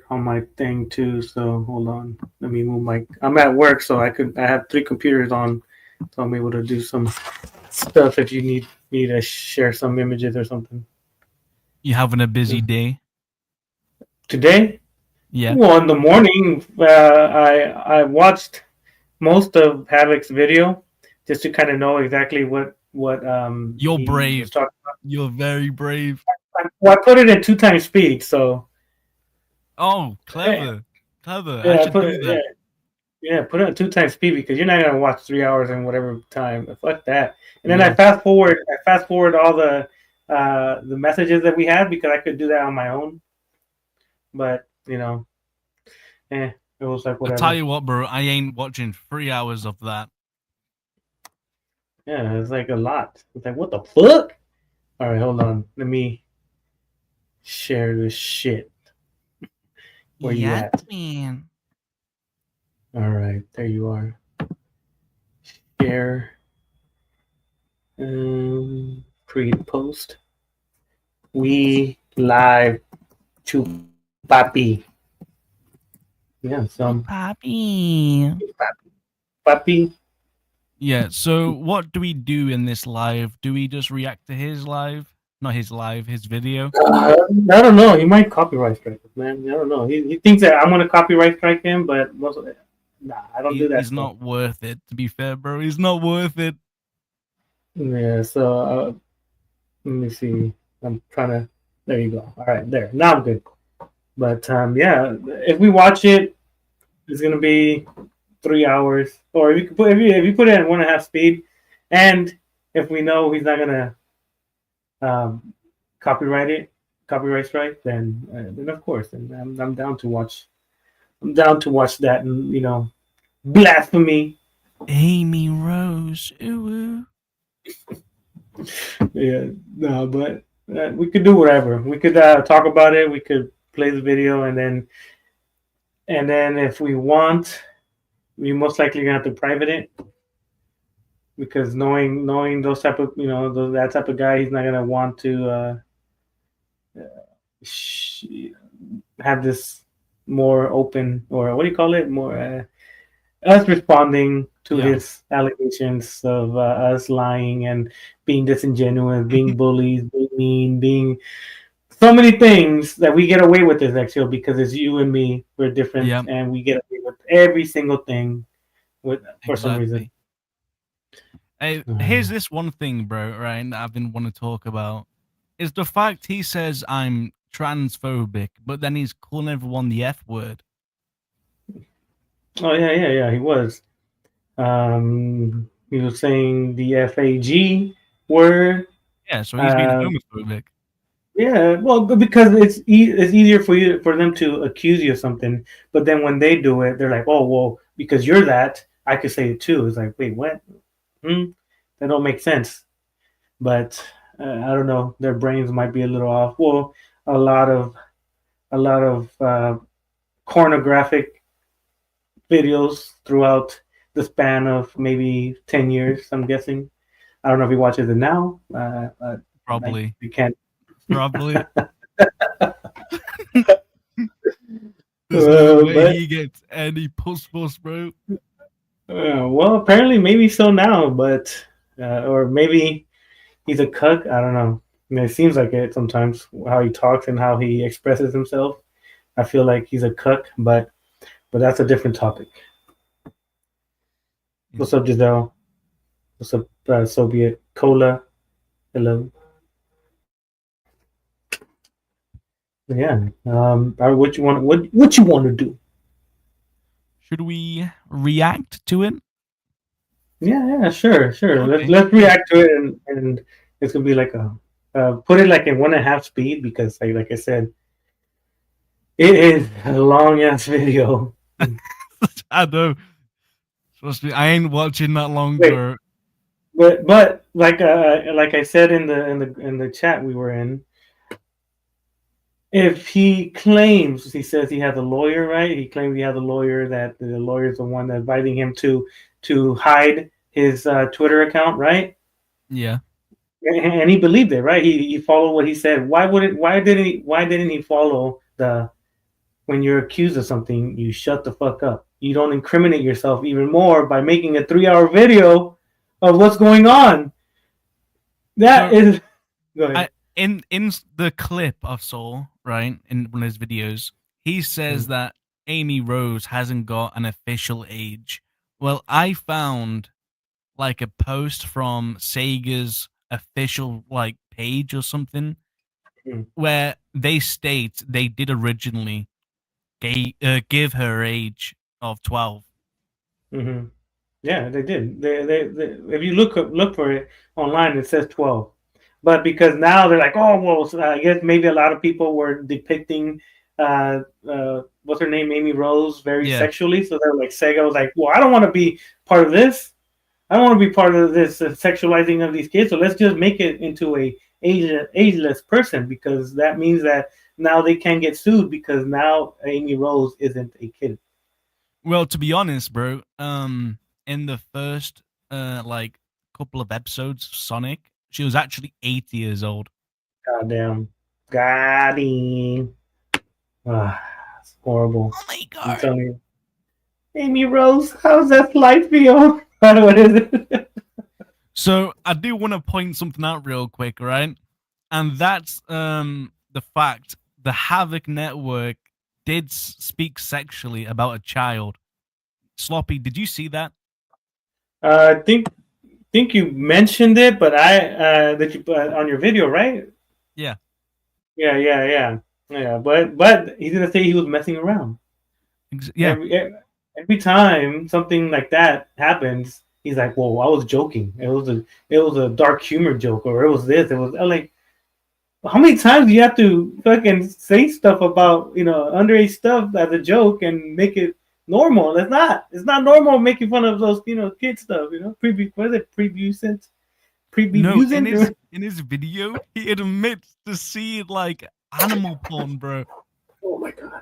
on my thing too. So hold on. Let me move my. I'm at work, so I have three computers on, so I'm able to do some stuff if you need me to share some images or something. You having a busy day? Today, Yeah. well, in the morning, I watched most of Havoc's video just to kind of know exactly what You're he was brave. talking You're very brave. about. Well, I put it at 2 times speed, so Oh, yeah, clever. Clever. I yeah, I should put do it that. put it at 2 times speed because you're not gonna watch 3 hours in whatever time. Fuck that. And then Yeah. I fast forward all the messages that we had because I could do that on my own, but it was like I tell whatever. you what, bro, I ain't watching 3 hours of that. Yeah, it's like a lot. It's like what the fuck? All right, hold on. Let me share this shit. Where you Yes, at? man. All right, there you are. Share. Create post. We live to papi. Yeah, some Oh, Papi. papi. Yeah, so what do we do in this live? Do we just react to his live? Not his live, his video? I don't know. He might copyright strike us, man. I don't know. He thinks that I'm gonna copyright strike him, but most of it, nah, I don't do that He's stuff. not worth it, to be fair, bro. He's not worth it. Yeah. So let me see. I'm trying to. There you go. All right, there. Now I'm good. But yeah, if we watch it, it's gonna be 3 hours. Or if you put it at 1.5 speed, and if we know he's not gonna um, copyright it, copyright strike, then of course, then I'm down to watch. I'm down to watch that, and blasphemy. Amy Rose. Ooh. Yeah, no, but we could do whatever. We could talk about it. We could play the video, and then if we want, we most likely gonna have to private it because knowing those type of that type of guy, he's not gonna want to sh- have this more open, or what do you call it, more us responding to Yeah. his allegations of us lying and being disingenuous, being bullies, being mean, being so many things that we get away with this actually because it's you and me. We're different, Yeah, and we get away with every single thing with for some reason. exactly. Hey, here's this one thing, bro, right, that I've been wanting to talk about. Is the fact he says I'm transphobic, but then he's calling everyone the F word. Oh yeah. He was saying the FAG word. Yeah, so he's being Uh, homophobic. yeah, well, because it's easier for them to accuse you of something, but then when they do it, they're like, oh well, because you're that, I could say it too. It's like, wait, what? That don't make sense. But I don't know. Their brains might be a little off. Well, a lot of a lot of pornographic videos throughout the span of maybe 10 years. I'm guessing. I don't know if he watches it now. Probably. You can't. Probably. There's no way But he gets any puss, bro. well, apparently maybe so now, but or maybe he's a cuck. I don't know. I mean, it seems like it sometimes how he talks and how he expresses himself. I feel like he's a cuck, but that's a different topic. What's up, Giselle? What's up, Soviet Cola? Hello. Yeah. What you want? What you want to do? Should we react to it? Yeah. Sure. Okay. Let's react to it, and it's gonna be like a put it like in 1.5 speed because like I said, it is a long ass video. I know. Trust me, I ain't watching that long, Wait, bro. but like I said in the chat we were in, if he says he has a lawyer, right? He claims he has a lawyer, that the lawyer is the one that's inviting him to hide his Twitter account, right? Yeah. And he believed it, right? He followed what he said. Why didn't he follow when you're accused of something, you shut the fuck up. You don't incriminate yourself even more by making a 3 hour video of what's going on. That So is. Go ahead. in the clip I saw, right, in one of his videos, he says Mm. that Amy Rose hasn't got an official age. Well, I found like a post from Sega's official like page or something Mm. where they state they did originally give her age of 12. Mm-hmm. Yeah, they did. They if you look for it online, it says 12. But because now they're like, oh well, so I guess maybe a lot of people were depicting, what's her name, Amy Rose, very Yeah. sexually. So they're like, Sega was like, well, I don't want to be part of this. I don't want to be part of this sexualizing of these kids. So let's just make it into a ageless person, because that means that now they can get sued because now Amy Rose isn't a kid. Well, to be honest, bro, in the first like couple of episodes of Sonic, she was actually 80 years old. Goddamn, got him. Ah, it's horrible. Oh my I'm god. telling you. Amy Rose, how's that flight feel? What is it? So I do want to point something out real quick, right? And that's the fact the Havoc Network did speak sexually about a child. Sloppy, did you see that? I think you mentioned it, but I that you put on your video, right? Yeah. Yeah. But he's gonna say he was messing around. Yeah. Every time something like that happens, he's like, "Whoa, I was joking. It was a dark humor joke, or it was this. It was." I'm like, how many times do you have to fucking say stuff about underage stuff as a joke and make it normal? It's not normal making fun of those kid stuff. What is it, No, prepubescent? in his video, he admits to seeing like animal porn, bro. Oh my god,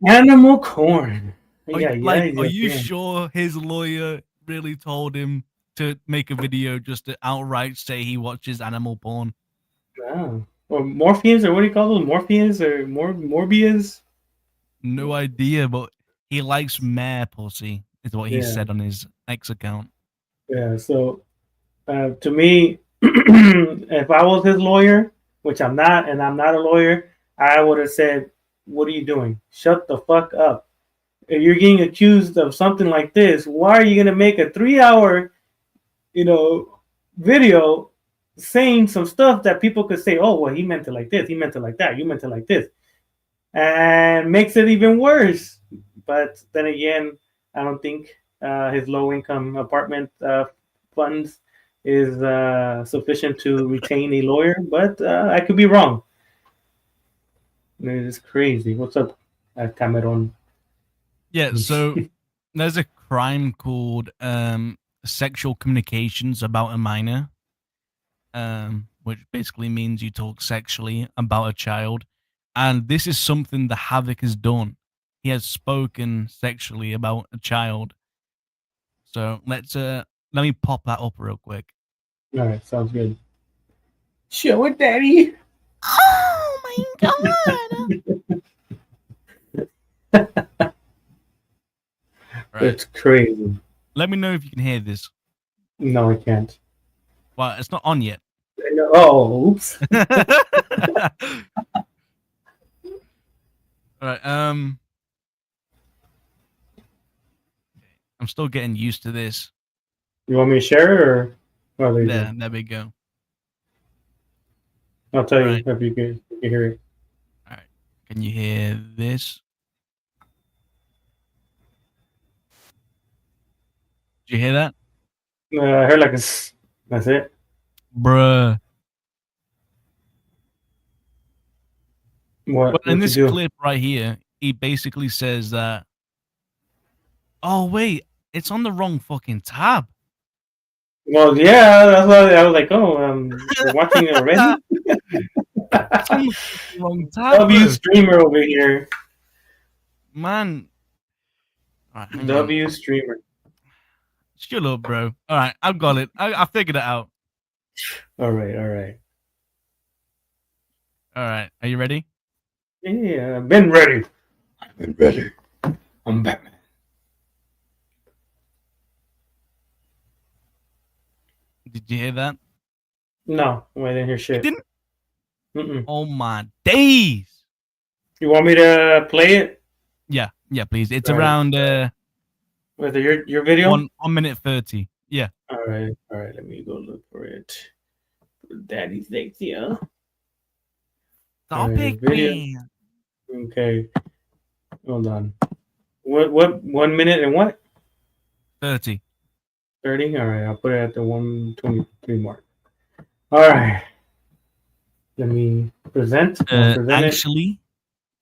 animal corn. Are you Yeah. sure his lawyer really told him to make a video just to outright say he watches animal porn? Wow. Or Morpheus, or what do you call those? Morpheus or Morbius? No idea, but he likes mare pussy, is what he Yeah, said on his X account. yeah. So to me, if I was his lawyer, which I'm not, and I'm not a lawyer, I would have said, "What are you doing? Shut the fuck up! If you're getting accused of something like this, why are you gonna make a 3 hour, you know, video saying some stuff that people could say, oh well, he meant it like this, he meant it like that, you meant it like this, and makes it even worse." But then again, I don't think his low income apartment funds is sufficient to retain a lawyer, but I could be wrong. It's crazy. What's up, Cameron? Yeah, so there's a crime called sexual communications about a minor, which basically means you talk sexually about a child. And this is something the Havoc has done. He has spoken sexually about a child. So let me pop that up real quick. All right, sounds good. Show it, Daddy. Oh my god! All right, It's crazy. let me know if you can hear this. No, I can't. Well, it's not on yet. Oh, oops. All right. I'm still getting used to this. You want me to share it, or? Oh, there you go. There we go. I'll tell All you right. if you can hear it. All right. Can you hear this? Did you hear that? I heard like a. That's it. Bruh. Well, in What you this do? clip right here, he basically says that, oh, wait, it's on the wrong fucking tab. Well, yeah, that's why I was like, oh, we're watching it already. It's on the fucking wrong tab, W bro. streamer over here. Man. All right, hang on. W streamer. Shut up, bro. All right, I've got it. I figured it out. All right, all right. All right. Are you ready? Yeah, been ready. I've been ready. I'm Batman. Did you hear that? No, I didn't hear You shit. didn't? Mm-mm. Oh my days! You want me to play it? Yeah, please. It's All right. around With your video? 1 minute 30. Yeah. All right. All right. Let me go look for it. Daddy's next here. All right. Topic, Video. man. Okay. Hold on. What 1 minute and what? 30. 30? All right. I'll put it at the 123 mark. All right. Let me present. I'll present it. Actually,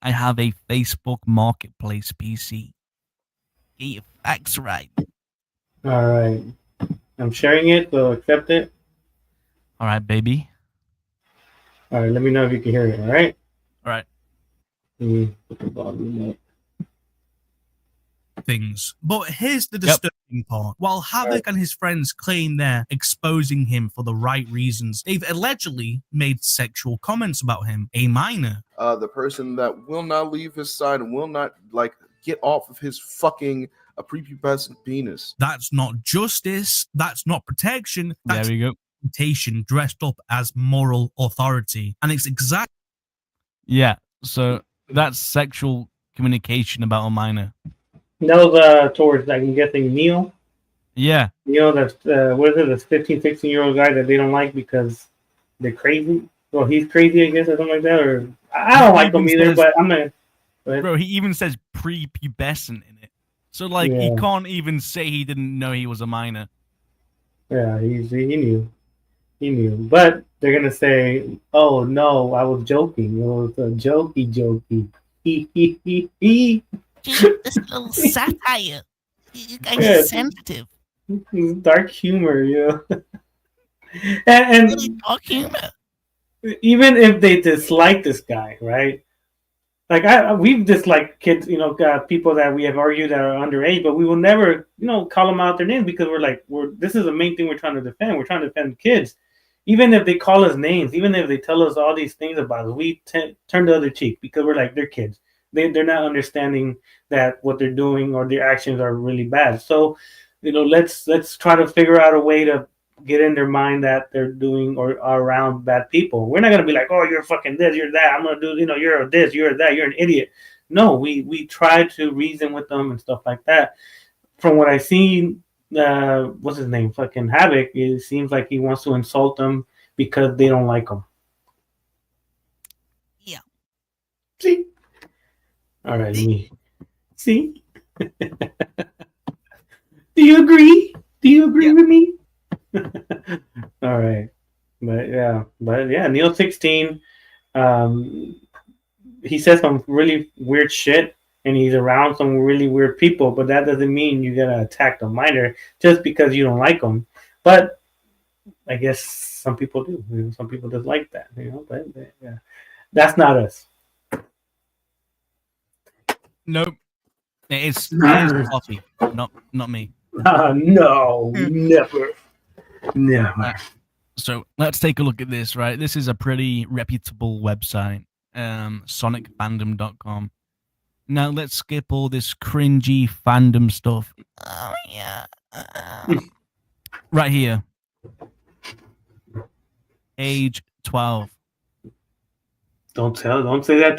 I have a Facebook Marketplace PC. Get your facts right. All right. I'm sharing it, so accept it. All right, baby. All right. Let me know if you can hear it. All right. All right. Let me put the volume up. Things. But here's the Yep. disturbing part. While Havoc and his friends claim they're exposing him for the right reasons, they've allegedly made sexual comments about him, a minor. The person that will not leave his side and will not get off of his fucking prepubescent penis. That's not justice. That's not protection. That's There we go. representation dressed up as moral authority. And it's exactly Yeah. So that's sexual communication about a minor. That was towards, I'm guessing, Neil. Yeah. Neil, that's, what is it, this 15, 16-year-old guy that they don't like because they're crazy? Well, he's crazy, I guess, or something like that. Or I don't like him either, but I'm not. Bro, he even says prepubescent in it. So, like, he can't even say he didn't know he was a minor. Yeah, he knew. He knew. But they're going to say, oh, no, I was joking. It was a jokey. This little satire. You guys are sensitive. Dark humor, and Really dark humor. Even if they dislike this guy, right? Like we've disliked kids, people that we have argued that are underage, but we will never, call them out their names because this is the main thing we're trying to defend. We're trying to defend kids. Even if they call us names, even if they tell us all these things about us, we turn the other cheek because we're like, they're kids. They're not understanding that what they're doing or their actions are really bad. So, let's try to figure out a way to get in their mind that they're doing or are around bad people. We're not gonna be like, oh, you're fucking this, you're that. I'm gonna do, you're this, you're that, you're an idiot. No, we try to reason with them and stuff like that. From what I see, what's his name? Fucking Havoc. It seems like he wants to insult them because they don't like him. Yeah. See. All right, let me see. Do you agree? Do you agree with me? All right, but yeah, Neil 16. He says some really weird shit, and he's around some really weird people. But that doesn't mean you gotta attack the minor just because you don't like them. But I guess some people do. Some people just like that. But yeah, that's not us. Nope. It's Coffee, not me. No, never. So let's take a look at this, right? This is a pretty reputable website, sonicfandom.com. Now let's skip all this cringy fandom stuff. Oh, yeah. Right here. Age 12. Don't say that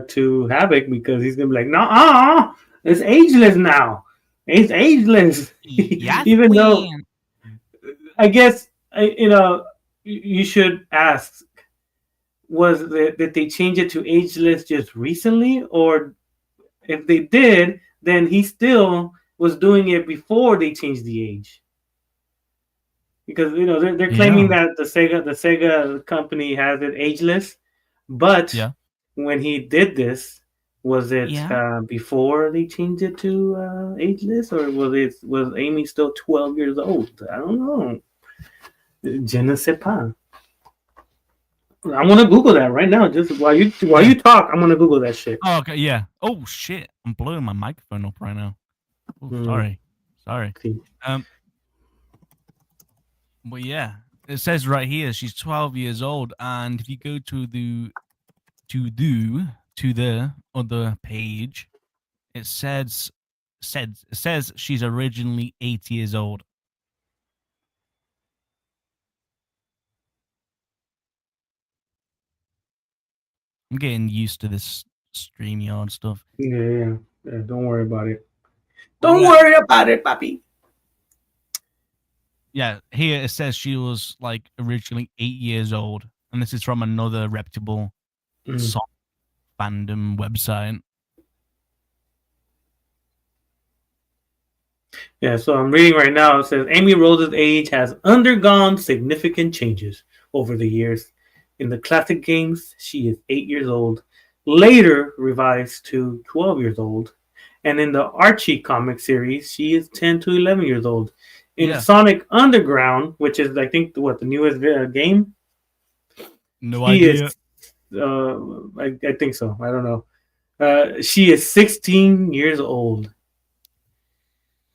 to Havoc because he's gonna be like, no, it's ageless now. It's ageless. Yes, Even though I guess you should ask, did they change it to ageless just recently, or if they did, then he still was doing it before they changed the age? Because they're claiming that the Sega company has it ageless. But when he did this, was it before they changed it to ageless, or was Amy still 12 years old? I don't know. Je ne sais pas. I'm gonna Google that right now. Just while you talk, I'm gonna Google that shit. Oh, okay, yeah. Oh shit, I'm blowing my microphone up right now. Oh, sorry. But yeah, it says right here she's 12 years old, and if you go to to the other page, it says she's originally 8 years old. I'm getting used to this StreamYard stuff. Yeah. Don't worry about it. Don't worry about it, papi. Yeah, here it says she was like originally 8 years old, and this is from another reputable song fandom website. Yeah, so I'm reading right now. It says Amy Rose's age has undergone significant changes over the years. In the classic games, she is 8 years old, later revised to 12 years old. And in the Archie comic series, she is 10 to 11 years old. In Sonic Underground, which is, I think, the newest game? No idea. I think so. I don't know. She is 16 years old.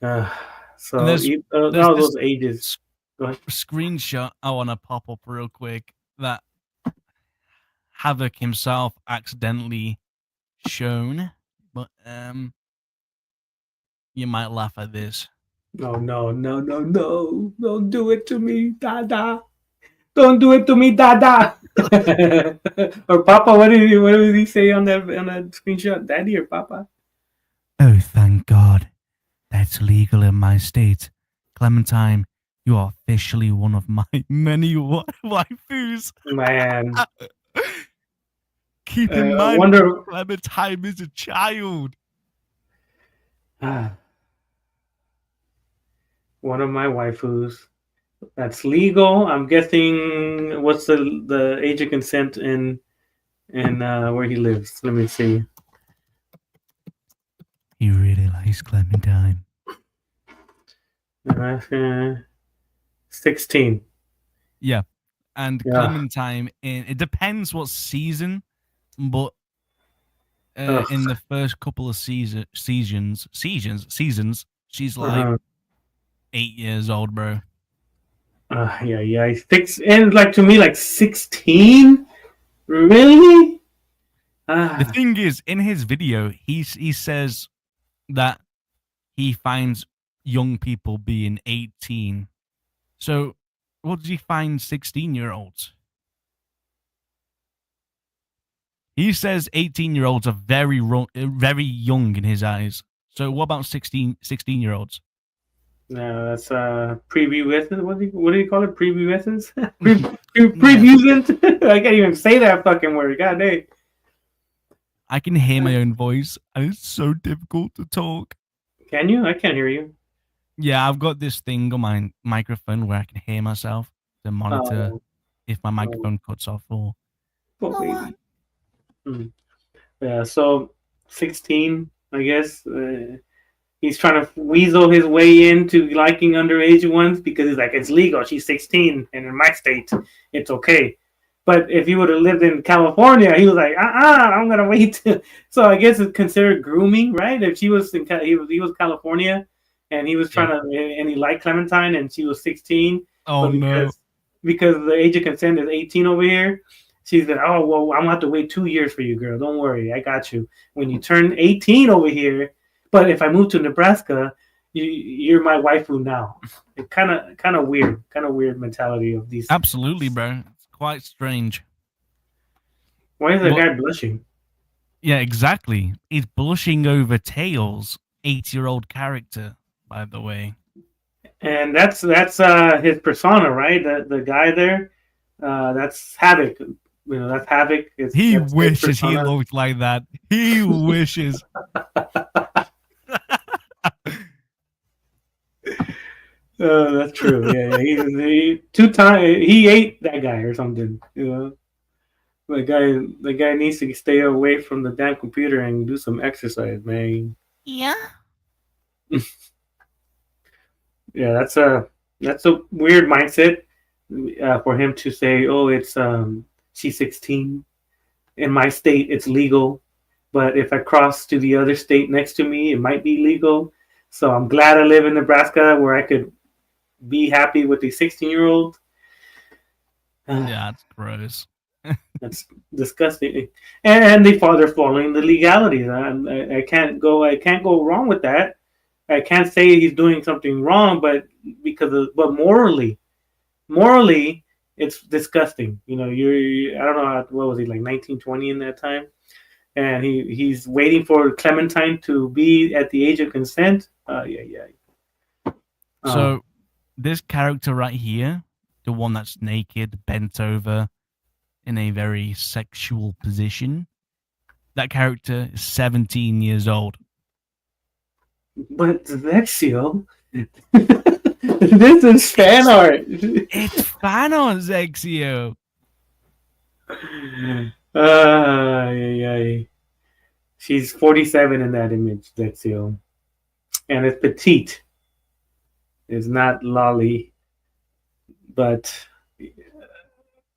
So there's those ages. Go ahead. Screenshot I want to pop up real quick that Havoc himself accidentally shown, but you might laugh at this. No! Don't do it to me, Dada. Don't do it to me, Dada. Or Papa, what did he say on that screenshot? Daddy or Papa? Oh, thank God. That's legal in my state. Clementine, you are officially one of my many waifus. Man. Keep in mind, Clementine is a child. One of my waifus. That's legal. I'm guessing. What's the age of consent in where he lives? Let me see. He really likes Clementine. 16. Yeah, and Clementine. It depends what season, but in the first couple of seasons, she's like 8 years old, bro. Yeah. And like to me, like 16. Really? The thing is, in his video, he says that he finds young people being 18. So, what does he find 16-year-olds? He says 18-year-olds are very young in his eyes. So, what about 16-year-olds? No, that's preview. What do you call it? Preview. Previews. I can't even say that fucking word. God dang. I can hear my own voice, and it's so difficult to talk. Can you? I can't hear you. Yeah, I've got this thing on my microphone where I can hear myself to monitor if my microphone cuts off or. Yeah, so 16, I guess. He's trying to weasel his way into liking underage ones because he's like, it's legal. She's 16, and in my state, it's okay. But if he would have lived in California, he was like, I'm gonna wait. So I guess it's considered grooming, right? If she was he was California, and he was trying to, and he liked Clementine, and she was 16. Oh no! Because the age of consent is 18 over here. She's like, oh well, I'm gonna have to wait 2 years for you, girl. Don't worry, I got you. When you turn 18 over here. But if I move to Nebraska, you're my waifu now. It kind of weird mentality of these. Absolutely, bro. It's quite strange. Why is that guy blushing? Yeah, exactly. He's blushing over Tails, 8-year-old character, by the way. And that's his persona, right? The guy there, that's Havoc. That's Havoc. He wishes he looked like that. He wishes. That's true. Yeah. He 2 times he ate that guy or something. The guy needs to stay away from the damn computer and do some exercise, man. Yeah. Yeah, that's a weird mindset for him to say, "Oh, it's she's 16. In my state, it's legal, but if I cross to the other state next to me, it might be legal." So I'm glad I live in Nebraska where I could be happy with the 16-year-old. Yeah, that's gross. That's disgusting. And they're following the legalities. I can't go wrong with that. I can't say he's doing something wrong, but but morally, it's disgusting. You know, I don't know what was he, like 1920 in that time, and he's waiting for Clementine to be at the age of consent. Yeah. So this character right here, the one that's naked, bent over in a very sexual position, that character is 17 years old. But Vexio, this is fan art. It's fan on Zexio. Yeah. She's 47 in that image, Vexio, and it's petite. It's not lolly, but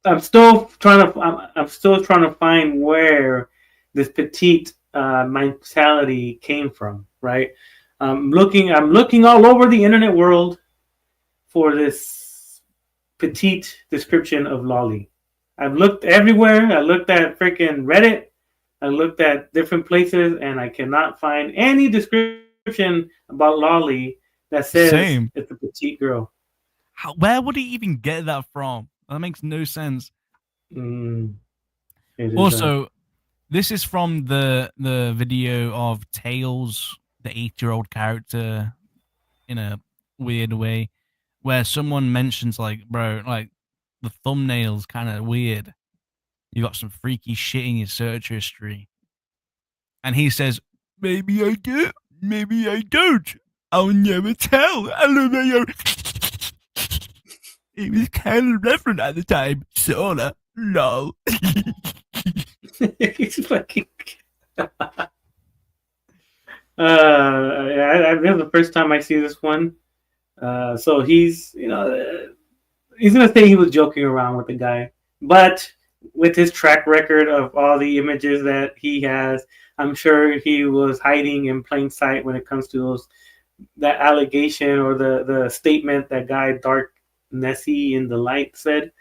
I'm still trying to find where this petite mentality came from. Right? I'm looking all over the internet world for this petite description of lolly. I've looked everywhere. I looked at freaking Reddit. I looked at different places, and I cannot find any description about lolly that says it's a petite girl. Where would he even get that from? That makes no sense. Also, this is from the video of Tails, the 8-year-old character, in a weird way, where someone mentions like, bro, like the thumbnail's kind of weird. You got some freaky shit in your search history, and he says, "Maybe I do, maybe I don't. I'll never tell." It was kind of different at the time, sorta. Lol. He's fucking. This is the first time I see this one. So he's gonna say he was joking around with the guy, but with his track record of all the images that he has, I'm sure he was hiding in plain sight when it comes to that allegation or the statement that guy Dark Nessie in the Light said,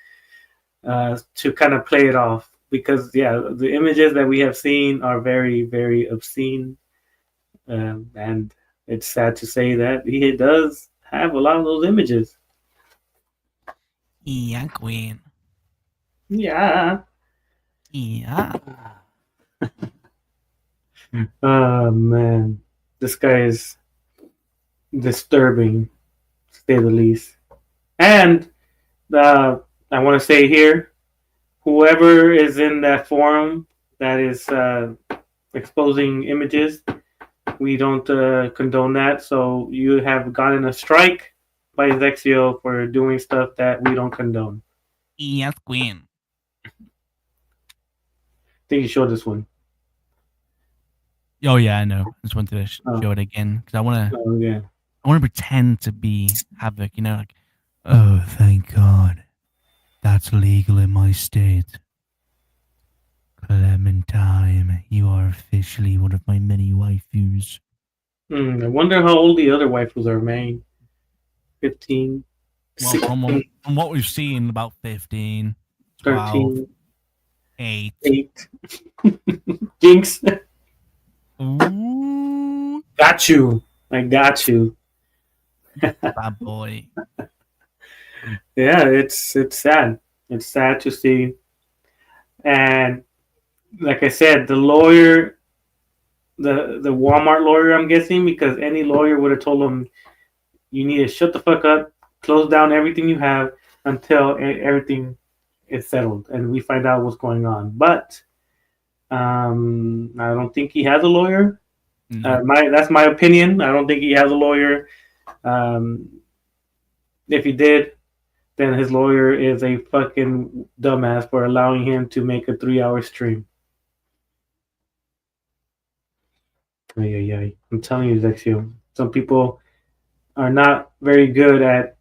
to kind of play it off, because the images that we have seen are very, very obscene, and it's sad to say that he does have a lot of those images. Yeah, Queen. Yeah. Oh man, this guy is disturbing, to say the least. And I want to say here, whoever is in that forum that is exposing images, we don't condone that. So you have gotten a strike by Zexio for doing stuff that we don't condone. Yes, Queen. I think you showed this one. Oh yeah, I know. I just wanted to show it again because I want to. Oh yeah. I want to pretend to be Havoc. You know, like, oh, thank God, that's legal in my state. Clementine, you are officially one of my many waifus. I wonder how old the other waifus are, man. 15. Well, from what we've seen, about 15, 13. 8. Jinx. Ooh. Got you. I got you. Bad boy. Yeah, it's sad. It's sad to see. And like I said, the lawyer, the Walmart lawyer, I'm guessing, because any lawyer would have told him, you need to shut the fuck up, close down everything you have until everything is settled and we find out what's going on. But I don't think he has a lawyer. That's my opinion. I don't think he has a lawyer. If he did, then his lawyer is a fucking dumbass for allowing him to make a 3-hour stream. I'm telling you, Zexio, some people are not very good at,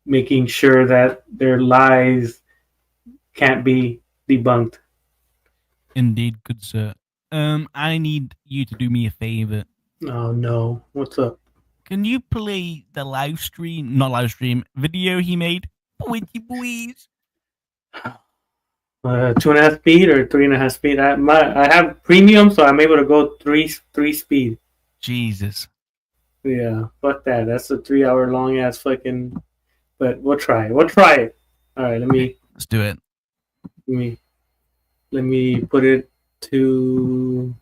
making sure that their lies can't be debunked. Indeed, good sir. I need you to do me a favor. Oh no, what's up? Can you play the video he made? Pretty please. 2.5 speed or 3.5 speed. I have premium, so I'm able to go three speed. Jesus. Yeah, fuck that. That's a 3 hour long ass fucking. But we'll try it. We'll try it. All right, Let's do it. let me put it to.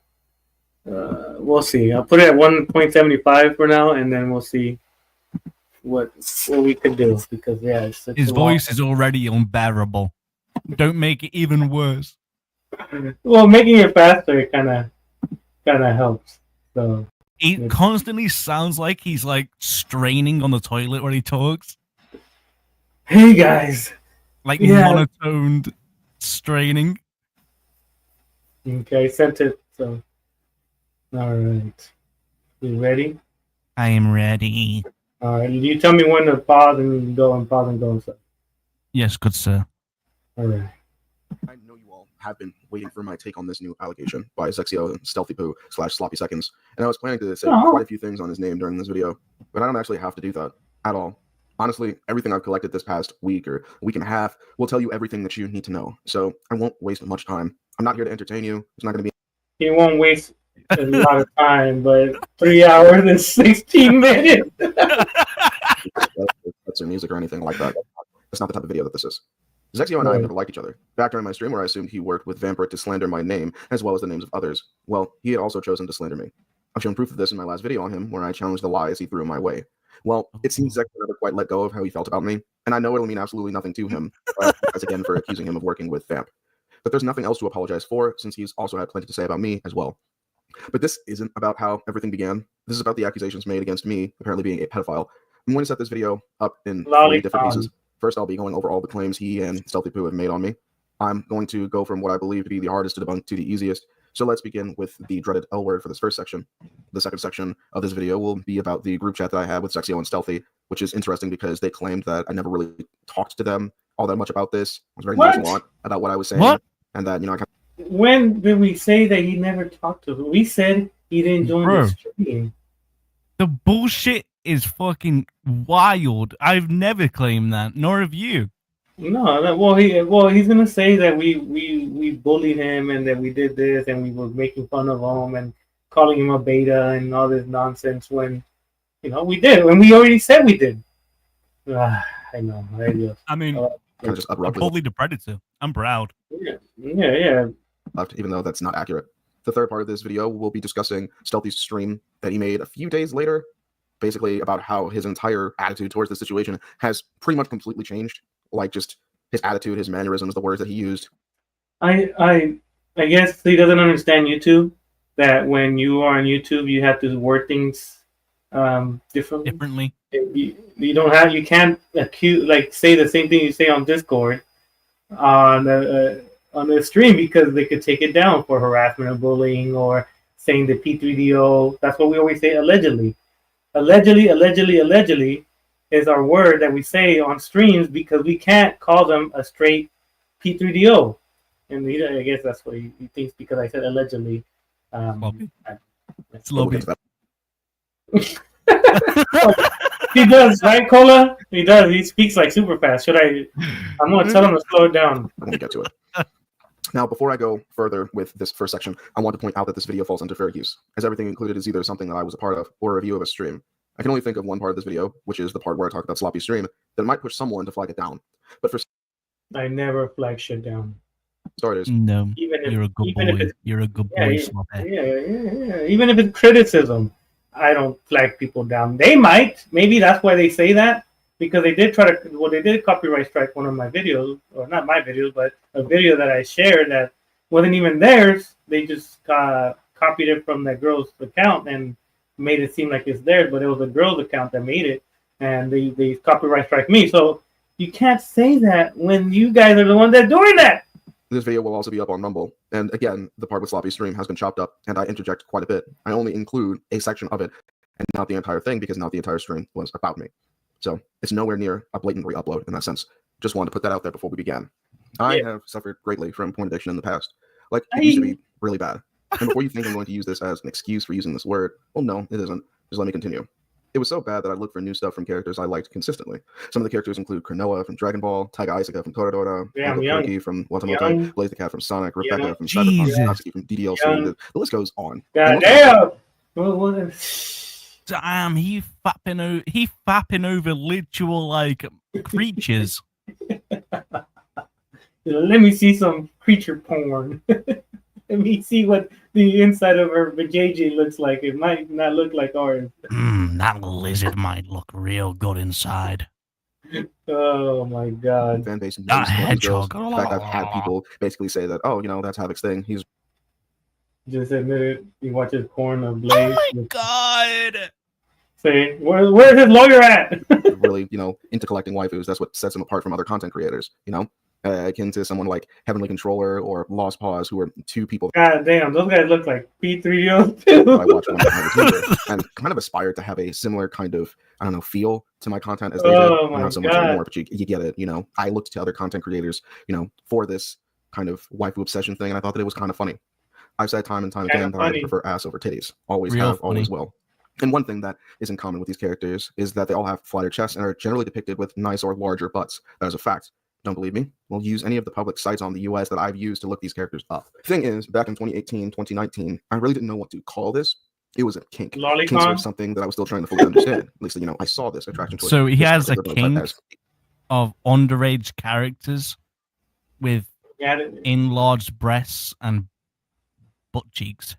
We'll see. I'll put it at 1.75 for now, and then we'll see what we could do because it's such His a long. voice is already unbearable. Don't make it even worse. Well, making it faster kind of helps. So It constantly sounds like he's like straining on the toilet when he talks. hey guys, Like Yeah. monotoned straining. okay, I sent it. So all right, you ready? I am ready. All right, you tell me when to pause and go and pause and go and stuff. Yes, good sir. All right. I know you all have been waiting for my take on this new allegation by Sexio Stealthy Poo / Sloppy Seconds, and I was planning to say quite a few things on his name during this video, but I don't actually have to do that at all. Honestly, everything I've collected this past week or week and a half will tell you everything that you need to know, so I won't waste much time. I'm not here to entertain you. It's not going to be. He won't waste a lot of time, but 3 hours and 16 minutes. That's their music or anything like that. That's not the type of video that this is. Zexio and I have never liked each other. Back during my stream where I assumed he worked with Vampire to slander my name, as well as the names of others, well, he had also chosen to slander me. I've shown proof of this in my last video on him, where I challenged the lies he threw my way. Well, it seems Zexio never quite let go of how he felt about me, and I know it'll mean absolutely nothing to him, but I apologize again for accusing him of working with Vamp. But there's nothing else to apologize for, since he's also had plenty to say about me as well. But this isn't about how everything began. This is about the accusations made against me, apparently being a pedophile. I'm going to set this video up in 3 different pieces. First, I'll be going over all the claims he and Stealthy Poo have made on me. I'm going to go from what I believe to be the hardest to debunk to the easiest. So let's begin with the dreaded L word for this first section. The second section of this video will be about the group chat that I had with Sexio and Stealthy, which is interesting because they claimed that I never really talked to them all that much about this. I was very nonchalant about what I was saying. And that, I when did we say that he never talked to him? We said he didn't join the stream. The bullshit is fucking wild. I've never claimed that, nor have you. No, he's gonna say that we bullied him and that we did this and we were making fun of him and calling him a beta and all this nonsense when we did when we already said we did. I know. I mean, kind of just I bullied the predator. I'm proud. Yeah. Even though that's not accurate. The third part of this video will be discussing Stealthy's stream that he made a few days later, basically about how his entire attitude towards the situation has pretty much completely changed. Like just his attitude, his mannerisms, the words that he used. I guess he doesn't understand YouTube. That when you are on YouTube, you have to word things differently. You can't say the same thing you say on Discord on the stream because they could take it down for harassment or bullying or saying the P3DO. That's what we always say, allegedly. Allegedly is our word that we say on streams because we can't call them a straight P3DO. And I guess that's what he thinks because I said allegedly. Sloppy. He does, right, Cola? He does. He speaks like super fast. I'm going to tell him to slow it down. I'm going to get to it. Now, before I go further with this first section, I want to point out that this video falls under fair use, as everything included is either something that I was a part of or a review of a stream. I can only think of one part of this video, which is the part where I talk about Sloppy stream, that might push someone to flag it down. But for I never flag shit down. Sorry, it is. No, you're a good boy. You're a good boy, Sloppy. Yeah. Even if it's criticism, I don't flag people down. They might. Maybe that's why they say that. Because they did they did copyright strike one of my videos, or not my videos, but a video that I shared that wasn't even theirs. They just copied it from that girl's account and made it seem like it's theirs, but it was a girl's account that made it, and they copyright strike me. So you can't say that when you guys are the ones that are doing that. This video will also be up on Rumble, and again, the part with Sloppy stream has been chopped up, and I interject quite a bit. I only include a section of it, and not the entire thing, because not the entire stream was about me. So it's nowhere near a blatant re-upload in that sense. Just wanted to put that out there before we began. I have suffered greatly from porn addiction in the past. Like, it used to be really bad. And before you think I'm going to use this as an excuse for using this word, well, no, it isn't. Just let me continue. It was so bad that I looked for new stuff from characters I liked consistently. Some of the characters include Cronoa from Dragon Ball, Taiga Aisaka from Toradora, Damn, Uncle young. Cookie from Watamote, Young. Blaze the Cat from Sonic, Rebecca Young. from Cyberpunk, Jesus. Natsuki from DDLC. Young. The list goes on. God damn! What? Damn, he fapping over literal like creatures. Let me see some creature porn. Let me see what the inside of her vajayjay looks like. It might not look like ours. That lizard might look real good inside. Oh my god. Fan base knows That one of these hedgehog. girls. In fact, I've had people basically say that, oh, that's Havoc's thing. He's Just admit it. He watches porn of Oh Blaze. my god! Say, where's his lawyer at? really, into collecting waifus. That's what sets him apart from other content creators, akin to someone like Heavenly Controller or Lost Paws, who are two people God damn, those guys look like P3O too. that I watch when I'm younger, and kind of aspired to have a similar kind of, feel to my content as they did. Oh my Not so much God. anymore, but you get it. I looked to other content creators, for this kind of waifu obsession thing, and I thought that it was kind of funny. I've said time and time Kinda again that funny. I prefer ass over titties. Always Real have, always funny. will. And one thing that is in common with these characters is that they all have flatter chests and are generally depicted with nice or larger butts. That is a fact. Don't believe me? We'll use any of the public sites on the US that I've used to look these characters up. Thing is, back in 2018, 2019, I really didn't know what to call this. It was a kink. Kinks Lolicon? were something that I was still trying to fully understand. At least, I saw this attraction to it. So he This has a particular bone type kink has- of underage characters with Yeah, enlarged breasts and butt cheeks.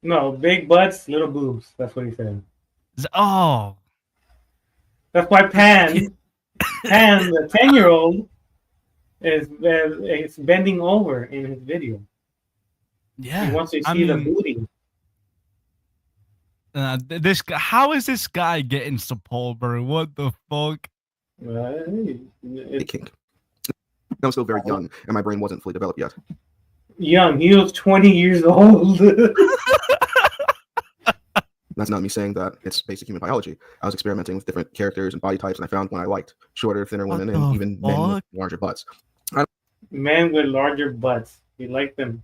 no, big butts, little boobs. That's what he said. Oh, That's why Pan, the 10-year-old, is bending over in his video. yeah. He wants to I see the mean, booty. this guy, how is this guy getting support, bro? What the fuck? It's kink. I was still very young, and my brain wasn't fully developed yet. young. He was 20 years old. That's not me saying that. It's basic human biology. I was experimenting with different characters and body types, and I found one I liked. Shorter, thinner What women, the and even men with fuck? larger butts. Men with larger butts. He liked them.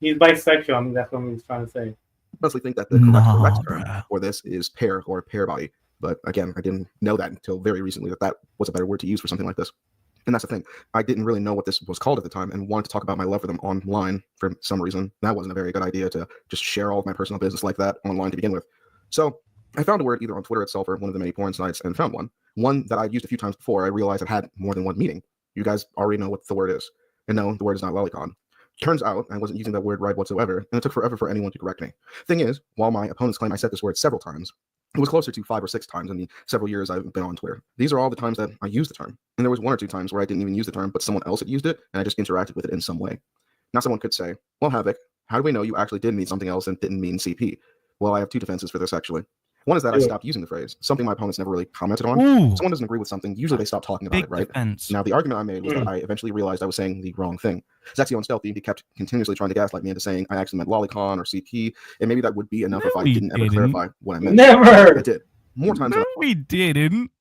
He's bisexual. I mean, that's what he's trying to say. I honestly think that the correct No, term bruh. for this is pair or pair body. But again, I didn't know that until very recently that was a better word to use for something like this. And that's the thing. I didn't really know what this was called at the time and wanted to talk about my love for them online for some reason. That wasn't a very good idea to just share all of my personal business like that online to begin with. So I found a word either on Twitter itself or one of the many porn sites and found one that I'd used a few times before. I realized it had more than one meaning. You guys already know what the word is. And no, the word is not lolicon. Turns out I wasn't using that word right whatsoever, and it took forever for anyone to correct me. Thing is, while my opponents claim I said this word several times, it was closer to 5 or 6 times in the several years I've been on Twitter. These are all the times that I used the term. And there was 1 or 2 times where I didn't even use the term, but someone else had used it, and I just interacted with it in some way. Now someone could say, well, Havoc, how do we know you actually did mean something else and didn't mean CP? Well, I have 2 defenses for this, actually. One is that I stopped using the phrase, something my opponents never really commented on. Ooh, Someone doesn't agree with something, usually they stop talking about big it, right? defense. Now, the argument I made was that I eventually realized I was saying the wrong thing. Zexio and Stealthy kept continuously trying to gaslight me into saying I actually meant lolicon or CP, and maybe that would be enough if I we didn't ever didn't. clarify what I meant. Never. I did. More times No, than we didn't.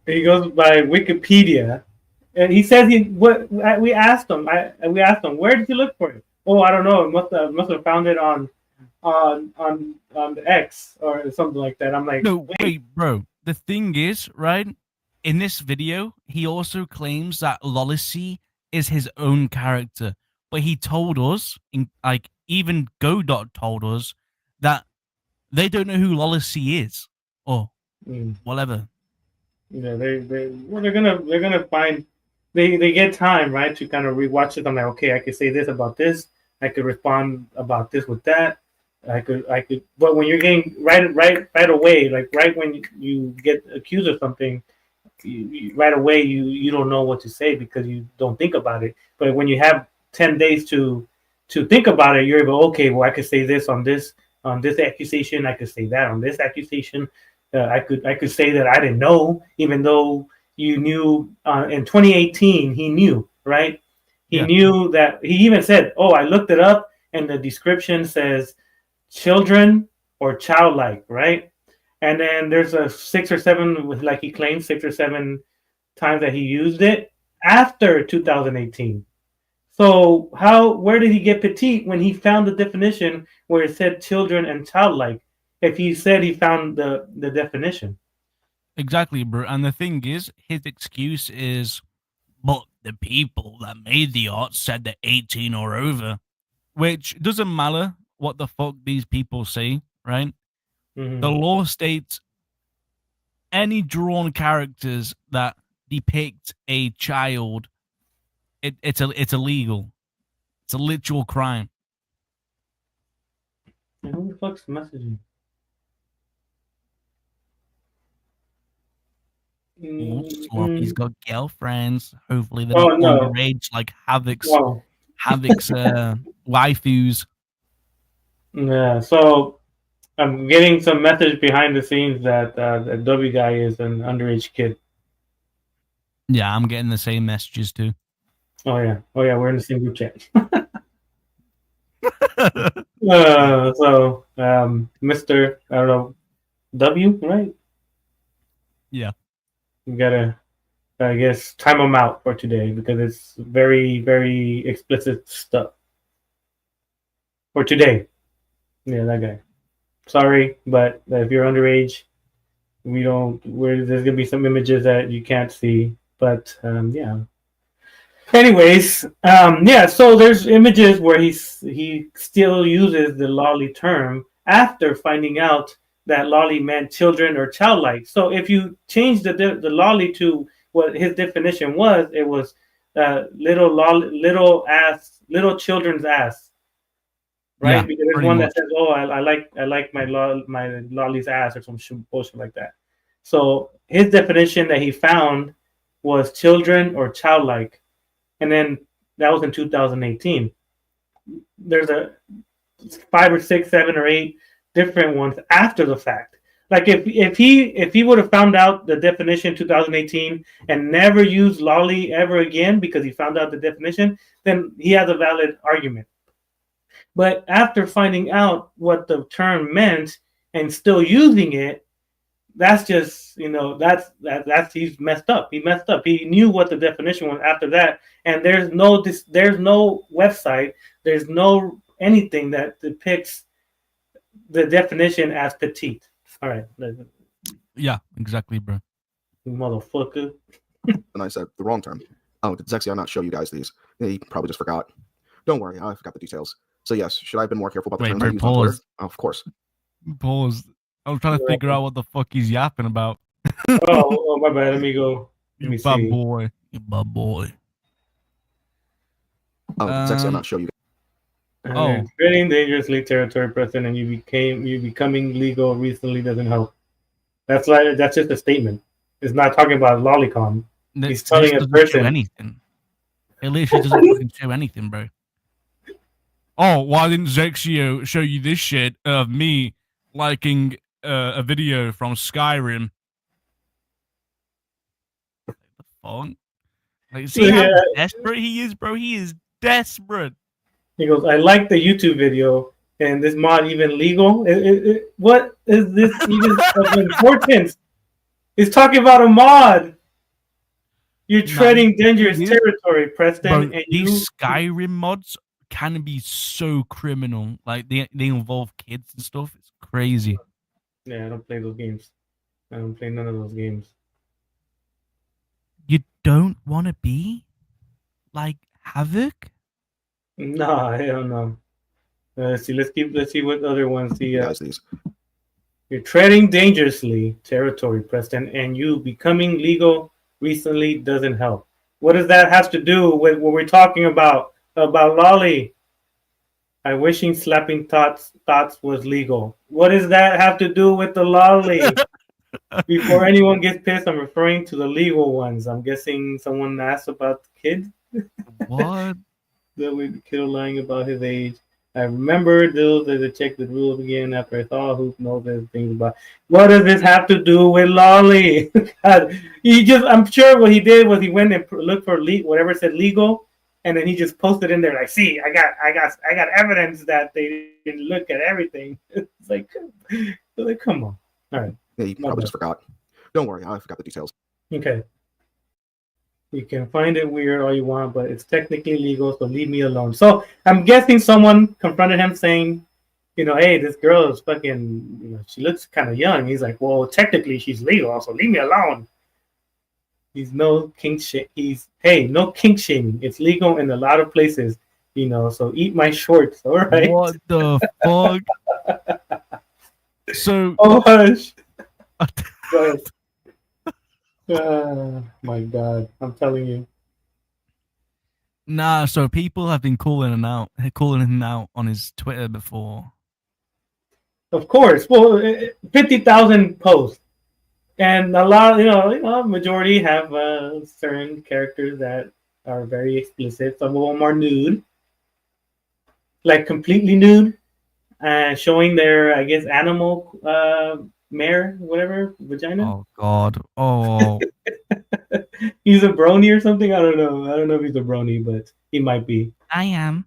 He goes by Wikipedia, and he says we asked him. We asked him, where did you look for it? Oh, I don't know. It must have found it on the X or something like that. I'm like, No, wait, bro. The thing is, right? In this video, he also claims that Lolicy is his own character, but he told us, even Godot told us that they don't know who Lolicy is or whatever. Yeah, they're gonna find they get time, right, to kind of rewatch it. I'm like, okay, I could say this about this. I could respond about this with that. I could, but when you're getting right away, like right when you get accused of something, right away you don't know what to say because you don't think about it. But when you have 10 days to think about it, you're able, okay, well, I could say this on this accusation. I could say that on this accusation. I could say that I didn't know, even though you knew. In 2018, he knew, right? He knew that. He even said, "Oh, I looked it up, and the description says children or childlike," right? And then there's a 6 or 7, like he claims 6 or 7 times that he used it after 2018. So where did he get petite when he found the definition where it said children and childlike? if he said he found the definition? Exactly, bro. And the thing is, his excuse is, but the people that made the art said they're 18 or over, which doesn't matter what the fuck these people say, right? Mm-hmm. The law states any drawn characters that depict a child, it's illegal. It's a literal crime. And who the fuck's messaging? Sloppy's got girlfriends. Hopefully they're Oh, not no. underage like Havoc's Wow. waifus. Yeah. So I'm getting some message behind the scenes that the W guy is an underage kid. Yeah, I'm getting the same messages too. Oh yeah. We're in the same group chat. So Mr. I don't know, W, right? Yeah. We gotta, I guess, time him out for today because it's very, very explicit stuff for today. Yeah, that guy. Sorry, but if you're underage, there's gonna be some images that you can't see. But yeah. Anyways, yeah. So there's images where he still uses the lolly term after finding out that lolly meant children or childlike. So if you change the lolly to what his definition was, it was little children's ass, right? Yeah, because there's pretty one much. that says, "Oh, I like my lolly's ass" or some bullshit like that. So his definition that he found was children or childlike. And then that was in 2018. There's a 5 or 6, 7 or 8 different ones after the fact. Like if he would have found out the definition in 2018 and never used lolly ever again because he found out the definition, then he has a valid argument. But after finding out what the term meant and still using it, that's just, that's he's messed up. He messed up. He knew what the definition was after that, and there's no website, there's no anything that depicts the definition as petite. All right, Yeah, exactly, bro. motherfucker. And I said the wrong term. Oh, did Zexio not show you guys these? Yeah, he probably just forgot. Don't worry, I forgot the details. So yes, should I have been more careful about the terms I use on Twitter? Oh, of course. Pause. I was trying to figure out what the fuck he's yapping about. Oh, my bad. Let me go. Let me You bad see. boy. You bad boy. Oh, did Zexio not show you? Oh. Treading dangerously territory present and you becoming legal recently doesn't help. That's just a statement. It's not talking about lolicon. He's telling a person anything. It literally doesn't fucking show anything, bro. Oh, why didn't Zexio show you this shit of me liking a video from Skyrim? What the fuck? Like, see how desperate he is, bro? He is desperate. He goes, I like the YouTube video, and this mod even legal? What is this even of importance? He's talking about a mod. You're treading dangerous territory, Preston. Bro, and these Skyrim mods can be so criminal. Like, they involve kids and stuff. It's crazy. Yeah, I don't play those games. I don't play none of those games. You don't want to be like Havoc? Nah, I don't know. Let's see what other ones see. These. You're treading dangerously territory, Preston, and you becoming legal recently doesn't help. What does that have to do with what we're talking about lolly? I wishing slapping thoughts was legal. What does that have to do with the lolly? Before anyone gets pissed, I'm referring to the legal ones. I'm guessing someone asked about the kid. What? The kid lying about his age. I remember those that I checked the rules again after I saw who knows things about. What does this have to do with lolly? I'm sure what he did was he went and looked for whatever said legal, and then he just posted in there like, see, I got evidence that they didn't look at everything. It's like come on. All right. Yeah, you probably just forgot. Don't worry, I forgot the details. Okay. You can find it weird all you want, but it's technically legal, so leave me alone. So I'm guessing someone confronted him saying hey, this girl is fucking, she looks kind of young. He's like, well, technically she's legal, so leave me alone. He's no kink shit. No kink shaming. It's legal in a lot of places, so eat my shorts, all right? What the fuck? So, Oh, hush. Go ahead. My God, I'm telling you. nah. So people have been calling him out on his Twitter before. Of course. Well, 50,000 posts. And a lot, majority have certain characters that are very explicit. Some of them are nude, like completely nude, showing their, I guess, animal mare, whatever, vagina. Oh God. Oh. He's a brony or something. I don't know. I don't know if he's a brony, but he might be. I am.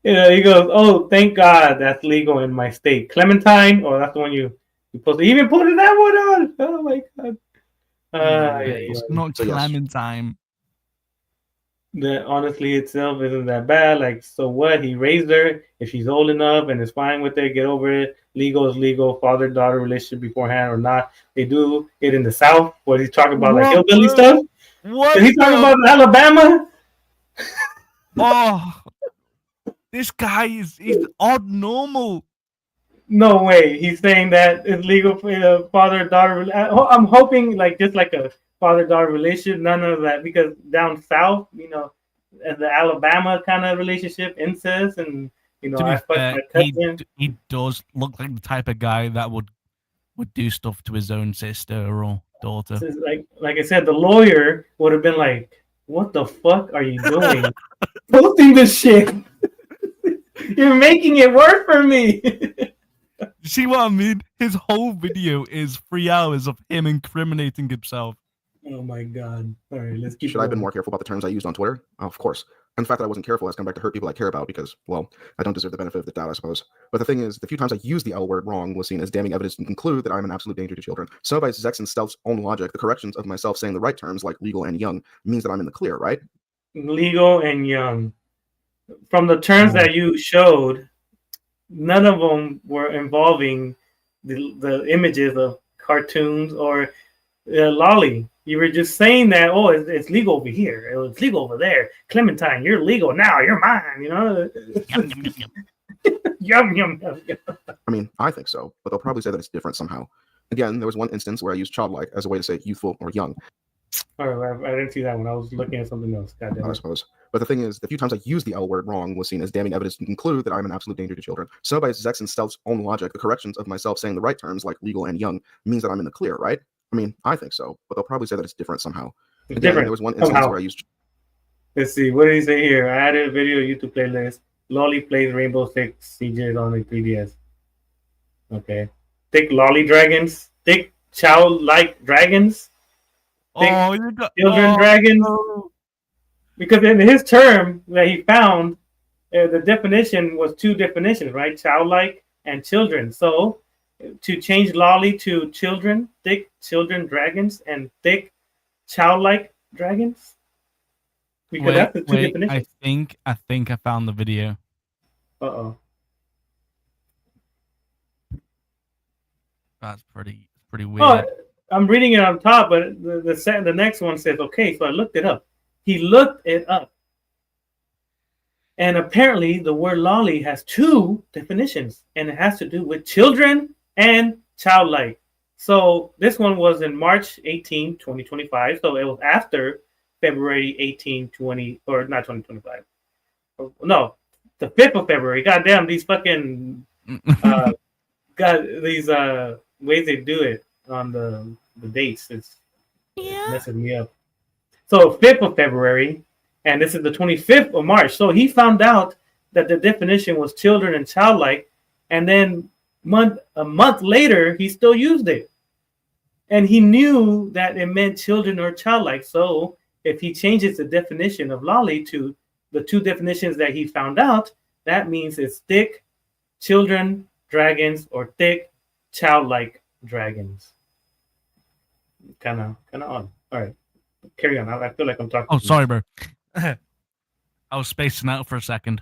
He goes, "Oh, thank God that's legal in my state." Clementine, that's the one you posted. He even put that one on. Oh my God. It's not Clementine. That honestly itself isn't that bad. Like, so what? He raised her. If she's old enough and is fine with it, get over it. Legal is legal. Father-daughter relationship beforehand or not. They do it in the South. What he's talking about, like hillbilly stuff. What? Is he talking about Alabama? Oh, this guy he's odd normal. No way. He's saying that it's legal for father-daughter. I'm hoping just like a father-daughter relationship. None of that, because down south, the Alabama kind of relationship, incest, and I fucked my cousin. He does look like the type of guy that would do stuff to his own sister or daughter. So like I said, the lawyer would have been like, "What the fuck are you doing? Posting this shit? You're making it work for me." You see what I mean? His whole video is 3 hours of him incriminating himself. Oh my God. All right, let's keep Should I have been more careful about the terms I used on Twitter? Of course. And the fact that I wasn't careful has come back to hurt people I care about because, well, I don't deserve the benefit of the doubt, I suppose. But the thing is, the few times I used the L word wrong was seen as damning evidence to conclude that I'm an absolute danger to children. So by Zex and Stealth's own logic, the corrections of myself saying the right terms, like legal and young, means that I'm in the clear, right? Legal and young. From the terms that you showed, none of them were involving the images of cartoons or lolly. You were just saying that, it's legal over here, it's legal over there. Clementine, you're legal now, you're mine. Yum, yum, yum, yum. Yum, yum, yum, yum. I mean, I think so, but they'll probably say that it's different somehow. Again, there was one instance where I used childlike as a way to say youthful or young. All right, I didn't see that one. I was looking at something else. I suppose. But the thing is, the few times I used the L word wrong was seen as damning evidence to conclude that I'm an absolute danger to children. So by Zex and Stealth's own logic, the corrections of myself saying the right terms, like legal and young, means that I'm in the clear, right? I mean, I think so, but they'll probably say that it's different somehow. It's Again, different. There was one instance somehow. where I used... Let's see. What did he say here? I added a video YouTube playlist. Lolly plays Rainbow Six Sieges on the 3DS. Okay. Thick lolly dragons. Thick child-like dragons. Thick children dragons. No. Because in his term that he found, the definition was two definitions, right? Childlike and children. So to change lolly to children, thick children dragons, and thick childlike dragons. Because that's the two definitions. I think I found the video. Uh-oh. That's pretty weird. Oh, I'm reading it on top, but the next one says, okay, so I looked it up. He looked it up. And apparently the word lolly has two definitions, and it has to do with children and childlike. So this one was in March 18, 2025. So it was after February 18, 20, or not 2025. No, the 5th of February. Goddamn, these fucking these ways they do it on the dates. It's messing me up. So 5th of February, and this is the 25th of March. So he found out that the definition was children and childlike, and then a month later, he still used it. And he knew that it meant children or childlike. So if he changes the definition of lolly to the two definitions that he found out, that means it's thick children dragons or thick childlike dragons. Kind of odd. All right, carry on. I feel like I'm talking. Oh, sorry, bro. I was spacing out for a second.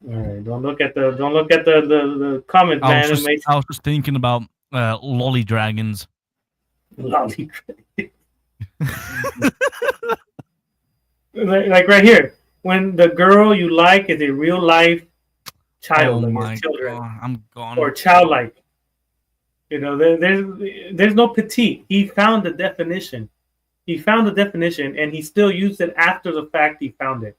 All right, don't look at the comment, man. It makes I was just thinking about lolly dragons. lolly. like right here, when the girl you like is a real life child, Oh like my it's children god, I'm gone. or childlike. You know, there's no petite. He found the definition. He found the definition, and he still used it after the fact. He found it,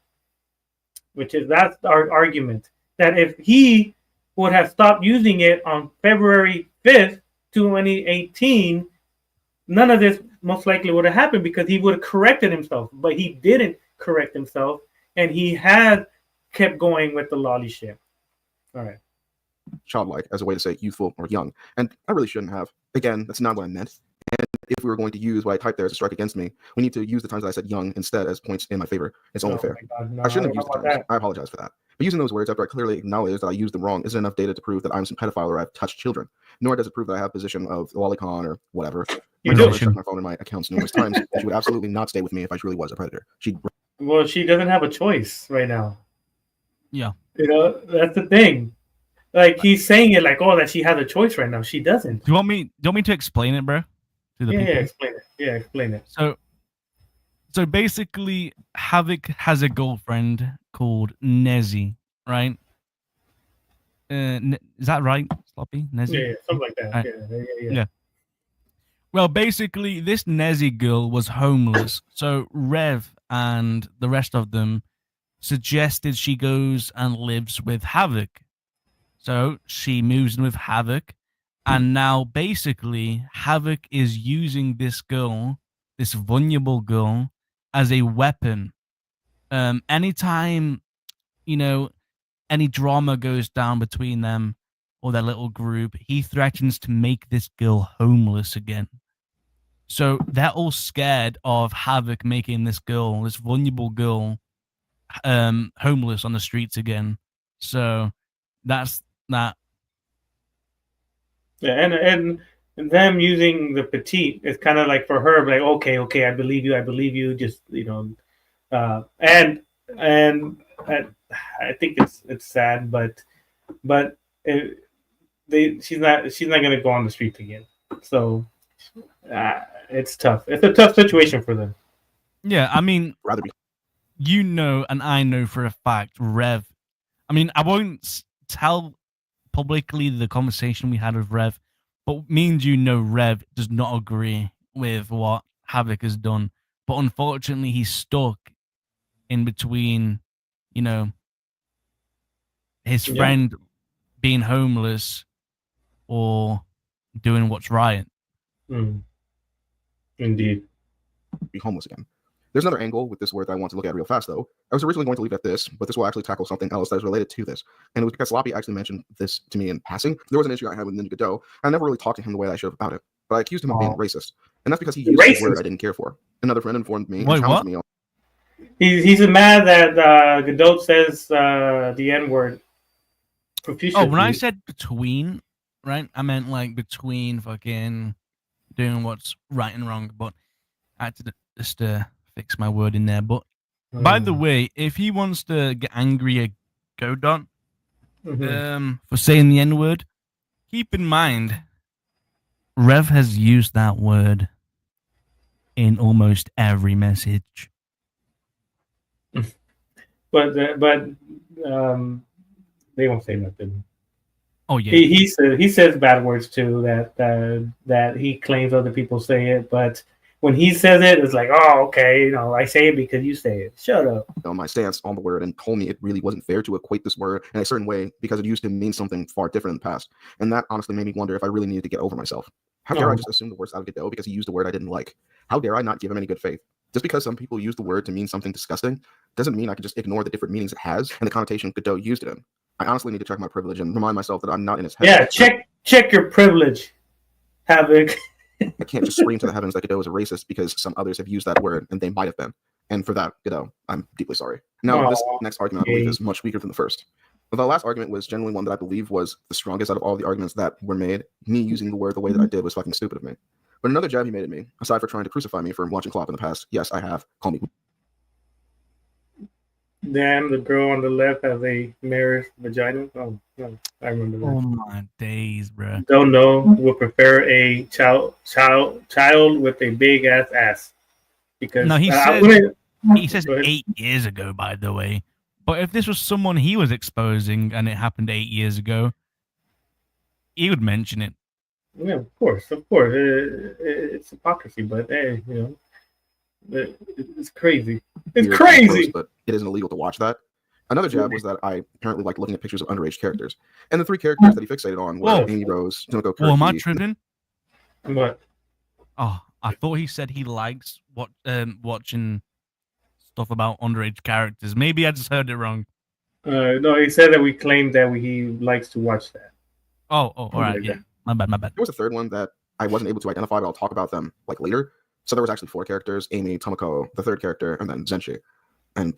that's our argument. That if he would have stopped using it on February 5th, 2018, none of this most likely would have happened because he would have corrected himself. But he didn't correct himself, and he had kept going with the lolly shit. All right. Childlike as a way to say youthful or young. And I really shouldn't have. Again, that's not what I meant. And if we were going to use what I typed there as a strike against me, we need to use the times that I said young instead as points in my favor. It's only fair. God, no, I shouldn't have used the terms. that. I apologize for that. But using those words after I clearly acknowledge that I used them wrong isn't enough data to prove that I'm some pedophile or I've touched children. Nor does it prove that I have a position of lolicon or whatever. You My do. daughter checked my phone and my accounts numerous times. She would absolutely not stay with me if I truly was a predator. Well, she doesn't have a choice right now. Yeah. You know, that's the thing. Like he's saying it like, oh, that she has a choice right now. She doesn't. Do you want me to explain it, bro? To the Yeah, people? explain it. Yeah, explain it. So basically, Havoc has a girlfriend called Nezzy, right? Is that right, Sloppy? Nezzy? Yeah, something like that. Right. Yeah. Yeah. Well, basically, this Nezzy girl was homeless. So Rev and the rest of them suggested she goes and lives with Havoc. So she moves in with Havoc. And now, basically, Havoc is using this girl, this vulnerable girl, as a weapon. Anytime, any drama goes down between them or their little group, he threatens to make this girl homeless again. So they're all scared of Havoc making this vulnerable girl, homeless on the streets again. So that's that. Yeah, and them using the petite is kind of like for her, like, okay, I believe you, just and I think it's sad, but she's not gonna go on the streets again. So it's tough. It's a tough situation for them. Yeah, I mean, rather be. And I know for a fact, Rev. I mean, I won't tell publicly the conversation we had with Rev, but me and Rev does not agree with what Havoc has done. But unfortunately, he's stuck in between, his friend being homeless or doing what's right. Indeed. Be homeless again. There's another angle with this word that I want to look at real fast, though. I was originally going to leave at this, but this will actually tackle something else that is related to this. And it was because Sloppy actually mentioned this to me in passing. There was an issue I had with Ninja Godot. I never really talked to him the way I should have about it, but I accused him of being racist. And that's because he used a word I didn't care for. Another friend informed me and challenged me on. He's mad that Godot says the N-word. Oh, when I said between, right, I meant like between fucking doing what's right and wrong, but I had to just fix my word in there. But by the way, if he wants to get angry at Godot for saying the N-word, keep in mind Rev has used that word in almost every message. But they won't say nothing. Oh yeah, he says bad words too. That he claims other people say it, but when he says it, it's like, oh, okay, I say it because you say it. Shut up. My stance on the word and told me it really wasn't fair to equate this word in a certain way because it used to mean something far different in the past, and that honestly made me wonder if I really needed to get over myself. How dare I just assume the worst out of Godot because he used a word I didn't like? How dare I not give him any good faith? Just because some people use the word to mean something disgusting doesn't mean I can just ignore the different meanings it has and the connotation Godot used it in. I honestly need to check my privilege and remind myself that I'm not in his head. Yeah, check your privilege, Havoc. I can't just scream to the heavens that Godot is a racist because some others have used that word and they might have been. And for that, Godot, I'm deeply sorry. Now, this next argument I believe is much weaker than the first. But the last argument was generally one that I believe was the strongest out of all the arguments that were made. Me using the word the way that I did was fucking stupid of me. But another jab he made at me, aside for trying to crucify me for watching Klopp in the past, yes, I have. Call me. Damn, the girl on the left has a mirror's vagina. Oh, no, I remember that. Oh my days, bro. Don't know. Would prefer a child with a big ass. Because No, he I says wouldn't. he says Go ahead. 8 years ago, by the way. But if this was someone he was exposing and it happened 8 years ago, he would mention it. Yeah, of course. It's hypocrisy, but hey, it's crazy. It's Weird, crazy. gross, but it isn't illegal to watch that. Another jab was that I apparently like looking at pictures of underage characters, and the 3 characters that he fixated on were Whoa. Amy Rose, Tomoko Oh, am I Kirky. tripping? What? Oh, I thought he said he likes watching stuff about underage characters. Maybe I just heard it wrong. No, he said that we claimed that he likes to watch that. Oh, all right, like yeah. that. My bad. There was a third one that I wasn't able to identify, but I'll talk about them like later. So there was actually 4 characters: Amy, Tomoko, the third character, and then Zenshi. And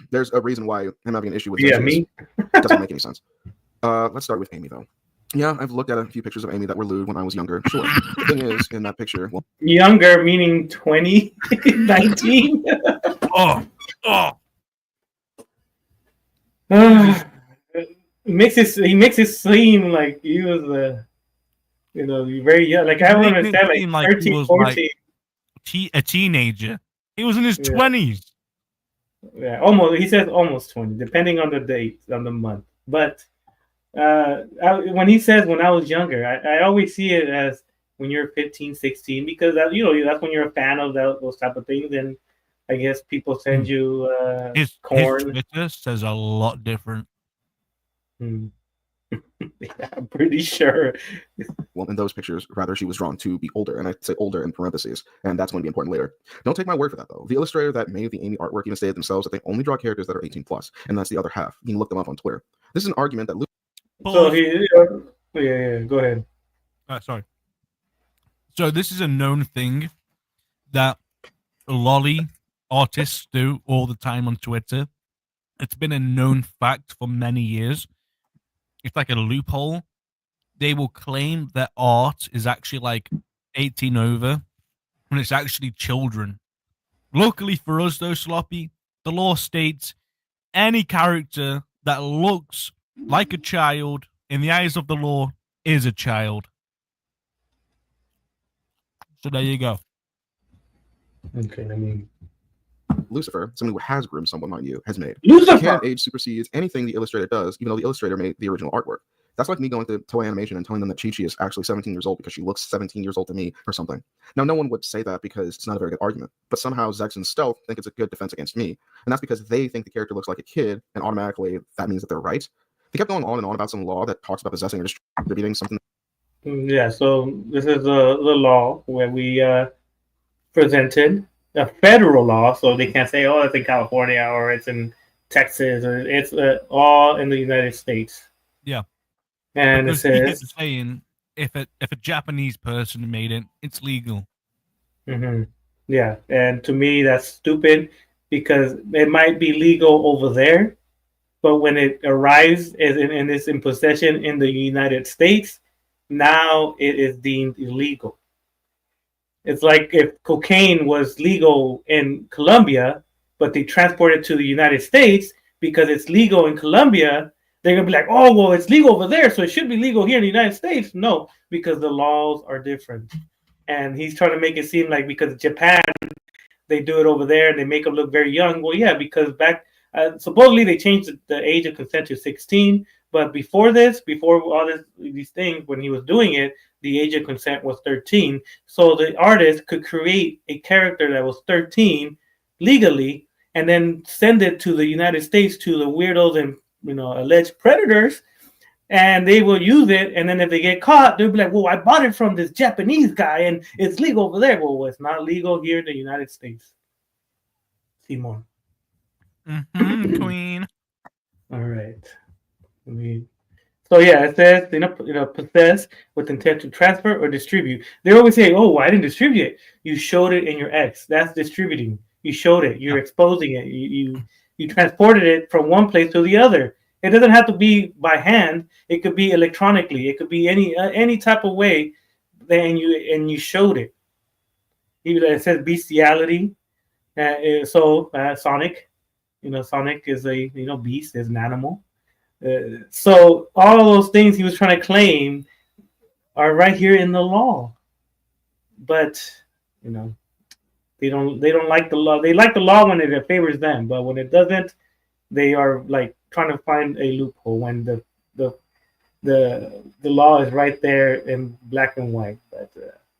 there's a reason why I'm having an issue with Zenshi. Yeah, me. It doesn't make any sense. Let's start with Amy, though. Yeah, I've looked at a few pictures of Amy that were lewd when I was younger. Sure. The thing is, in that picture, well, Younger meaning 20, 19. Oh. He makes it seem like he was very young. Like I don't Making it understand, like seem like he 13, was, 14. a teenager. He was in his Yeah. 20s. Yeah, almost. He says almost 20, depending on the date, on the month. But when he says when I was younger, I always see it as when you're 15, 16, because that's when you're a fan of those type of things. And I guess people send you His corn. Twitter says a lot different. Yeah, I'm pretty sure. Well, in those pictures, rather, she was drawn to be older, and I say older in parentheses, and that's going to be important later. Don't take my word for that, though. The illustrator that made the Amy artwork even stated themselves that they only draw characters that are 18 plus, and that's the other half. You can look them up on Twitter. This is an argument that So yeah, go ahead. Sorry. So this is a known thing that lolly artists do all the time on Twitter. It's been a known fact for many years. It's like a loophole. They will claim that art is actually like 18 over when it's actually children. Luckily for us, though, Sloppy, the law states any character that looks like a child in the eyes of the law is a child. So there you go. Okay, I mean, Lucifer, someone who has groomed someone, mind you, has made. Lucifer! Can't age supersedes anything the illustrator does, even though the illustrator made the original artwork. That's like me going to Toei Animation and telling them that Chi-Chi is actually 17 years old because she looks 17 years old to me or something. Now, no one would say that because it's not a very good argument, but somehow Zex and Stealth think it's a good defense against me, and that's because they think the character looks like a kid, and automatically that means that they're right. They kept going on and on about some law that talks about possessing or distributing something. Yeah, so this is the law where we presented a federal law, so they can't say, oh, it's in California or it's in Texas or it's all in the United States. Yeah. And because it he says, kept saying if a Japanese person made it, it's legal. Yeah, and to me that's stupid because it might be legal over there, but when it arrives and it's in possession in the United States, now it is deemed illegal. It's like if cocaine was legal in Colombia, but they transport it to the United States because it's legal in Colombia, they're going to be like, oh, well, it's legal over there, so it should be legal here in the United States. No, because the laws are different. And he's trying to make it seem like because Japan, they do it over there and they make them look very young. Well, yeah, because supposedly they changed the age of consent to 16, but before all these things, when he was doing it, the age of consent was 13. So the artist could create a character that was 13 legally and then send it to the United States to the weirdos and alleged predators, and they will use it. And then if they get caught, they'll be like, well, I bought it from this Japanese guy and it's legal over there. Well, it's not legal here in the United States. Simon. Queen. All right. So yeah, it says possess with intent to transfer or distribute. They always say, "Oh, I didn't distribute it. You showed it in your X. That's distributing. You showed it. You're exposing it. You transported it from one place to the other. It doesn't have to be by hand. It could be electronically. It could be any type of way. Then you showed it. It says bestiality. Sonic. Sonic is a beast, is an animal. So all of those things he was trying to claim are right here in the law, but you know they don't like the law. They like the law when it favors them, but when it doesn't, they are like trying to find a loophole when the the law is right there in black and white. But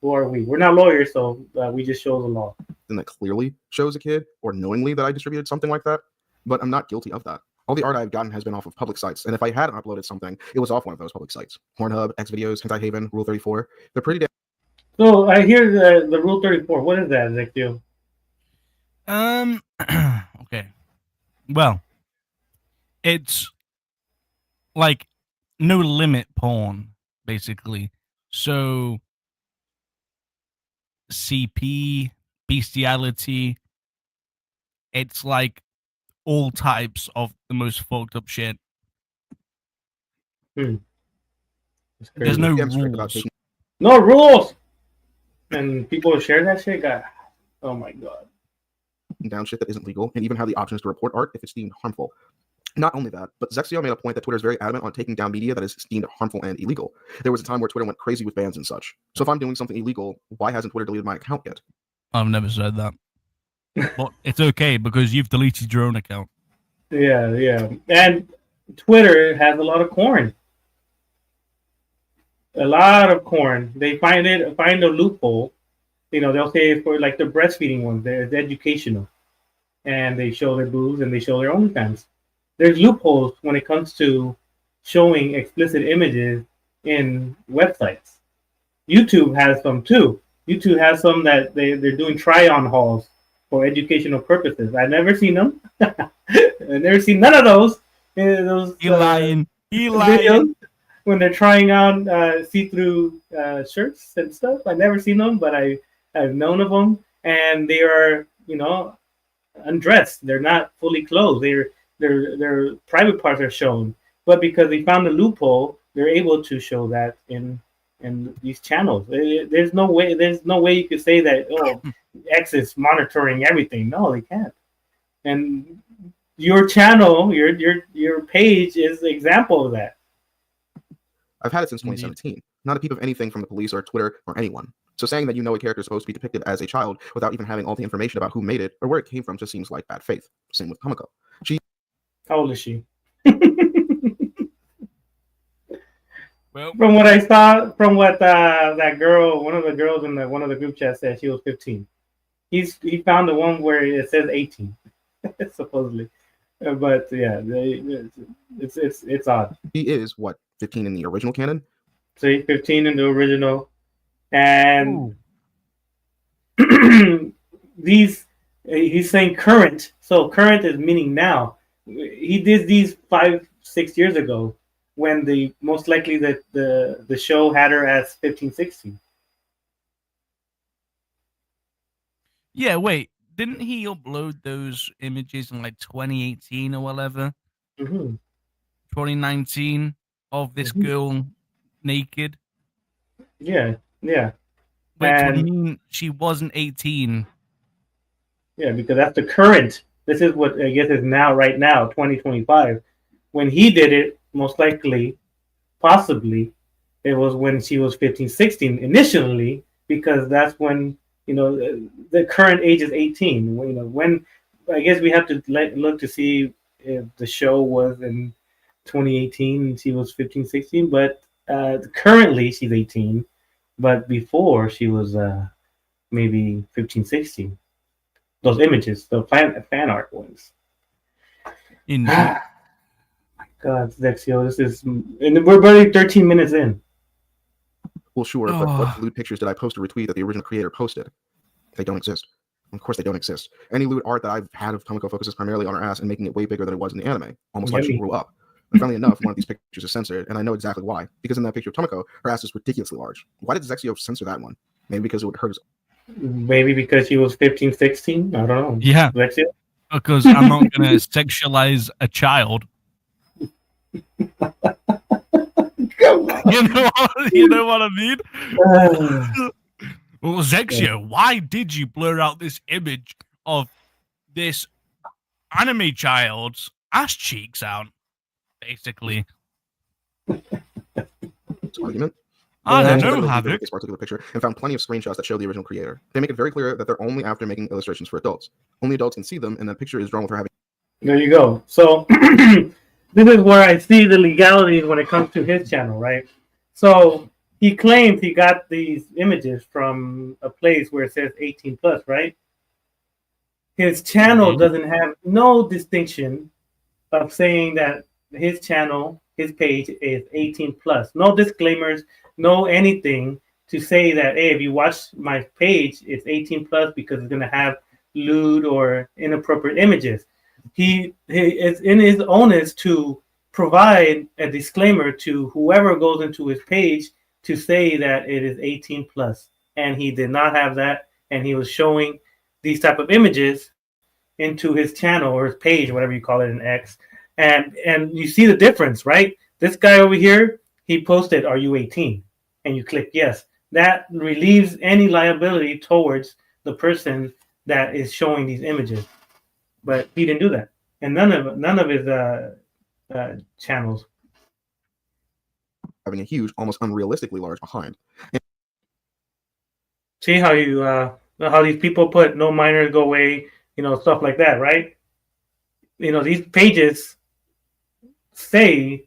who are we? We're not lawyers, so we just show the law. And that clearly shows a kid or knowingly that I distributed something like that, but I'm not guilty of that. All the art I've gotten has been off of public sites, and if I had uploaded something, it was off one of those public sites. Pornhub, Xvideos, Hentai Haven, Rule 34. They're pretty damn. So I hear the Rule 34. What is that, Ezekiel? Okay. Well, it's like no limit porn, basically. So CP, bestiality, it's like all types of the most fucked up shit. There's no rules. No rules. And people share that shit. God, oh my god. Down shit that isn't legal, and even have the options to report art if it's deemed harmful. Not only that, but Zexio made a point that Twitter is very adamant on taking down media that is deemed harmful and illegal. There was a time where Twitter went crazy with bans and such. So if I'm doing something illegal, why hasn't Twitter deleted my account yet? I've never said that. But it's okay because you've deleted your own account. Yeah. And Twitter has a lot of corn. A lot of corn. They find a loophole. They'll say for like the breastfeeding ones, they're educational. And they show their boobs and they show their OnlyFans. There's loopholes when it comes to showing explicit images in websites. YouTube has some too. YouTube has some that they're doing try-on hauls for educational purposes. I've never seen them. I've never seen none of those. He lying. Videos when they're trying on see-through shirts and stuff. I've never seen them, but I've known of them, and they are undressed. They're not fully clothed. Their private parts are shown, but because they found a loophole, they're able to show that in these channels. There's no way you could say that X is monitoring everything. No, they can't. And your channel, your page is an example of that. I've had it since 2017. Not a peep of anything from the police or Twitter or anyone. So saying that a character is supposed to be depicted as a child without even having all the information about who made it or where it came from just seems like bad faith. Same with Kamiko. How old is she? Well, from what I saw, from what that girl, one of the girls in one of the group chats said, she was 15. He found the one where it says 18, supposedly. But yeah, it's odd. He is what, 15 in the original canon? So 15 in the original, and he's saying current. So current is meaning now. He did these 5-6 years ago, when the most likely that the show had her as 15, 16. Yeah, wait. Didn't he upload those images in like 2018 or whatever? 2019 of this girl naked. Yeah. Wait, what do you mean she wasn't 18? Yeah, because that's the current. This is what I guess is now, right now, 2025. When he did it, most likely, possibly, it was when she was 15, 16 initially, because that's when, the current age is 18. When I guess we have to look to see if the show was in 2018 and she was 15, 16, but currently she's 18, but before she was maybe 15, 16. Those images, the fan art ones. Indeed. God, Zexio, this is, and we're barely 13 minutes in. Well, sure, but what lewd pictures did I post or retweet that the original creator posted? They don't exist. Of course, they don't exist. Any lewd art that I've had of Kamiko focuses primarily on her ass and making it way bigger than it was in the anime, almost like she grew up. And funnily enough, one of these pictures is censored, and I know exactly why. Because in that picture of Tomiko, her ass is ridiculously large. Why did Zexio censor that one? Maybe because it would hurt. Maybe because she was 15, 16? I don't know. Yeah. Zexio? Because I'm not going to sexualize a child. Come on. You know what I mean? Well, Zexio, why did you blur out this image of this anime child's ass cheeks out, basically. Argument. I don't Actually, know, reviewed Havoc. this particular picture and found plenty of screenshots that show the original creator. They make it very clear that they're only after making illustrations for adults. Only adults can see them, and that picture is drawn with her having. There you go. So this is where I see the legalities when it comes to his channel, right? So he claims he got these images from a place where it says 18 plus, right? His channel doesn't have no distinction of saying that his channel, his page is 18 plus. No disclaimers, no anything to say that, hey, if you watch my page, it's 18 plus because it's going to have lewd or inappropriate images. He is in his onus to provide a disclaimer to whoever goes into his page to say that it is 18 plus, and he did not have that, and he was showing these type of images into his channel or his page, whatever you call it in X, and you see the difference, right? This guy over here, he posted, "Are you 18?" and you click yes. That relieves any liability towards the person that is showing these images. But he didn't do that, and none of his channels. Having a huge, almost unrealistically large behind. See how you how these people put no minors go away, stuff like that, right? These pages say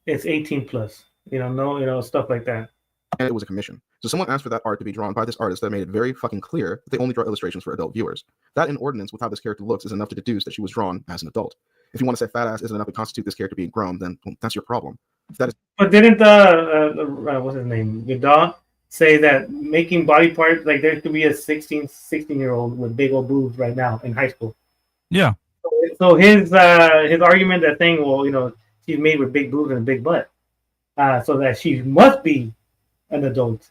it's 18 plus, stuff like that. And it was a commission. So someone asked for that art to be drawn by this artist that made it very fucking clear that they only draw illustrations for adult viewers. That in ordinance with how this character looks is enough to deduce that she was drawn as an adult. If you want to say fat ass isn't enough to constitute this character being grown, then that's your problem. If that is. But didn't what's his name, Godot, say that making body parts, like there could be a 16-year-old with big old boobs right now in high school? Yeah. So his argument that saying, well, she's made with big boobs and a big butt, so that she must be an adult.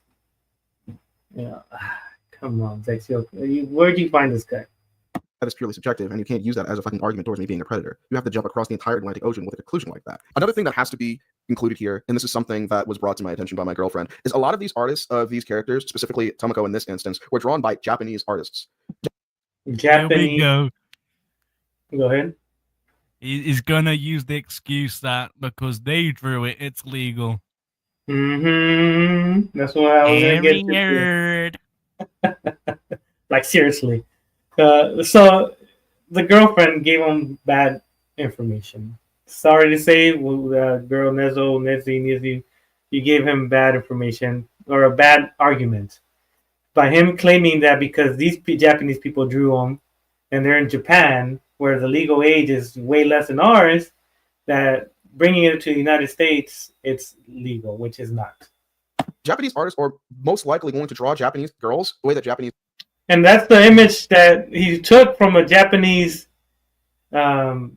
Come on, Zexio. Where'd you find this guy? That is purely subjective, and you can't use that as a fucking argument towards me being a predator. You have to jump across the entire Atlantic Ocean with a conclusion like that. Another thing that has to be included here, and this is something that was brought to my attention by my girlfriend, is a lot of these artists of these characters, specifically Tomoko in this instance, were drawn by Japanese artists. Japanese. Go ahead. He's gonna use the excuse that because they drew it, it's legal. That's what I was gonna get to. Like seriously. So the girlfriend gave him bad information. Sorry to say, girl Nizzy, you gave him bad information or a bad argument by him claiming that because these Japanese people drew him and they're in Japan where the legal age is way less than ours, that bringing it to the United States, it's legal, which is not. Japanese artists are most likely going to draw Japanese girls the way that Japanese. And that's the image that he took from a Japanese. Now,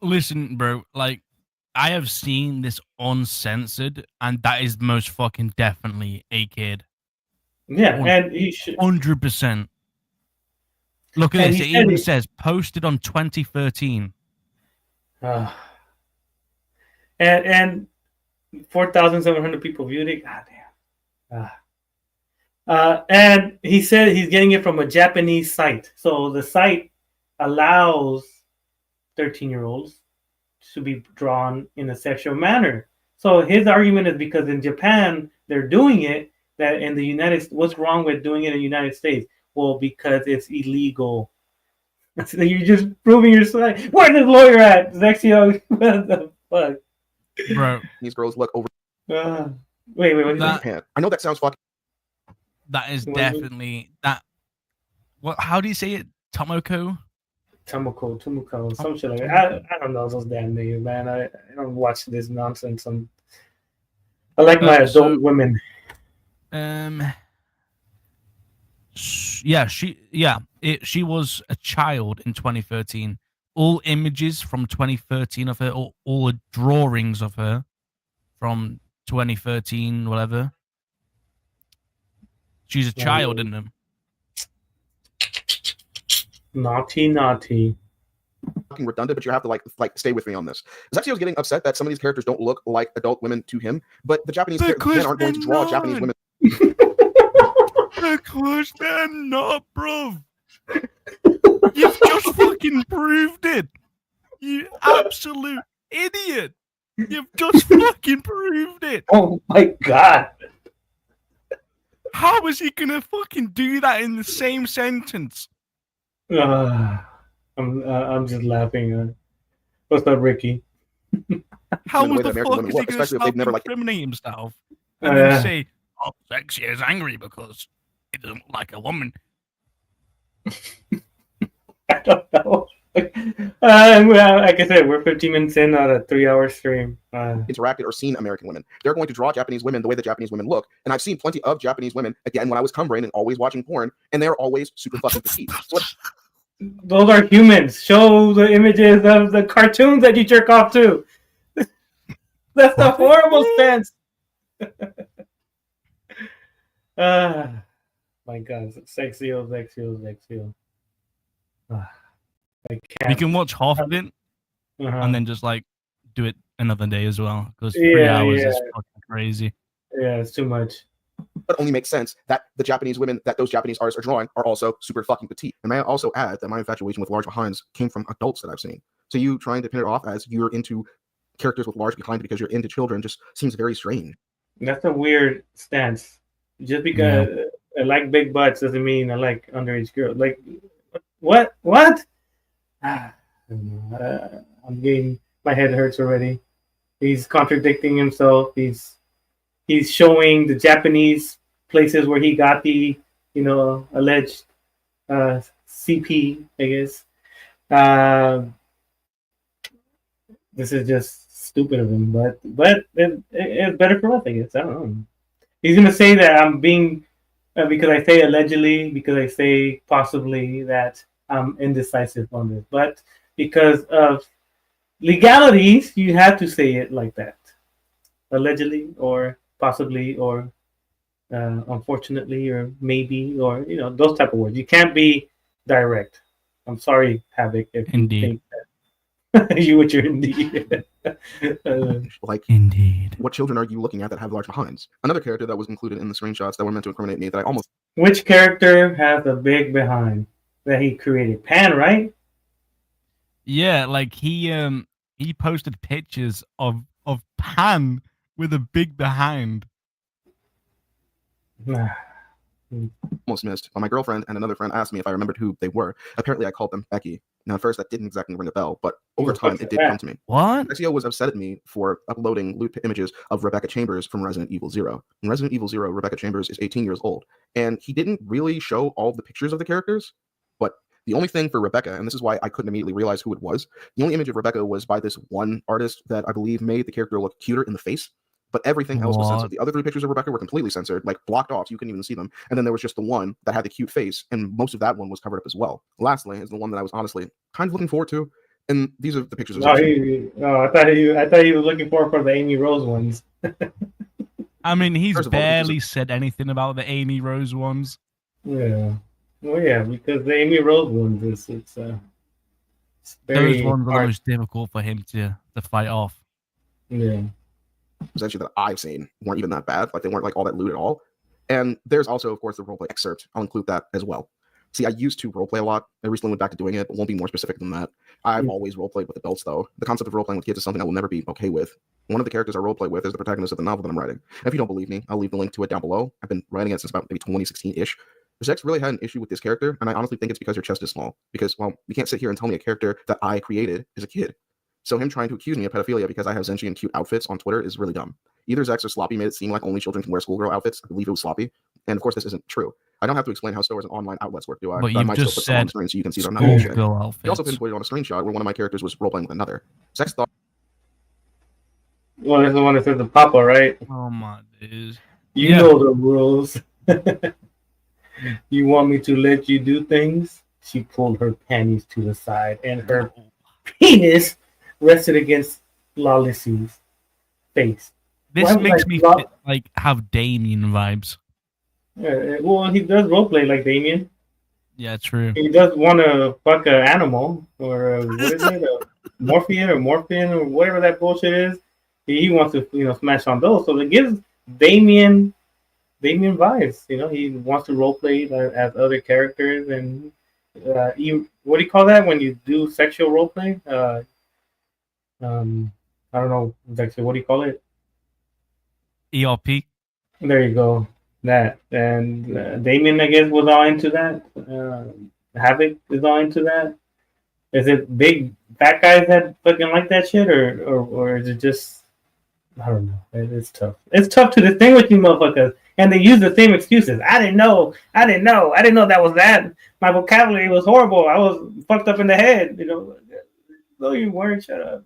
listen, bro. Like, I have seen this uncensored, and that is most fucking definitely a kid. Yeah, and he should 100%. Look at this. It even says posted on 2013. And 4,700 people viewed it. God damn. And he said he's getting it from a Japanese site. So the site allows 13-year-olds to be drawn in a sexual manner. So his argument is because in Japan they're doing it, that in the United States, what's wrong with doing it in the United States? Well, because it's illegal. So you're just proving your side. Where's this lawyer at? Zexio, what the fuck? Bro. These girls look over. Wait. What I know that sounds fucking. That is definitely that. What? How do you say it? Tomoko, some shit like that. I don't know those damn names, man. I don't watch this nonsense. I like my adult women. She was a child in 2013. All images from 2013 of her, all drawings of her from 2013, whatever. She's a child in them. Naughty. Fucking redundant, but you have to like stay with me on this. Zexio's getting upset that some of these characters don't look like adult women to him, but the Japanese men aren't going to draw Japanese women. Because they're not, bro. You've just fucking proved it. You absolute idiot. You've just fucking proved it. Oh my god. How is he gonna fucking do that in the same sentence? I'm just laughing. What's up, Ricky? How the way the that American fuck women is he look, gonna especially if they've never like. self-incriminate himself and then say, "Oh, sexy is angry because he doesn't look like a woman"? I don't know. Like I said, we're 15 minutes in on a 3-hour stream. Interacted or seen American women. They're going to draw Japanese women the way that Japanese women look. And I've seen plenty of Japanese women, again, when I was cum-brain and always watching porn, and they're always super fucking petite. So those are humans. Show the images of the cartoons that you jerk off to. That's the horrible sense. My God. Sexy. I can't. You can watch half of it and then just like do it another day as well, because 3 hours is fucking crazy. Yeah, it's too much. But only makes sense that the Japanese women that those Japanese artists are drawing are also super fucking petite. And may I also add that my infatuation with large behinds came from adults that I've seen. So you trying to pin it off as you're into characters with large behind because you're into children just seems very strange. That's a weird stance. Just because I like big butts doesn't mean I like underage girls. Like, what? I'm getting, my head hurts already. He's contradicting himself. He's showing the Japanese places where he got the, alleged CP, I guess. This is just stupid of him, but it's better for us, I guess. I don't know. He's gonna say that I'm being because I say allegedly, because I say possibly that I'm indecisive on this, but because of legalities, you have to say it like that, allegedly or possibly or unfortunately or maybe or those type of words. You can't be direct. I'm sorry, Havoc, if Indeed. you think that you with your indeed. Indeed. What children are you looking at that have large behinds? Another character that was included in the screenshots that were meant to incriminate me that I almost. Which character has a big behind that he created? Pan, right? Yeah, like he posted pictures of Pan with a big behind. Almost missed. My girlfriend and another friend asked me if I remembered who they were. Apparently, I called them Becky. Now, at first, that didn't exactly ring a bell, but over time, it did come to me. What? Exio was upset at me for uploading lewd images of Rebecca Chambers from Resident Evil 0. In Resident Evil 0, Rebecca Chambers is 18 years old, and he didn't really show all of the pictures of the characters, but the only thing for Rebecca, and this is why I couldn't immediately realize who it was, the only image of Rebecca was by this one artist that I believe made the character look cuter in the face. But everything else was censored. The other 3 pictures of Rebecca were completely censored, like blocked off, so you couldn't even see them. And then there was just the one that had the cute face, and most of that one was covered up as well. Lastly, is the one that I was honestly kind of looking forward to, and these are the pictures of. I thought he was looking for the Amy Rose ones. I mean, he's barely said anything about the Amy Rose ones. Yeah, well, yeah, because the Amy Rose ones it's very those ones hard. are the most difficult for him to fight off. Yeah. Essentially that I've seen weren't even that bad. Like they weren't like all that lewd at all. And there's also, of course, the roleplay excerpt. I'll include that as well. See, I used to roleplay a lot. I recently went back to doing it, but won't be more specific than that. I've always roleplayed with adults, though. The concept of roleplaying with kids is something I will never be okay with. One of the characters I roleplay with is the protagonist of the novel that I'm writing. And if you don't believe me, I'll leave the link to it down below. I've been writing it since about maybe 2016-ish. Zex really had an issue with this character, and I honestly think it's because your chest is small. Because, well, you can't sit here and tell me a character that I created is a kid. So him trying to accuse me of pedophilia because I have Zenshi and cute outfits on Twitter is really dumb. Either Zex or Sloppy made it seem like only children can wear schoolgirl outfits. I believe it was Sloppy. And of course, this isn't true. I don't have to explain how stores and online outlets work, do I? But you just said on the screen so you can see that I'm not bullshit. outfits. He also pinpointed on a screenshot where one of my characters was roleplaying with another. Zex thought. Well, this is the one that says the Papa, right? Oh my days. You know the rules. You want me to let you do things? She pulled her panties to the side, and her penis rested against Lawless's face. This makes me like have Damien vibes. Well, he does roleplay like Damien. Yeah, true. He does want to fuck an animal, or what is it, a morphin or whatever that bullshit is. He wants to, smash on those. So it gives Damien vibes. He wants to roleplay as other characters, and what do you call that when you do sexual role play? I don't know exactly what do you call it. ERP. There you go. That and Damien, I guess, was all into that. Havoc is all into that. Is it big fat guys that fucking like that shit, or is it just I don't know. It's tough. It's tough to distinguish you motherfuckers, and they use the same excuses. I didn't know. I didn't know that was that. My vocabulary was horrible. I was fucked up in the head. You know. No, you weren't. Shut up.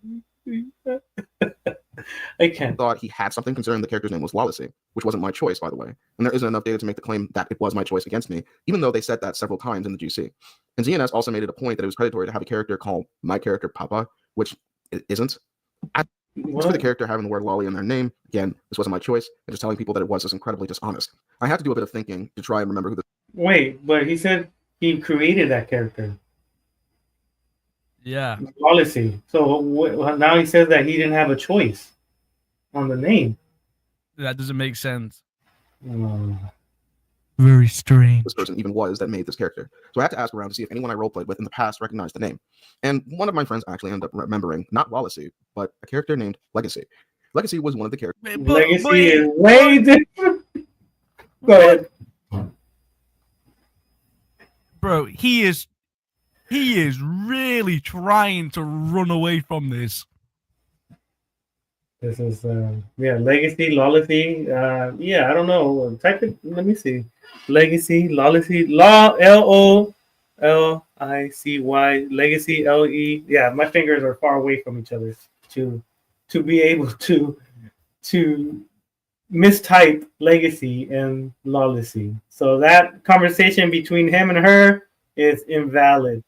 I can't. Thought he had something considering the character's name was Lawlessy, which wasn't my choice, by the way. And there isn't enough data to make the claim that it was my choice against me, even though they said that several times in the GC. And ZNS also made it a point that it was predatory to have a character called my character Papa, which it isn't. As for the character having the word lolly in their name, again, this wasn't my choice, and just telling people that it was incredibly dishonest. I had to do a bit of thinking to try and remember who the... Wait, but he said he created that character. Yeah. Policy. So now he says that he didn't have a choice on the name. That doesn't make sense. Very strange. this person even was that made this character. So I had to ask around to see if anyone I roleplayed with in the past recognized the name. And one of my friends actually ended up remembering not Lawlessy, but a character named Legacy. Legacy was one of the characters. Legacy is way different. Go ahead. Bro, he is really trying to run away from this. This is Legacy, Lawlessy. I don't know. Type it. Let me see. Legacy, Lawlessy, Lolicy, Legacy, LE. Yeah, my fingers are far away from each other to be able to mistype Legacy and Lawlessy. So that conversation between him and her is invalid.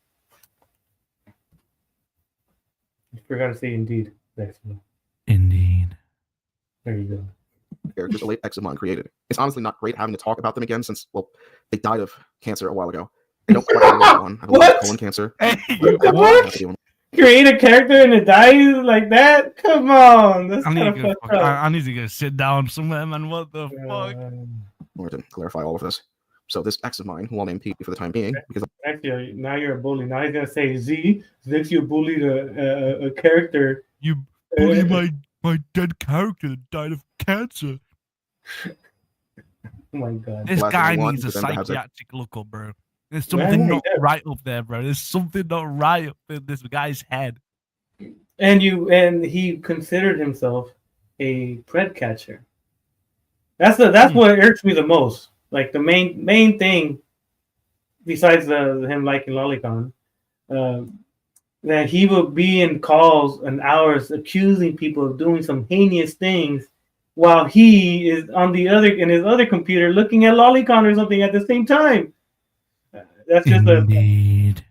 I forgot to say indeed. Indeed. There you go. Characters a late ex of mine created. It's honestly not great having to talk about them again since, well, they died of cancer a while ago. I don't quite know one. I believe What? colon cancer. Hey, What? Create a character and it dies like that? Come on. That's I kind need, of to go, fucked up. I need to go sit down somewhere, man. What the fuck? I wanted to clarify all of this. So this ex of mine, who I'll name Pete for the time being, because Actually, now you're a bully. Now he's gonna say Zix, you bullied a character. You bully my dead character that died of cancer. Oh my god. This Last guy thing I want needs a is for them to have their- psychiatric lookup, bro. There's something not right up there, bro. There's something not right up in this guy's head. And he considered himself a pred catcher. That's what irks me the most. Like the main thing, besides him liking Lolicon, that he will be in calls and hours accusing people of doing some heinous things, while he is in his other computer looking at Lolicon or something at the same time. That's just Indeed.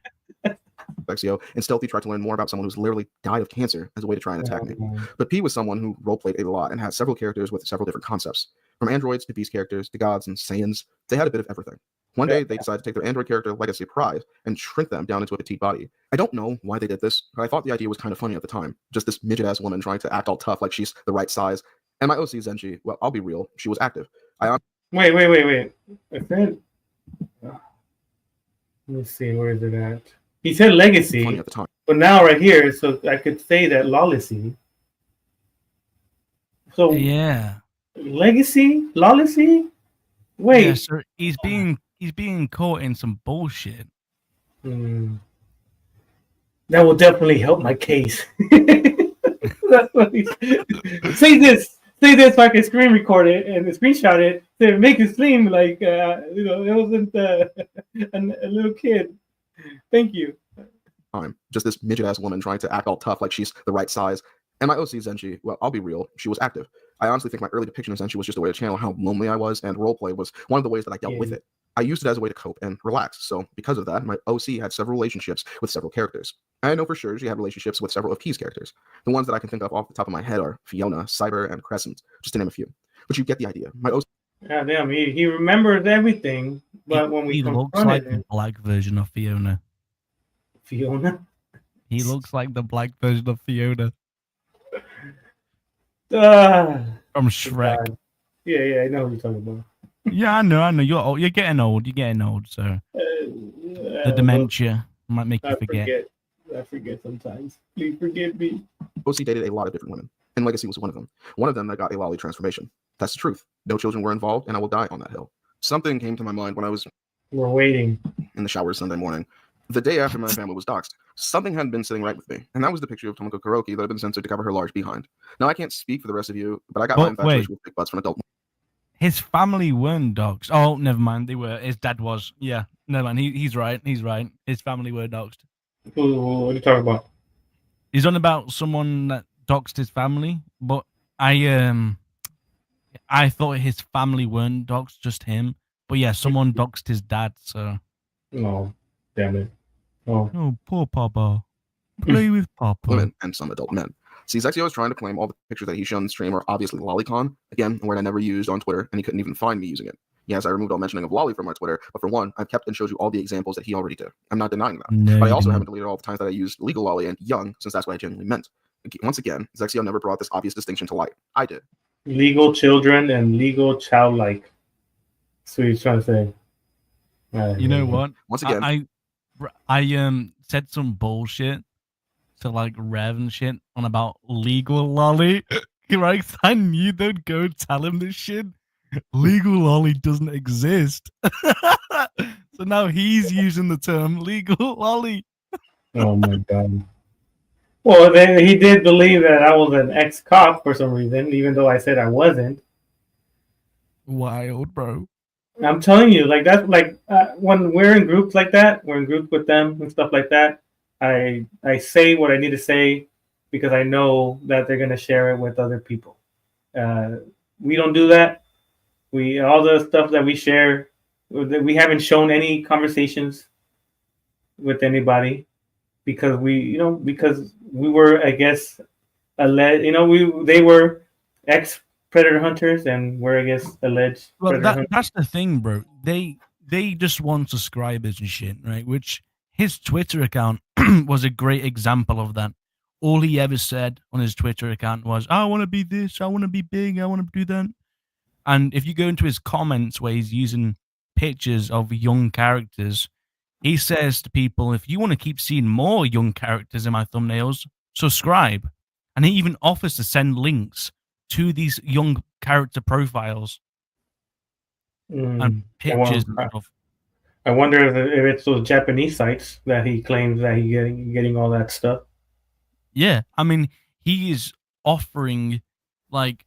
Vexio, and Stealthy tried to learn more about someone who's literally died of cancer as a way to try and attack me. But P was someone who roleplayed a lot and had several characters with several different concepts. From androids to beast characters to gods and Saiyans, they had a bit of everything. One day, they decided to take their android character, Legacy Prize, and shrink them down into a petite body. I don't know why they did this, but I thought the idea was kind of funny at the time. Just this midget-ass woman trying to act all tough like she's the right size. And my OC, Zenji, well, I'll be real, she was active. Wait. I said, let me see, where is it at? He said Legacy, funny at the time. but now right here, so I could say that Lawlessy. So Yeah. Legacy, Lawlessy. Wait, Yeah, so he's being caught in some bullshit. that will definitely help my case. That's what he say this so I can screen record it and screenshot it to make it seem like it wasn't a little kid. Thank you. Just this midget-ass woman trying to act all tough like she's the right size. And my OC, Zenji, well, I'll be real, she was active. I honestly think my early depiction of Zenji was just a way to channel how lonely I was, and roleplay was one of the ways that I dealt with it. I used it as a way to cope and relax, so because of that, my OC had several relationships with several characters. I know for sure she had relationships with several of P's characters. The ones that I can think of off the top of my head are Fiona, Cyber, and Crescent, just to name a few. But you get the idea. My OC... Yeah, damn, he remembers everything, but when we he looks like the black version of Fiona. Fiona? He looks like the black version of Fiona. From Shrek. God. Yeah, I know what you're talking about. Yeah, I know. You're old. You're getting old. So the dementia. Might make you forget. I forget sometimes. Please forgive me. OC dated a lot of different women, and Legacy was one of them. One of them that got a lolly transformation. That's the truth. No children were involved, and I will die on that hill. Something came to my mind when I was We're waiting. in the shower Sunday morning. The day after my family was doxxed, something hadn't been sitting right with me, and that was the picture of Tomoko Kuroki that had been censored to cover her large behind. Now, I can't speak for the rest of you, but I got my infatuation with big butts from adult. His family weren't doxxed. Oh, never mind. They were. His dad was. Yeah, never mind. He's right. He's right. His family were doxxed. What are you talking about? He's on about someone that doxed his family, but I thought his family weren't doxed, just him. But yeah, someone doxed his dad. So. Oh, damn it. Oh, poor Papa. Play with Papa. Women and some adult men. See, Zexio is trying to claim all the pictures that he showed on the stream are obviously lolicon. Again, a word I never used on Twitter, and he couldn't even find me using it. Yes, I removed all mentioning of lolly from our Twitter, but for one, I've kept and showed you all the examples that he already did. I'm not denying that. No, but I also haven't deleted all the times that I used legal lolly and young, since that's what I genuinely meant. Once again, Zexio never brought this obvious distinction to light. I did. legal children and legal childlike. That's what he's trying to say. You know what? Once again, I said some bullshit to like Rev and shit on about legal lolly. Right? I knew they'd go tell him this shit. Legal lolly doesn't exist. So now he's using the term legal lolly. Oh my god. Well, he did believe that I was an ex-cop for some reason, even though I said I wasn't. Wild, bro. I'm telling you, like that's like when we're in groups like that, we're in groups with them and stuff like that. I say what I need to say because I know that they're gonna share it with other people. We don't do that. All the stuff that we share, we haven't shown any conversations with anybody because we were, I guess, they were ex predator hunters and we're, I guess, alleged. Well, that's the thing, bro. They just want subscribers and shit, right? Which his Twitter account was a great example of that. All he ever said on his Twitter account was, I want to be this, I want to be big, I want to do that. And if you go into his comments where he's using pictures of young characters, he says to people, if you want to keep seeing more young characters in my thumbnails, subscribe. And he even offers to send links to these young character profiles and pictures and stuff. I wonder if it's those Japanese sites that he claims that he's getting all that stuff. Yeah, I mean, he is offering like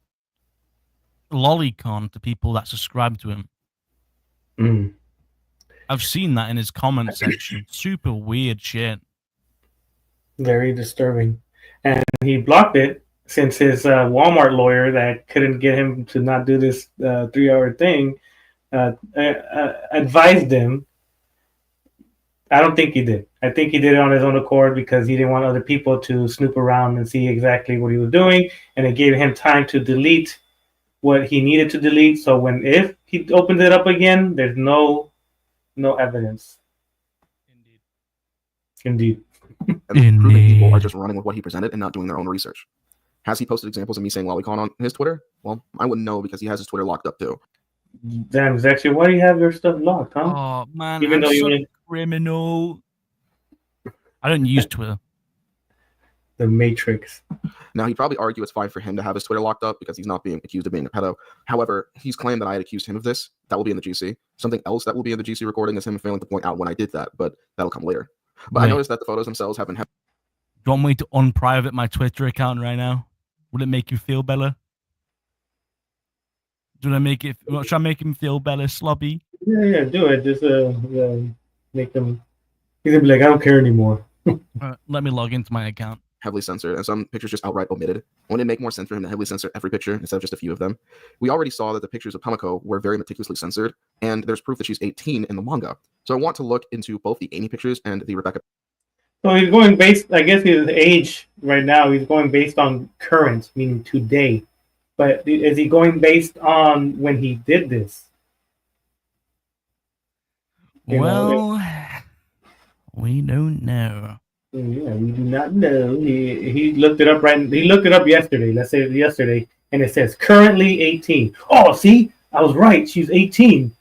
lolicon to people that subscribe to him. I've seen that in his comment section. Super weird shit. Very disturbing. And he blocked it since his Walmart lawyer that couldn't get him to not do this 3-hour thing advised him. I don't think he did. I think he did it on his own accord because he didn't want other people to snoop around and see exactly what he was doing. And it gave him time to delete what he needed to delete. So if he opens it up again, there's no evidence. Indeed. And proving people are just running with what he presented and not doing their own research. Has he posted examples of me saying lolicon on his Twitter? Well, I wouldn't know because he has his Twitter locked up too. Damn, Zexio, why do you have your stuff locked, huh? Oh man, I'm such a criminal. I don't use Twitter. The Matrix. Now, he'd probably argue it's fine for him to have his Twitter locked up because he's not being accused of being a pedo. However, he's claimed that I had accused him of this. That will be in the GC. Something else that will be in the GC recording is him failing to point out when I did that, but that'll come later. But I noticed that the photos themselves haven't had. Do you want me to unprivate my Twitter account right now? Would it make you feel better? Should I make him feel better, Slobby? Yeah, do it. Just make them. He's gonna be like, I don't care anymore. Let me log into my account. Heavily censored, and some pictures just outright omitted. Wouldn't it make more sense for him to heavily censor every picture instead of just a few of them? We already saw that the pictures of Pamako were very meticulously censored, and there's proof that she's 18 in the manga. So I want to look into both the Amy pictures and the Rebecca. So he's going based, I guess his age right now, he's going based on current, meaning today. But is he going based on when he did this? Well, we don't know. Yeah, we do not know. He looked it up He looked it up yesterday. Let's say yesterday, and it says currently 18. Oh, see, I was right. She's 18.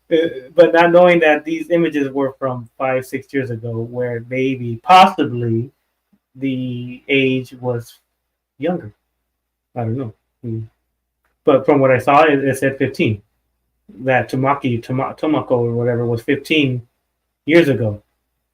but not knowing that these images were from 5-6 years ago, where maybe possibly the age was younger. I don't know. But from what I saw, it said 15. That Tomako or whatever was 15 years ago.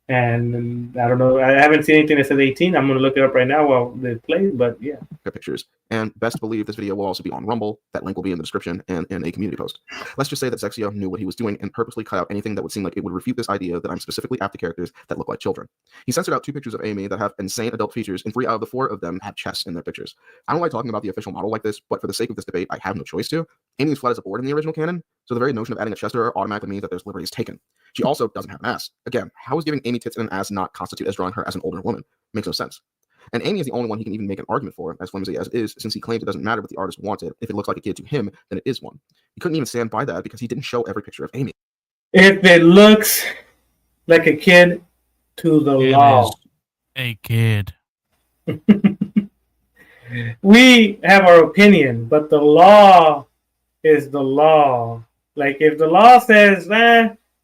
And I don't know. I haven't seen anything that says 18. I'm going to look it up right now while they play. But yeah. Pictures. And best believe this video will also be on Rumble. That link will be in the description and in a community post. Let's just say that Zexio knew what he was doing and purposely cut out anything that would seem like it would refute this idea that I'm specifically after characters that look like children. He censored out 2 pictures of Amy that have insane adult features, and 3 out of the 4 of them have chests in their pictures. I don't like talking about the official model like this, but for the sake of this debate, I have no choice to. Amy is flat as a board in the original canon, so the very notion of adding a chest to her automatically means that there's liberties taken. She also doesn't have an ass. Again, how is giving Amy tits and an ass not constitute as drawing her as an older woman? Makes no sense. And Amy is the only one he can even make an argument for, as flimsy as it is, since he claims it doesn't matter what the artist wanted. If it looks like a kid to him, then it is one. He couldn't even stand by that because he didn't show every picture of Amy. If it looks like a kid to the law. A kid. We have our opinion, but the law is the law. Like if the law says,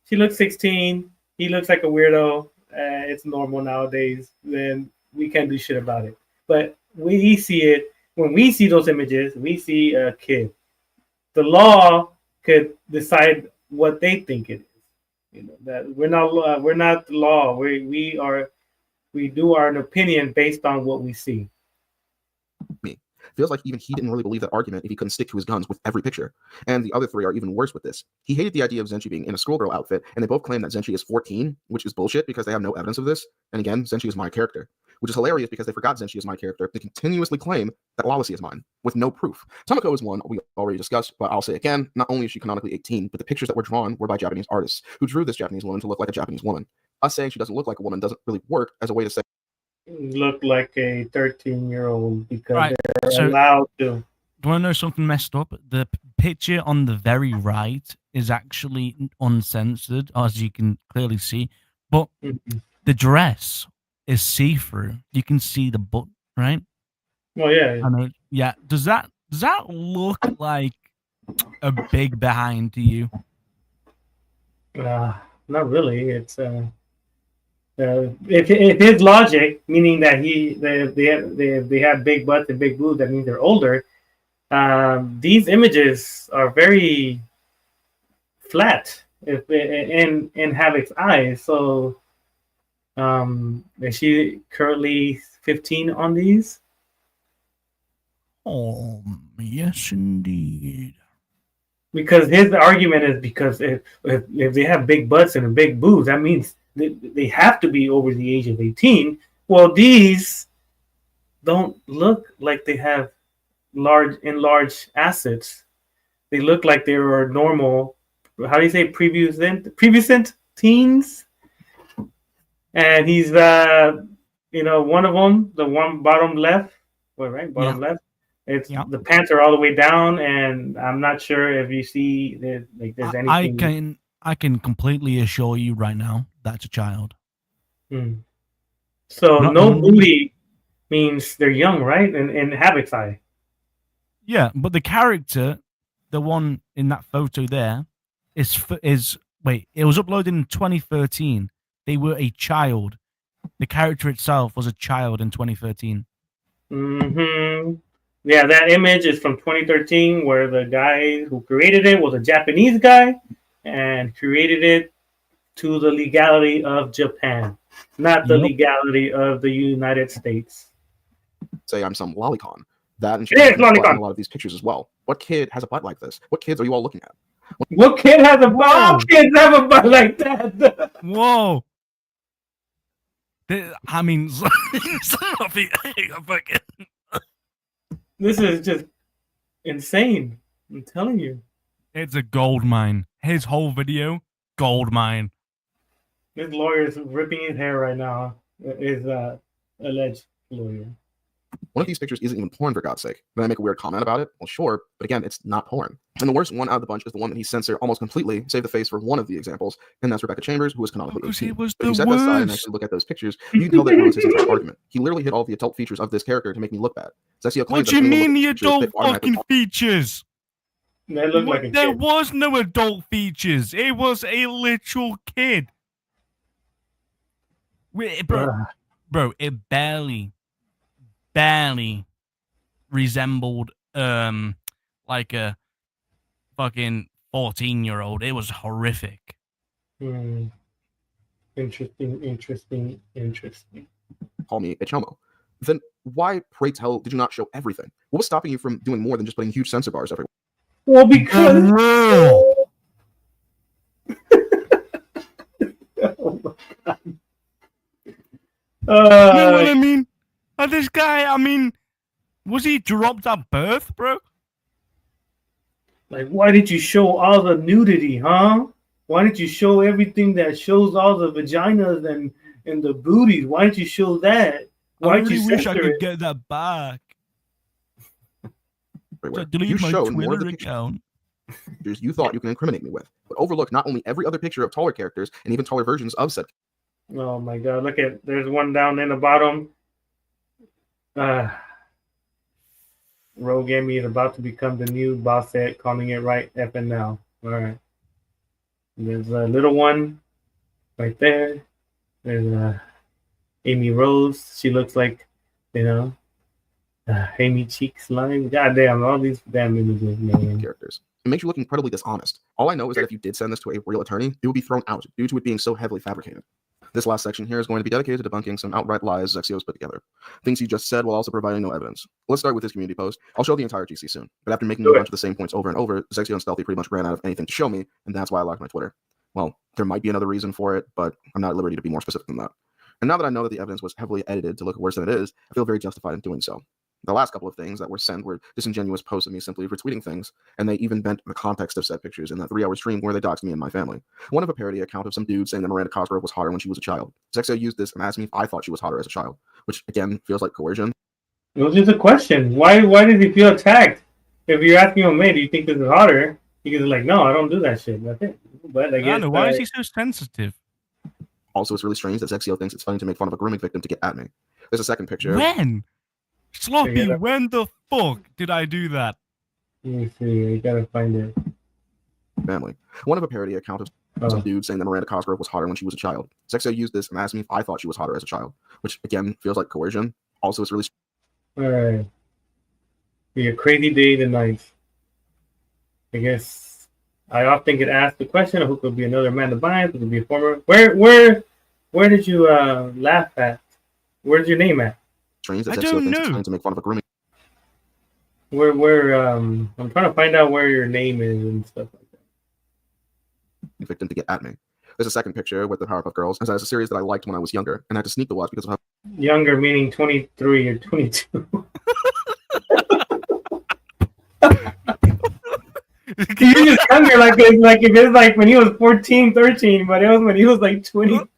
she looks 16, he looks like a weirdo, it's normal nowadays, then we can't do shit about it. But we see it, when we see those images, we see a kid. The law could decide what they think it is. You know, that we're not the law. We do our opinion based on what we see. Me. Feels like even he didn't really believe that argument if he couldn't stick to his guns with every picture. And the other 3 are even worse with this. He hated the idea of Zenshi being in a schoolgirl outfit, and they both claim that Zenshi is 14, which is bullshit because they have no evidence of this. And again, Zenshi is my character, which is hilarious because they forgot Zenshi is my character. They continuously claim that Lalisi is mine, with no proof. Tomoko is one we already discussed, but I'll say again, not only is she canonically 18, but the pictures that were drawn were by Japanese artists who drew this Japanese woman to look like a Japanese woman. Us saying she doesn't look like a woman doesn't really work as a way to say Look like a 13-year-old because Right. they're allowed to. Do you want to know something messed up? The picture on the very right is actually uncensored, as you can clearly see. But the dress is see-through. You can see the butt, right? Oh yeah. I know. Yeah. Does that look like a big behind to you? Not really. It's if his logic, meaning that they have big butts and big boobs, that means they're older. These images are very flat in Havoc's eyes. So, is she currently 15 on these? Oh, yes, indeed. Because his argument is because if they have big butts and big boobs, that means they have to be over the age of 18. Well, these don't look like they have large assets. They look like they were normal. How do you say previous teens? And he's one of them, the one bottom left. Well, right, bottom left. It's the pants are all the way down, and I'm not sure if you see there's anything. I can completely assure you right now that's a child. So no booty means they're young, right? In Havoc's eye. Yeah, but the character, the one in that photo there, it was uploaded in 2013. They were a child. The character itself was a child in 2013. Yeah, that image is from 2013, where the guy who created it was a Japanese guy and created it to the legality of Japan, not the legality of the United States. Say I'm some lolicon. That and lolicon. A lot of these pictures as well. What kid has a butt like this? What kids are you all looking at? What kid has a butt? All kids have a butt like that. Whoa. I mean, this is just insane. I'm telling you. It's a gold mine. His whole video, gold mine. This lawyer is ripping his hair right now. Is alleged lawyer. One of these pictures isn't even porn, for God's sake. Then I make a weird comment about it. Well, sure, but again, it's not porn. And the worst one out of the bunch is the one that he censored almost completely, save the face for one of the examples, and that's Rebecca Chambers, who was canonically 18. Was but if you set that aside and actually look at those pictures, you can tell that ruins his entire argument. He literally hit all the adult features of this character to make me look bad. What do you mean the adult fucking features? That looked like a There kid. was no adult features. It was a literal kid. Bro, it barely resembled like a fucking 14-year-old. It was horrific. Interesting. Call me a chomo. Then why, pray tell, did you not show everything? What was stopping you from doing more than just putting huge censor bars everywhere? Well, because oh my God. You know what I mean? This guy, I mean, was he dropped at birth, bro? Like, why did you show all the nudity, huh? Why did you show everything that shows all the vaginas and the booties? Why did you show that? Why I did really you wish I censor could it? get that back. Everywhere. So delete You my showed more of Twitter the account. pictures you thought you can incriminate me with, but overlook not only every other picture of taller characters and even taller versions of said. Oh my God! Look at there's one down in the bottom. Rogue Amy is about to become the new bossette, calling it right effing now. All right. There's a little one right there. There's Amy Rose. She looks like, Amy Cheeks line. God damn, all these damn images, man. Characters. It makes you look incredibly dishonest. All I know is that if you did send this to a real attorney, it would be thrown out due to it being so heavily fabricated. This last section here is going to be dedicated to debunking some outright lies Zexio's put together. Things he just said while also providing no evidence. Let's start with his community post. I'll show the entire GC soon, but after making a bunch of the same points over and over, Zexio and Stealthy pretty much ran out of anything to show me, and that's why I locked my Twitter. Well, there might be another reason for it, but I'm not at liberty to be more specific than that. And now that I know that the evidence was heavily edited to look worse than it is, I feel very justified in doing so. The last couple of things that were sent were disingenuous posts of me simply retweeting things, and they even bent the context of said pictures in that 3-hour stream where they doxed me and my family. One of a parody account of some dude saying that Miranda Cosgrove was hotter when she was a child. Zexio used this and asked me if I thought she was hotter as a child, which again feels like coercion. It was just a question. Why did he feel attacked? If you're asking him, man, do you think this is hotter? He goes like, no, I don't do that shit. That's it. But I guess Why is he so sensitive? Also, it's really strange that Zexio thinks it's funny to make fun of a grooming victim to get at me. There's a second picture. When? Sloppy, Yeah. when the fuck did I do that? Let me see. You gotta find it. Family. One of a parody account of some dude saying that Miranda Cosgrove was hotter when she was a child. Zexio used this and asked me if I thought she was hotter as a child, which again feels like coercion. Also, it's really All right. Be a crazy day tonight. I guess I often get asked the question of who could be another Amanda Bynes, who could be a former. Where did you laugh at? Where's your name at? strange that I Zexio don't thinks it's know. time to make fun of a grooming Where I'm trying to find out where your name is and stuff like that. victim to get at me. There's a second picture with the Powerpuff Girls, as a series that I liked when I was younger, and I had to sneak to watch because of how Younger meaning 23 or 22. You're just younger, like if it's like when he was 14, 13, but it was when he was like 21.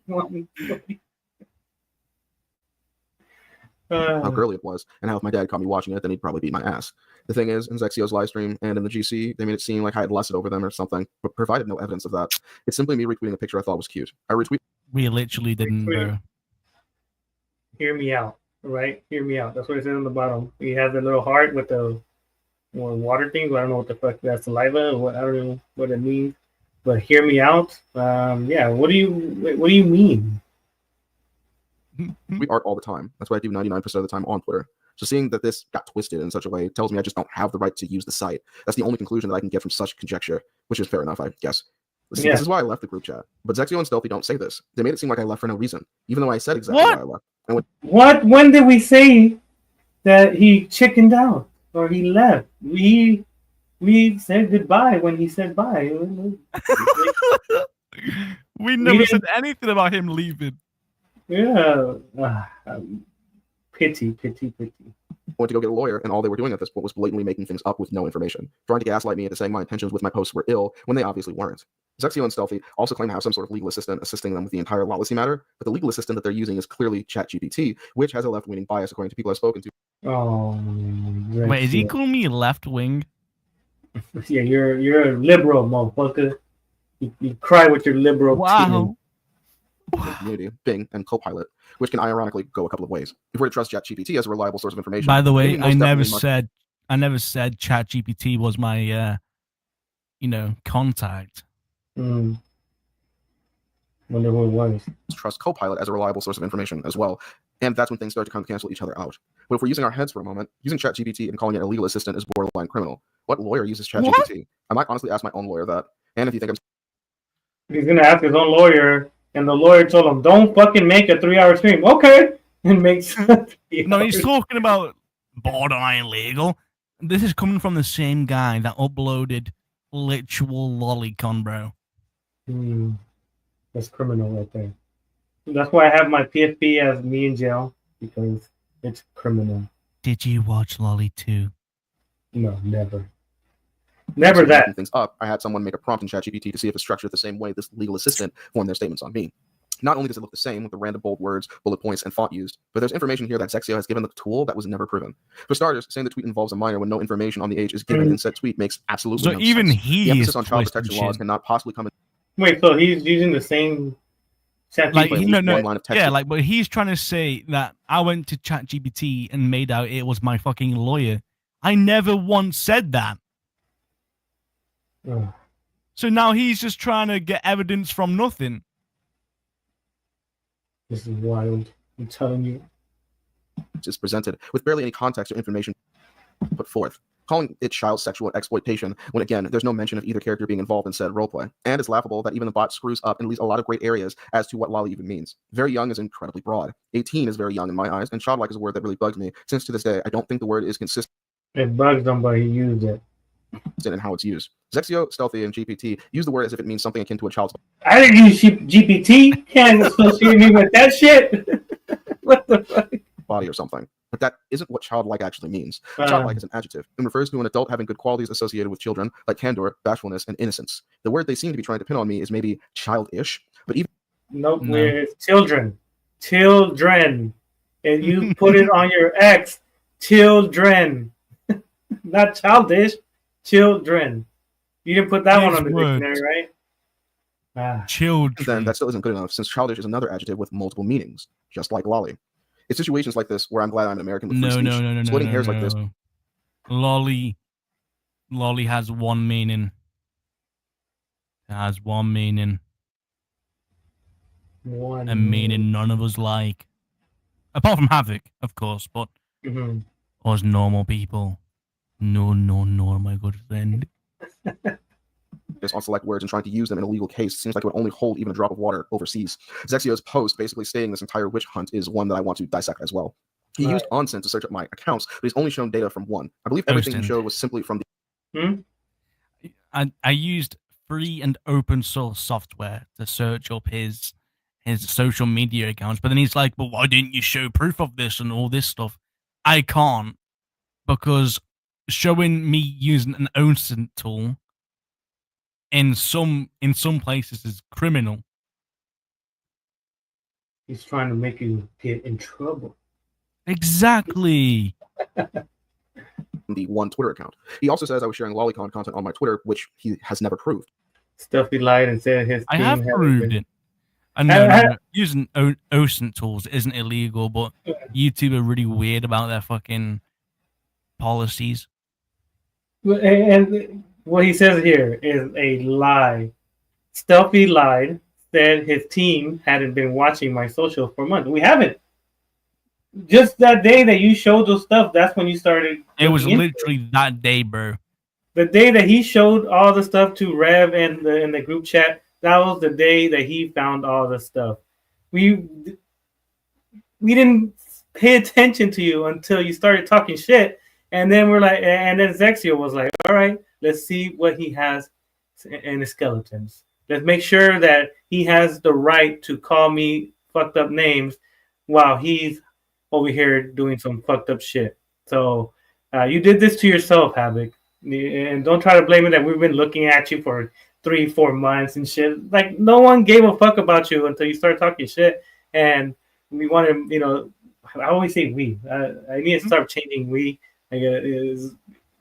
how girly it was, and how if my dad caught me watching it, then he'd probably beat my ass. The thing is, in Zexio's live stream and in the GC, they made it seem like I had lusted over them or something, but provided no evidence of that. It's simply me retweeting a picture I thought was cute. I retweet. We literally didn't, bro. Hear me out, right? Hear me out. That's what it says on the bottom. He has a little heart with the water thing, but I don't know what the fuck that's saliva. Or I don't know what it means. But hear me out. Yeah. What do you mean? We art all the time. That's what I do 99% of the time on Twitter. So seeing that this got twisted in such a way tells me I just don't have the right to use the site. That's the only conclusion that I can get from such conjecture, which is fair enough, I guess. See, Yeah. This is why I left the group chat. But Zexio and Stealthy don't say this. They made it seem like I left for no reason, even though I said exactly why I left. And What? When did we say that he chickened out or he left? We said goodbye when he said bye. We never didn't- said anything about him leaving. Yeah. Pity. went to go get a lawyer, and all they were doing at this point was blatantly making things up with no information, trying to gaslight me into saying my intentions with my posts were ill when they obviously weren't. Zexio and Stealthy also claim to have some sort of legal assistant assisting them with the entire lawlessy matter, but the legal assistant that they're using is clearly ChatGPT, which has a left-leaning bias according to people I've spoken to. Oh. Wait, is he calling me left wing? Yeah, you're a liberal, motherfucker. You cry with your liberal Wow. Community, Bing, and Copilot, which can ironically go a couple of ways. If we're to trust ChatGPT as a reliable source of information. By the way, maybe I most never definitely said ChatGPT was my contact. Wonder who it was. Trust Copilot as a reliable source of information as well. And that's when things start to kind of cancel each other out. But if we're using our heads for a moment, using ChatGPT and calling it a legal assistant is borderline criminal. What lawyer uses ChatGPT? I might honestly ask my own lawyer that. And if you think I'm He's gonna ask his own lawyer, and the lawyer told him, "Don't fucking make a 3-hour stream." Okay, and makes. No, he's talking about borderline legal. This is coming from the same guy that uploaded literal lolicon, bro. That's criminal right there. That's why I have my PFP as me in jail, because it's criminal. Did you watch Lolly 2? No, never. Never that. Things up, I had someone make a prompt in ChatGPT to see if it's structured the same way this legal assistant formed their statements on me. Not only does it look the same with the random bold words, bullet points, and font used, but there's information here that Zexio has given the tool that was never proven. For starters, saying the tweet involves a minor when no information on the age is given in said tweet makes absolutely no sense. So even he the is emphasis on child protection laws cannot possibly come in. Wait, so he's using the same ChatGPT? Like, one line of text. Yeah, like, but he's trying to say that I went to ChatGPT and made out it was my fucking lawyer. I never once said that. So now he's just trying to get evidence from nothing. This is wild. I'm telling you. Is presented with barely any context or information put forth, calling it child sexual exploitation when, again, there's no mention of either character being involved in said roleplay. And it's laughable that even the bot screws up and leaves a lot of gray areas as to what lolly even means. Very young is incredibly broad. 18 is very young in my eyes, and childlike is a word that really bugs me, since to this day, I don't think the word is consistent. It bugs him, but he used it. In how it's used. Zexio, Stealthy, and GPT use the word as if it means something akin to a child's. I didn't use GPT. Can't associate me with that shit. What the fuck? Body or something. But that isn't what childlike actually means. Childlike is an adjective and refers to an adult having good qualities associated with children, like candor, bashfulness, and innocence. The word they seem to be trying to pin on me is maybe childish, but even. Nope, it's children. Children. And you put it on your ex. Children. Not childish. Children. You didn't put that one on the dictionary, right? Children. Then that still isn't good enough, since childish is another adjective with multiple meanings, just like lolly. It's situations like this where I'm glad I'm an American with free speech. Splitting hairs like this. Lolly has one meaning. It has one meaning. A meaning none of us like. Apart from Havoc, of course, but us normal people. No, my good friend. Just on select words and trying to use them in a legal case seems like it would only hold even a drop of water overseas. Zexio's post basically stating this entire witch hunt is one that I want to dissect as well. He used Onsen to search up my accounts, but he's only shown data from one. I believe everything he showed was simply from the. I used free and open source software to search up his social media accounts, but then he's like, "But why didn't you show proof of this and all this stuff?" I can't, because showing me using an OSINT tool in some places is criminal. He's trying to make you get in trouble. Exactly. The one Twitter account. He also says I was sharing lolicon content on my Twitter, which he has never proved. Stuff he lied and said his. I have proved it. I know using OSINT tools isn't illegal, but YouTube are really weird about their fucking policies. And what he says here is a lie. Stealthy lied, said his team hadn't been watching my social for months. We haven't. Just that day that you showed those stuff, that's when you started. It was literally that day, bro. The day that he showed all the stuff to Rev and in the group chat, that was the day that he found all the stuff. We didn't pay attention to you until you started talking shit. And then we're like, and then Zexio was like, all right, let's see what he has in the skeletons. Let's make sure that he has the right to call me fucked up names while he's over here doing some fucked up shit. So you did this to yourself, Havoc. And don't try to blame it that we've been looking at you for 3-4 months and shit. Like, no one gave a fuck about you until you started talking shit. And we want to, I always say we. I need to start changing we.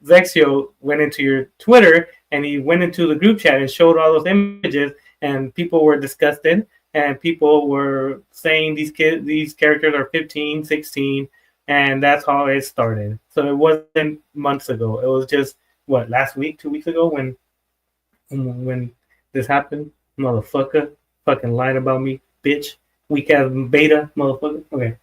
Zexio went into your Twitter and he went into the group chat and showed all those images, and people were disgusted, and people were saying these characters are 15, 16, and that's how it started. So it wasn't months ago. It was just last week, 2 weeks ago, when when this happened, motherfucker. Fucking lied about me, bitch. Weak ass beta, motherfucker. Okay.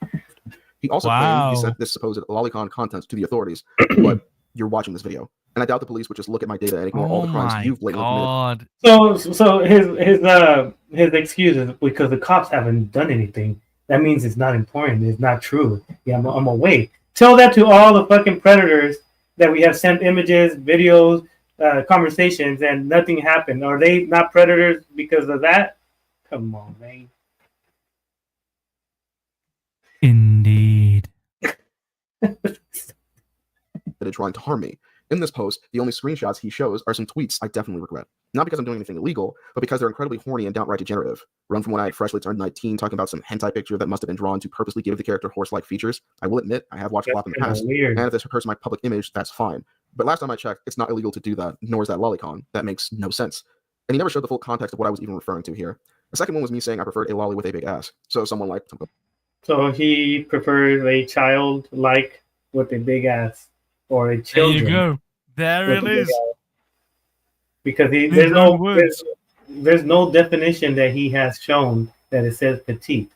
He also claimed he Wow. sent this supposed lolicon contents to the authorities, but you're watching this video. And I doubt the police would just look at my data and ignore all the crimes you've blatantly committed. So his excuse is because the cops haven't done anything. That means it's not important. It's not true. Yeah, I'm away. Tell that to all the fucking predators that we have sent images, videos, conversations, and nothing happened. Are they not predators because of that? Come on, man. Indeed. That are trying to harm me. In this post, the only screenshots he shows are some tweets I definitely regret. Not because I'm doing anything illegal, but because they're incredibly horny and downright degenerative. Run from when I had freshly turned 19, talking about some hentai picture that must have been drawn to purposely give the character horse-like features. I will admit, I have watched flop in the past, Weird. and if this hurts my public image, that's fine. But last time I checked, it's not illegal to do that, nor is that lolicon. That makes no sense. And he never showed the full context of what I was even referring to here. The second one was me saying I preferred a lolly with a big ass. So someone like... So he prefers a child like with a big ass, or a There children. you go. There with it a big is. ass. Because His own words. there's no definition that he has shown that it says petite.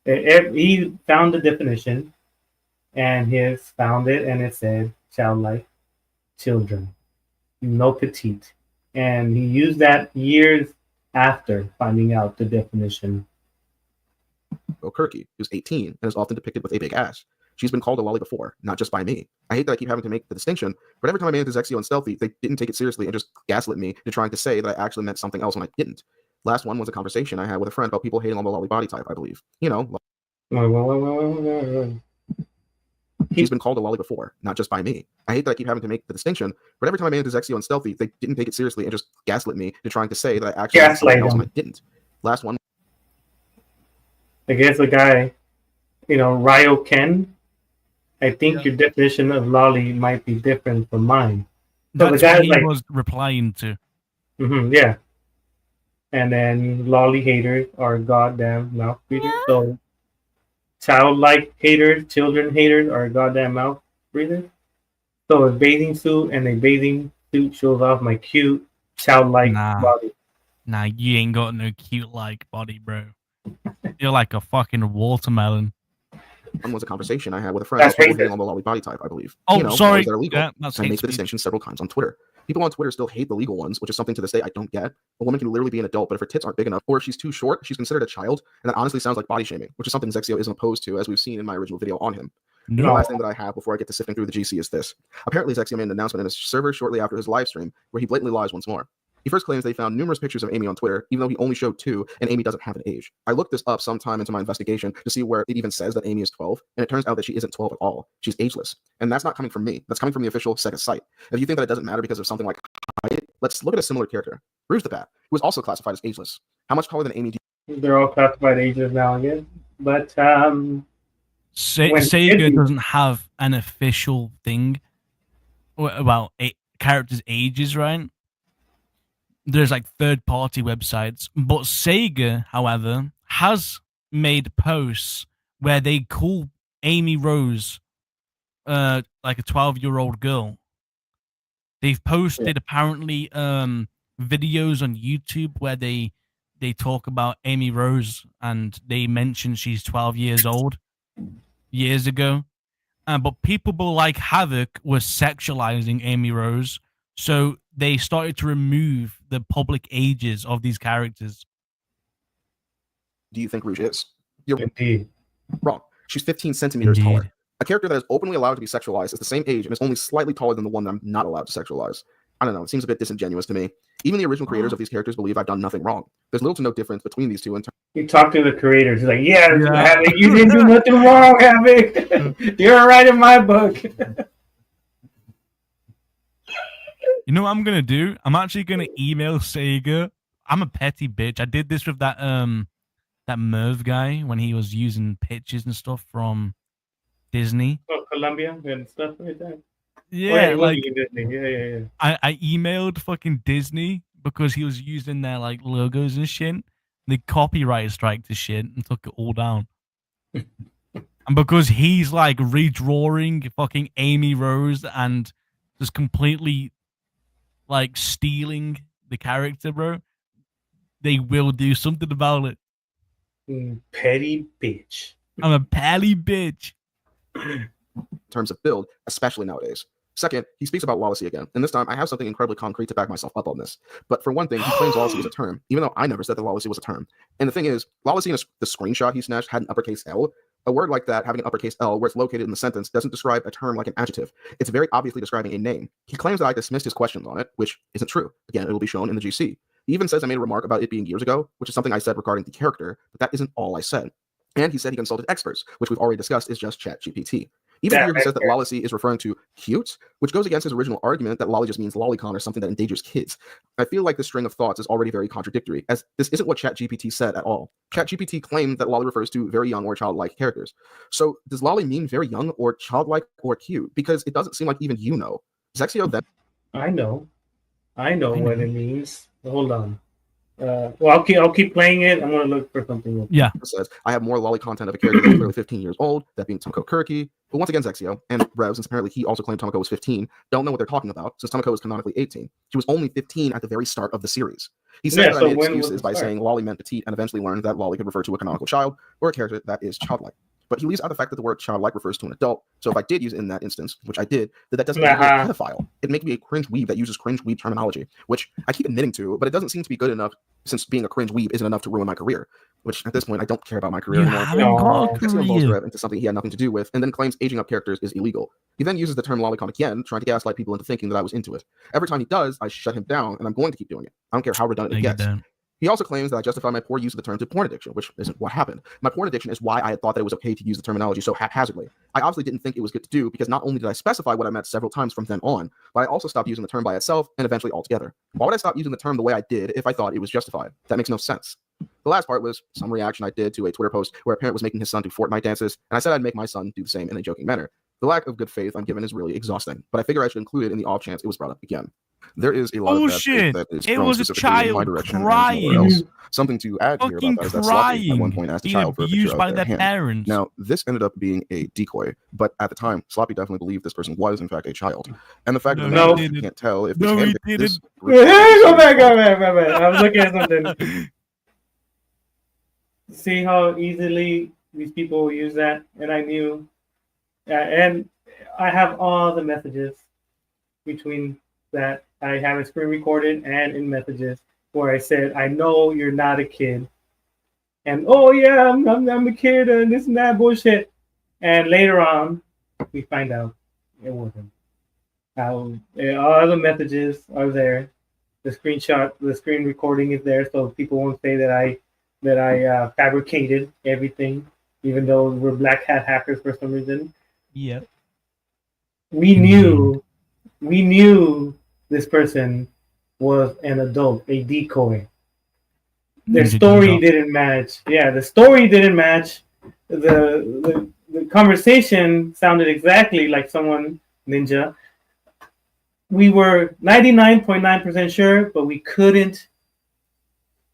He found the definition, and he found it, and it said childlike, children, no petite, and he used that years after finding out the definition. Kirky, who's 18 and is often depicted with a big ass. She's been called a lolly before, not just by me. I hate that I keep having to make the distinction, but every time I made it to Zexio and Stealthy, they didn't take it seriously and just gaslit me into trying to say that I actually meant something else when I didn't. Last one was a conversation I had with a friend about people hating on the lolly body type, I believe. You know, she's been called a lolly before, not just by me. I hate that I keep having to make the distinction, but every time I made it to Zexio and Stealthy, they didn't take it seriously and just gaslit me into trying to say that I actually meant something else when I didn't. Last one. I guess the guy, Ryo Ken. I think your definition of lolly might be different from mine. So That's the guy what he was replying to. Yeah. And then lolly haters are goddamn mouth breathers. So childlike haters, children haters are goddamn mouth breathers. So a bathing suit and a bathing suit shows off my cute childlike body. Nah, you ain't got no cute like body, bro. You're like a fucking watermelon. One was a conversation I had with a friend about people hating on the lolly body type, I believe. Oh, sorry. That are legal. Yeah, that's I make the distinction several times on Twitter. People on Twitter still hate the legal ones, which is something to this day I don't get. A woman can literally be an adult, but if her tits aren't big enough, or if she's too short, she's considered a child, and that honestly sounds like body shaming, which is something Zexio isn't opposed to, as we've seen in my original video on him. The last thing that I have before I get to sifting through the GC is this. Apparently, Zexio made an announcement in his server shortly after his live stream, where he blatantly lies once more. He first claims they found numerous pictures of Amy on Twitter, even though he only showed 2, and Amy doesn't have an age. I looked this up sometime into my investigation to see where it even says that Amy is 12, and it turns out that she isn't 12 at all. She's ageless. And that's not coming from me. That's coming from the official Sega site. If you think that it doesn't matter because of something like height, let's look at a similar character. Bruce the Bat, who was also classified as ageless. How much taller than Amy do you... They're all classified ages now again. But Sega doesn't have an official thing about characters' ages, right? There's like third-party websites, but Sega, however, has made posts where they call Amy Rose like a 12-year-old girl. They've posted apparently videos on YouTube where they talk about Amy Rose and they mention she's 12 years old years ago. But people like Havoc was sexualizing Amy Rose, so they started to remove the public ages of these characters. Do you think Rouge is? You're Indeed. wrong. She's 15 centimeters taller. A character that is openly allowed to be sexualized is the same age and is only slightly taller than the one that I'm not allowed to sexualize. I don't know. It seems a bit disingenuous to me. Even the original creators of these characters believe I've done nothing wrong. There's little to no difference between these two in terms. You talk to the creators. He's like, Havoc, you didn't do nothing wrong, Havoc. You're right in my book. You know what I'm gonna do? I'm actually gonna email Sega. I'm a petty bitch. I did this with that Merv guy when he was using pictures and stuff from Disney. Oh, Columbia and stuff like that. Yeah, like Disney. Yeah. I emailed fucking Disney because he was using their like logos and shit. They copyright striked the shit and took it all down. And because he's like redrawing fucking Amy Rose and just completely like stealing the character, bro, they will do something about it. Petty bitch. I'm a pally bitch. In terms of build, especially nowadays. Second, he speaks about Lawlessy again, and this time I have something incredibly concrete to back myself up on this. But for one thing, he claims Lawlessy was a term, even though I never said that Lawlessy was a term. And the thing is, Lawlessy in the screenshot he snatched had an uppercase L. A word like that, having an uppercase L where it's located in the sentence, doesn't describe a term like an adjective. It's very obviously describing a name. He claims that I dismissed his questions on it, which isn't true. Again, it will be shown in the GC. He even says I made a remark about it being years ago, which is something I said regarding the character, but that isn't all I said. And he said he consulted experts, which we've already discussed is just ChatGPT. Even here he says that Lawlessy is referring to cute, which goes against his original argument that lolly just means lolicon or something that endangers kids. I feel like this string of thoughts is already very contradictory, as this isn't what ChatGPT said at all. ChatGPT claimed that lolly refers to very young or childlike characters. So does lolly mean very young or childlike or cute? Because it doesn't seem like even you know. Zexio then... I know what it means. Hold on. Well, I'll keep playing it. I'm gonna look for something. Yeah. Says I have more lolly content of a character that's clearly 15 years old, that being Tomoko Kirky. But once again, Zexio and Rev, since apparently he also claimed Tomoko was 15, don't know what they're talking about, since Tomoko is canonically 18. She was only 15 at the very start of the series. He said that I made excuses by saying lolly meant petite, and eventually learned that lolly could refer to a canonical child or a character that is childlike. But he leaves out the fact that the word childlike refers to an adult. So if I did use it in that instance, which I did, that doesn't make me a pedophile. It'd make me a cringe weeb that uses cringe weeb terminology, which I keep admitting to, but it doesn't seem to be good enough since being a cringe weeb isn't enough to ruin my career. Which at this point, I don't care about my career anymore. Zexio involves Rev into something he had nothing to do with, and then claims aging up characters is illegal. He then uses the term lolicon again, trying to gaslight people into thinking that I was into it. Every time he does, I shut him down, and I'm going to keep doing it. I don't care how redundant it gets. He also claims that I justify my poor use of the term to porn addiction, which isn't what happened. My porn addiction is why I had thought that it was okay to use the terminology so haphazardly. I obviously didn't think it was good to do because not only did I specify what I meant several times from then on, but I also stopped using the term by itself and eventually altogether. Why would I stop using the term the way I did if I thought it was justified? That makes no sense. The last part was some reaction I did to a Twitter post where a parent was making his son do Fortnite dances, and I said I'd make my son do the same in a joking manner. The lack of good faith I'm given is really exhausting, but I figure I should include it in the off chance it was brought up again. There is a lot of bad faith that is it was a child crying. Something to add here about that is that Sloppy at one point asked a child for a picture of their hand. Parents. Now, this ended up being a decoy, but at the time, Sloppy definitely believed this person was in fact a child. And the fact that you can't tell if this go back. I was looking at something. See how easily these people use that, and I knew, and I have all the messages between that. I have it screen recorded and in messages where I said, I know you're not a kid. And, oh, yeah, I'm a kid and this and that bullshit. And later on, we find out it wasn't. All the messages are there. The screenshot, the screen recording is there, so people won't say that I fabricated everything, even though we're black hat hackers for some reason. Yeah. We knew this person was an adult, a decoy. Their story didn't match. Yeah, the story didn't match. The conversation sounded exactly like someone ninja. We were 99.9% sure, but we couldn't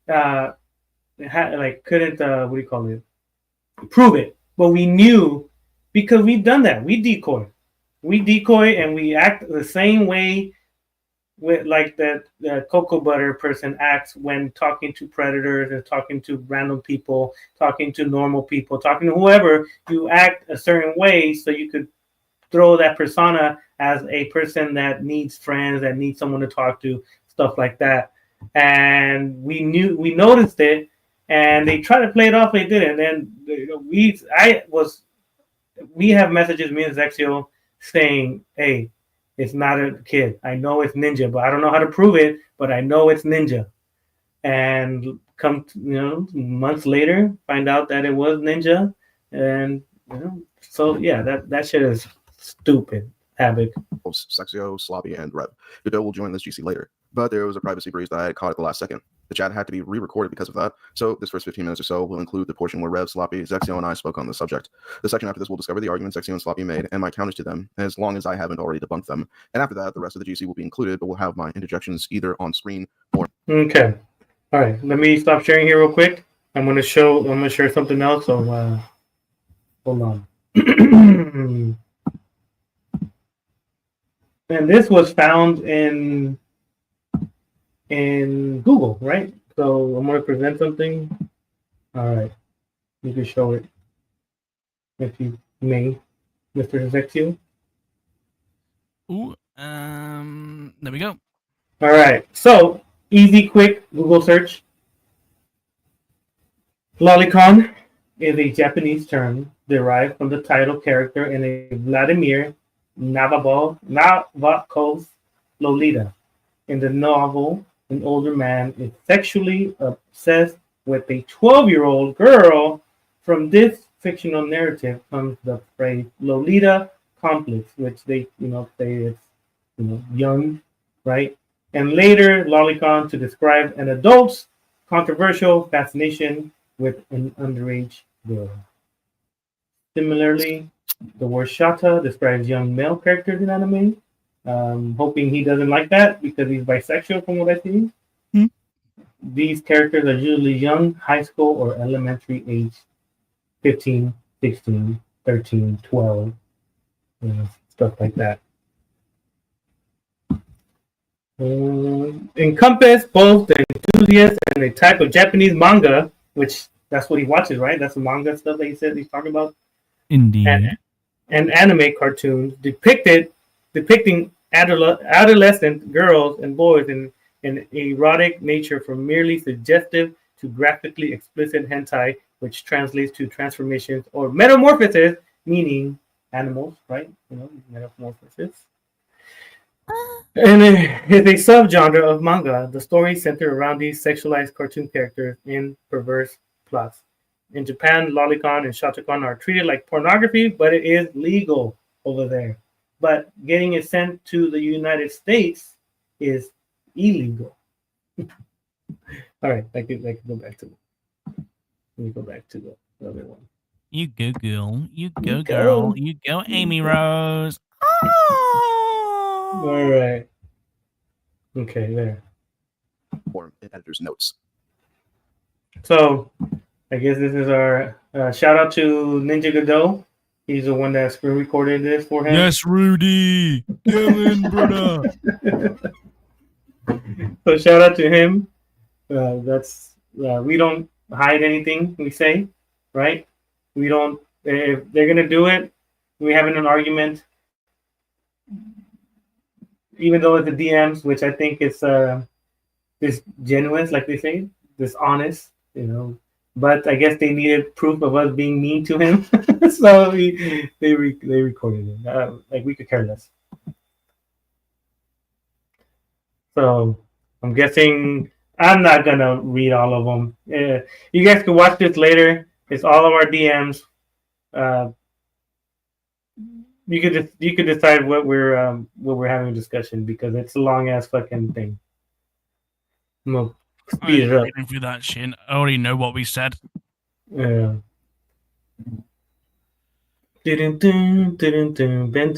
what do you call it? Prove it. But we knew because we've done that. We decoy and we act the same way with like that cocoa butter person acts when talking to predators and talking to random people, talking to normal people, talking to whoever. You act a certain way so you could throw that persona as a person that needs friends, that needs someone to talk to, stuff like that. And we noticed it, and they tried to play it off. They didn't. And we have messages, me and Zexio, saying, "Hey, it's not a kid. I know it's Ninja, but I don't know how to prove it. But I know it's Ninja." And months later, find out that it was Ninja, and so yeah, that shit is stupid. Havoc. Sexio, Sloppy, and Rev. Godot will join this GC later, but there was a privacy breach that I had caught at the last second. The chat had to be re-recorded because of that, so this first 15 minutes or so will include the portion where Rev, Sloppy, Zexio, and I spoke on the subject. The section after this will discover the arguments Zexio and Sloppy made and my counters to them, as long as I haven't already debunked them. And after that, the rest of the GC will be included, but we'll have my interjections either on screen or... Okay. All right. Let me stop sharing here real quick. I'm gonna share something else. So hold on. And this was found in in Google, right? So I'm gonna present something. All right, you can show it if you may, Mr. Hezekio. Ooh, there we go. All right, so easy, quick Google search. Lolicon is a Japanese term derived from the title character in a Vladimir Nabokov's Lolita. In the novel, an older man is sexually obsessed with a 12-year-old girl. From this fictional narrative comes the phrase Lolita complex, which they, say it's, young, right? And later, lolicon to describe an adult's controversial fascination with an underage girl. Similarly, the word shata describes young male characters in anime. Hoping he doesn't like that because he's bisexual from what I see. Hmm. These characters are usually young, high school or elementary age, 15, 16, 13, 12, stuff like that. Encompass both the enthusiast and a type of Japanese manga, which that's what he watches, right? That's the manga stuff that he says he's talking about. Indeed. And anime cartoons depicting adolescent girls and boys in erotic nature, from merely suggestive to graphically explicit hentai, which translates to transformations or metamorphosis, meaning animals, right? Metamorphosis. And it's a subgenre of manga. The stories center around these sexualized cartoon characters in perverse plots. In Japan, lolicon and shotacon are treated like pornography, but it is legal over there. But getting it sent to the United States is illegal. All right, I can go back to it. Let me go back to the other one. You go, girl. You go, girl. You go, Amy Rose. All right. Okay, there. Form in editor's notes. So, I guess this is our shout out to Ninja Godot. He's the one that screen recorded this for him. Yes, Rudy. Come in, brother. So shout out to him. We don't hide anything we say, right? We don't. If they're gonna do it, we having an argument, even though it's the DMs, which I think is genuine, like they say, this honest, But I guess they needed proof of us being mean to him, so they recorded it. Like we could care less. So I'm guessing I'm not gonna read all of them. You guys can watch this later. It's all of our DMs. You could decide what we're having a discussion, because it's a long ass fucking thing. I'm gonna speed it up. Reading through that shit. I already know what we said. Yeah. Bent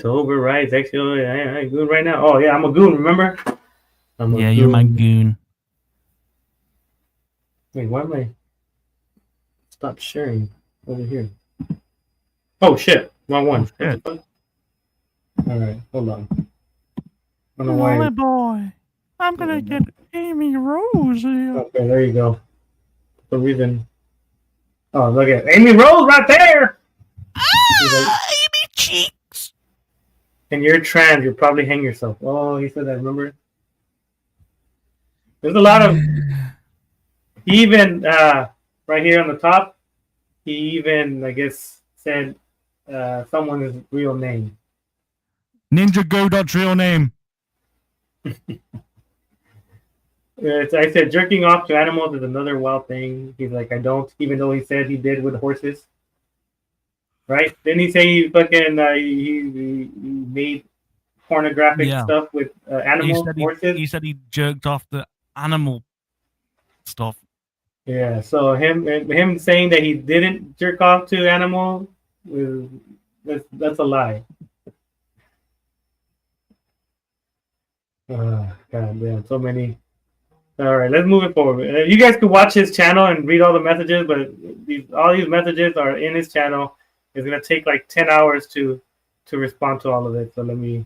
over, right? Actually, I good right now. Oh yeah, I'm a goon. Remember? You're my goon. Wait, why am I? Stop sharing over here. Oh shit, wrong one. Oh, shit. All right, hold on. I don't know why. Boy, I'm gonna get Amy Rose here. Okay, there you go. For some reason. Oh, look at Amy Rose right there. Amy cheeks. And you're trans. You'll probably hang yourself. Oh, he said that. Remember? There's a lot of. He even right here on the top. He even, I guess, said someone's real name. Ninja Godot's real name. I said jerking off to animals is another wild thing. He's like, I don't, even though he said he did with horses. Right? Didn't he say he fucking he made pornographic stuff with animals, horses? He said he jerked off the animal stuff. Yeah, so him saying that he didn't jerk off to animals, that's a lie. God damn, so many. All right, let's move it forward. You guys can watch his channel and read all the messages, but all these messages are in his channel. It's gonna take like 10 hours to respond to all of it. So let me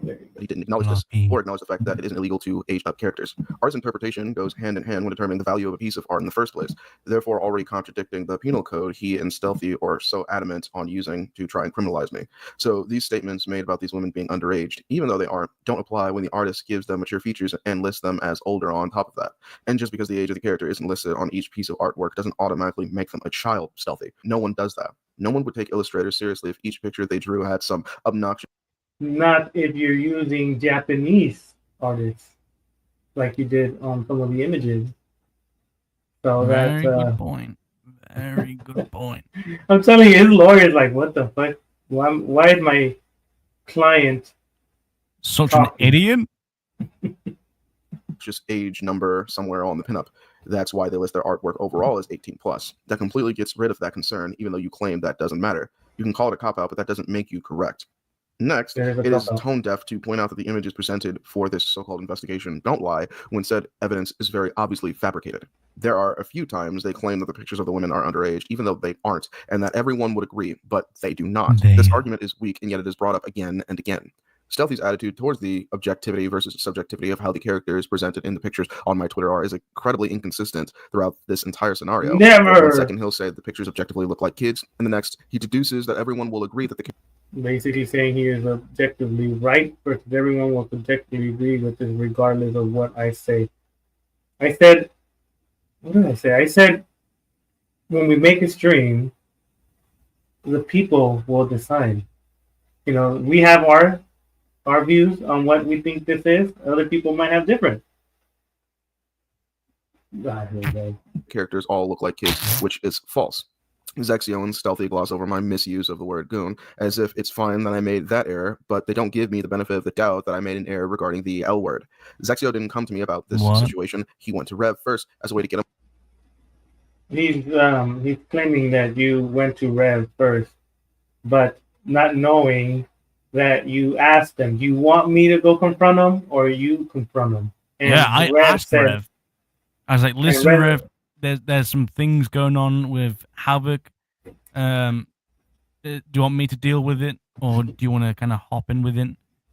But he didn't acknowledge this or acknowledge the fact that it isn't illegal to age up characters. Art's interpretation goes hand in hand when determining the value of a piece of art in the first place, therefore already contradicting the penal code he and Stealthy are so adamant on using to try and criminalize me. So these statements made about these women being underage, even though they aren't, don't apply when the artist gives them mature features and lists them as older on top of that. And just because the age of the character isn't listed on each piece of artwork doesn't automatically make them a child, Stealthy. No one does that. No one would take illustrators seriously if each picture they drew had some obnoxious. Not if you're using Japanese artists, like you did on some of the images. So Very that's good point. Very good point. I'm telling you, his lawyer's like, what the fuck? Why is my client Such talking? an idiot. Just age number somewhere on the pinup. That's why they list their artwork overall as 18 plus. That completely gets rid of that concern, even though you claim that doesn't matter. You can call it a cop-out, but that doesn't make you correct. Next, it is tone deaf to point out that the images presented for this so-called investigation don't lie when said evidence is very obviously fabricated. There are a few times they claim that the pictures of the women are underage, even though they aren't, and that everyone would agree, but they do not. This argument is weak, and yet it is brought up again and again. Stealthy's attitude towards the objectivity versus subjectivity of how the character is presented in the pictures on my Twitter is incredibly inconsistent throughout this entire scenario. Never. One second he'll say the pictures objectively look like kids, and the next he deduces that everyone will agree that the basically saying he is objectively right versus everyone will subjectively agree with this regardless of what I say. I said, what did I say? I said, when we make a stream, the people will decide. You know, we have our views on what we think this is. Other people might have different. Characters all look like kids, which is false. Zexio and Stealthy gloss over my misuse of the word goon as if it's fine that I made that error, but they don't give me the benefit of the doubt that I made an error regarding the L word. Zexio didn't come to me about this situation. He went to Rev first as a way to get him. He's claiming that you went to Rev first, but not knowing that you asked them, do you want me to go confront him or you confront him? And yeah, I asked Rev. I was like, listen, Rev, there's some things going on with Havoc. Do you want me to deal with it, or do you want to kind of hop in with it?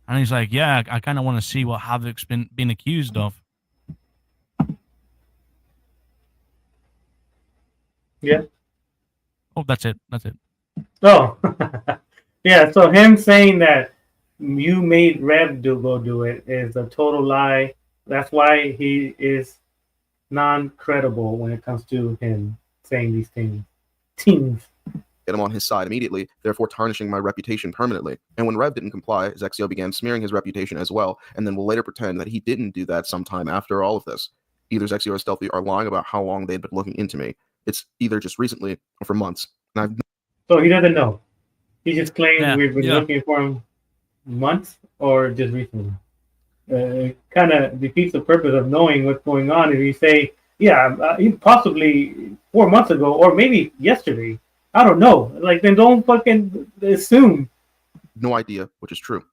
And he's like, yeah, I kind of want to see what Havoc's been accused of. Yeah. Oh, that's it. That's it. Oh, yeah. So him saying that you made Rev go do it is a total lie. That's why he is non-credible when it comes to him saying these things. Get him on his side immediately, therefore tarnishing my reputation permanently. And when Rev didn't comply, Zexio began smearing his reputation as well, and then will later pretend that he didn't do that sometime after all of this. Either Zexio or Stealthy are lying about how long they'd been looking into me. It's either just recently or for months. And so he doesn't know. He just claims we've been looking for him months or just recently. It kind of defeats the purpose of knowing what's going on if you say, possibly 4 months ago or maybe yesterday. I don't know. Like, then don't fucking assume. No idea, which is true.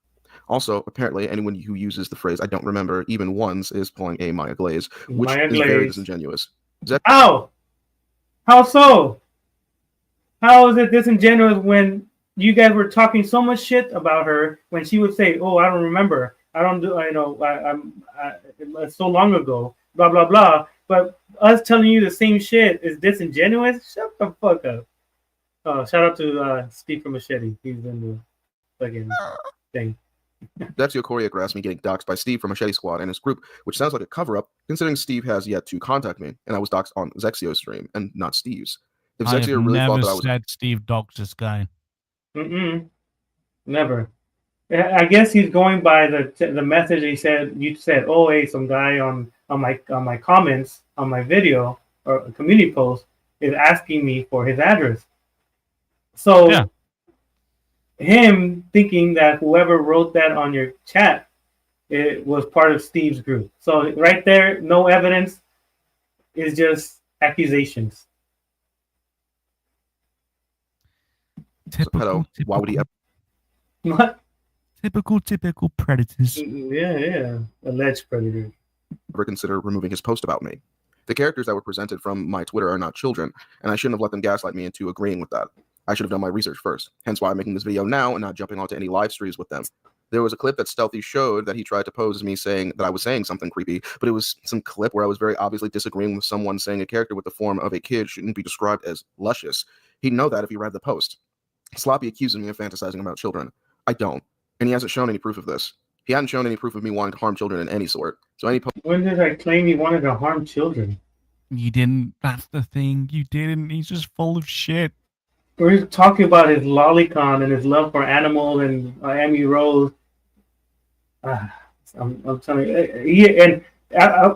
Also, apparently, anyone who uses the phrase "I don't remember" even once is pulling a Maya Glaze, which is very disingenuous. How? How so? How is it disingenuous when you guys were talking so much shit about her when she would say, "Oh, I don't remember. I don't do. I know. It's so long ago." Blah blah blah. But us telling you the same shit is disingenuous. Shut the fuck up. Shout out to Steve from Machete. He's in the fucking thing. Zexio choreographed me getting doxxed by Steve from Machete Squad and his group, which sounds like a cover-up, considering Steve has yet to contact me, and I was doxxed on Zexio's stream and not Steve's. If Zexio really thought that I was said Steve doxed this guy. Never. I guess he's going by the message he said. You said, "Oh, hey, some guy on my comments on my video or a community post is asking me for his address." So, him thinking that whoever wrote that on your chat, it was part of Steve's group. So right there, no evidence. It's just accusations. Typical. Why would he ever? What? Typical predators. Yeah. Alleged predators. Ever consider removing his post about me? The characters that were presented from my Twitter are not children, and I shouldn't have let them gaslight me into agreeing with that. I should have done my research first. Hence why I'm making this video now and not jumping onto any live streams with them. There was a clip that Stealthy showed that he tried to pose as me saying that I was saying something creepy, but it was some clip where I was very obviously disagreeing with someone saying a character with the form of a kid shouldn't be described as luscious. He'd know that if he read the post. Sloppy accuses me of fantasizing about children. I don't. And he hasn't shown any proof of this. He hadn't shown any proof of me wanting to harm children in any sort. So any When did I claim he wanted to harm children? You didn't. That's the thing. You didn't. He's just full of shit. We're talking about his lolicon and his love for animals and Amy Rose. I'm telling you,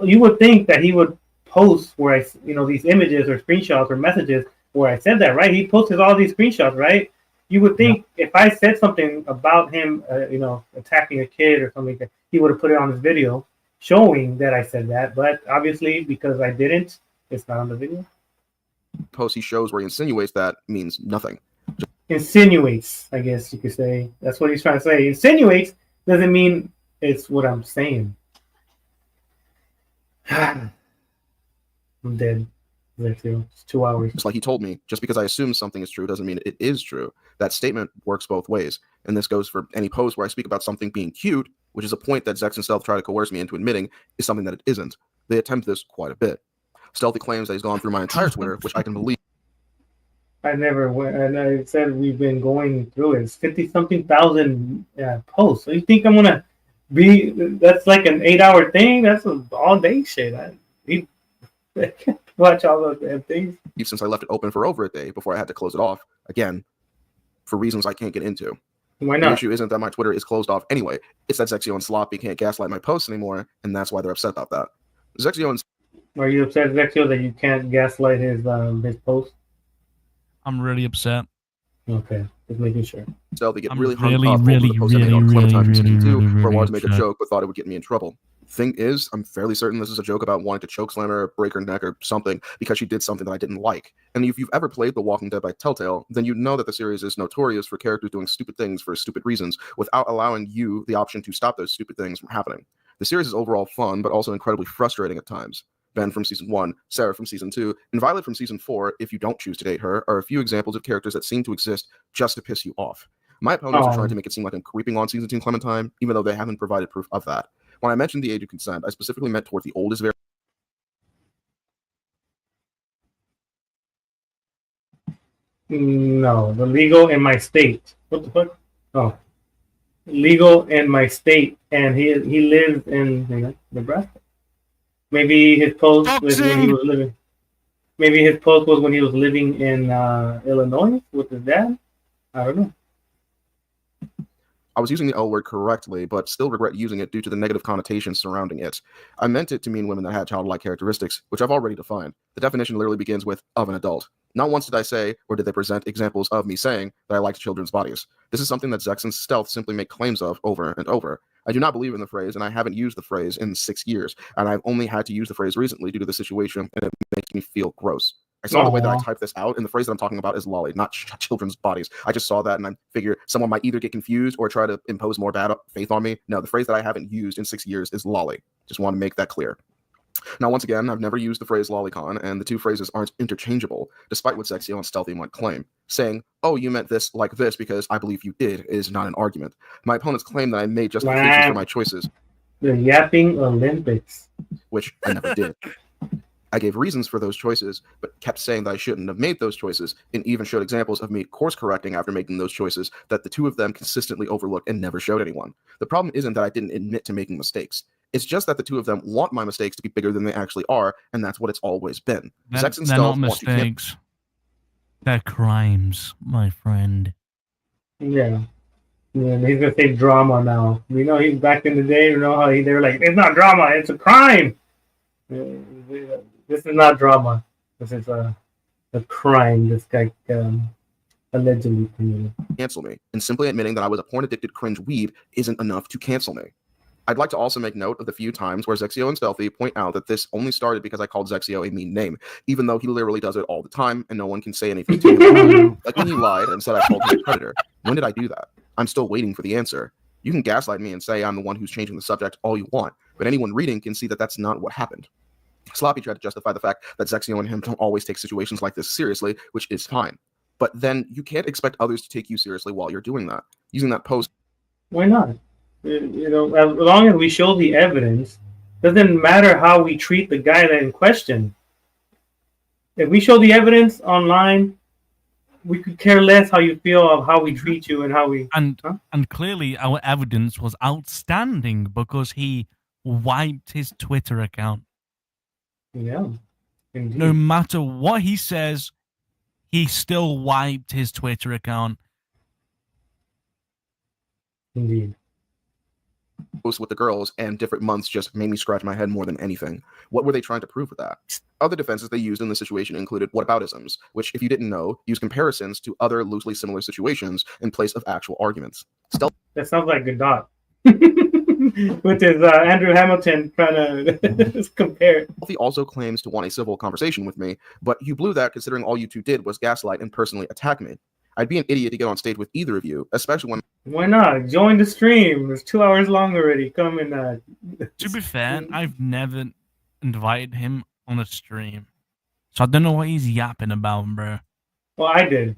you would think that he would post where these images or screenshots or messages where I said that, right? He posted all these screenshots, right? You would think if I said something about him, attacking a kid or something, that he would have put it on his video showing that I said that. But obviously, because I didn't, it's not on the video. post he shows where he insinuates that means nothing. Insinuates, I guess you could say. That's what he's trying to say. Insinuates doesn't mean it's what I'm saying. I'm dead. It's 2 hours. It's like he told me, just because I assume something is true doesn't mean it is true. That statement works both ways. And this goes for any post where I speak about something being cute, which is a point that Zex and Stealth try to coerce me into admitting is something that it isn't. They attempt this quite a bit. Stealthy claims that he's gone through my entire Twitter, which I can believe. I never went, and I said we've been going through it. It's 50-something thousand posts. So you think I'm going to be, that's like an 8-hour thing? That's an all-day shit. I can't watch all those damn things. Since I left it open for over a day before I had to close it off, again, for reasons I can't get into. Why not? The issue isn't that my Twitter is closed off anyway. It's that Zexio and Sloppy can't gaslight my posts anymore, and that's why they're upset about that. Zexio and Are you upset, Zexio, that you can't gaslight his post? I'm really upset. Okay, just making sure. Stealthy get I'm really hung really, up over really, the post I made really, on Clementine from really, season 2, really, where I really wanted to make a upset. joke but thought it would get me in trouble. Thing is, I'm fairly certain this is a joke about wanting to chokeslam her, break her neck or something because she did something that I didn't like. And if you've ever played The Walking Dead by Telltale, then you know that the series is notorious for characters doing stupid things for stupid reasons without allowing you the option to stop those stupid things from happening. The series is overall fun, but also incredibly frustrating at times. Ben from season 1, Sarah from season 2, and Violet from season 4, if you don't choose to date her, are a few examples of characters that seem to exist just to piss you off. My opponents are trying to make it seem like I'm creeping on season 2 Clementine, even though they haven't provided proof of that. When I mentioned the age of consent, I specifically meant toward the oldest variant. No, the legal in my state. What the fuck? Oh, legal in my state, and he lives in Nebraska. Maybe his post was when he was living. Maybe his post was when he was living in Illinois with his dad. I don't know. I was using the L word correctly, but still regret using it due to the negative connotations surrounding it. I meant it to mean women that had childlike characteristics, which I've already defined. The definition literally begins with of an adult. Not once did I say, or did they present examples of me saying, that I liked children's bodies. This is something that Zex and Stealth simply make claims of over and over. I do not believe in the phrase, and I haven't used the phrase in 6 years, and I've only had to use the phrase recently due to the situation, and it makes me feel gross. I saw the way that I typed this out, and the phrase that I'm talking about is lolly, not children's bodies. I just saw that, and I figured someone might either get confused or try to impose more bad faith on me. No, the phrase that I haven't used in 6 years is lolly. Just want to make that clear. Now, once again, I've never used the phrase lolicon, and the two phrases aren't interchangeable, despite what Zexio and Stealthy might claim. Saying, oh, you meant this like this because I believe you did, is not an argument. My opponents claim that I made justifications for my choices. The yapping Olympics. Which I never did. I gave reasons for those choices, but kept saying that I shouldn't have made those choices, and even showed examples of me course-correcting after making those choices that the two of them consistently overlooked and never showed anyone. The problem isn't that I didn't admit to making mistakes. It's just that the two of them want my mistakes to be bigger than they actually are, and that's what it's always been. Zex and They're Stealth not want to mistakes. They're crimes, my friend. Yeah. Yeah, he's gonna say drama now. We know he's back in the day. You know how they were like, it's not drama, it's a crime. This is not drama. This is a crime. This guy allegedly committed. cancel me, and simply admitting that I was a porn-addicted cringe weeb isn't enough to cancel me. I'd like to also make note of the few times where Zexio and Stealthy point out that this only started because I called Zexio a mean name, even though he literally does it all the time, and no one can say anything to him. Like when you lied and said I called him a predator. When did I do that? I'm still waiting for the answer. You can gaslight me and say I'm the one who's changing the subject all you want, but anyone reading can see that that's not what happened. Sloppy tried to justify the fact that Zexio and him don't always take situations like this seriously, which is fine. But then you can't expect others to take you seriously while you're doing that. Using that post. Why not? You know, as long as we show the evidence, doesn't matter how we treat the guy that in question. If we show the evidence online, we could care less how you feel of how we treat you and how we. And clearly our evidence was outstanding because he wiped his Twitter account. Yeah, indeed. No matter what he says, he still wiped his Twitter account. Indeed. With the girls, and different months just made me scratch my head more than anything. What were they trying to prove with that? Other defenses they used in the situation included whataboutisms, which, if you didn't know, use comparisons to other loosely similar situations in place of actual arguments. That sounds like Godot. Which is Andrew Hamilton trying to compare. He also claims to want a civil conversation with me, but you blew that considering all you two did was gaslight and personally attack me. I'd be an idiot to get on stage with either of you, especially when... Why not? Join the stream. It's 2 hours long already. Come in. To be fair, I've never invited him on a stream. So I don't know what he's yapping about, bro. Well, I did.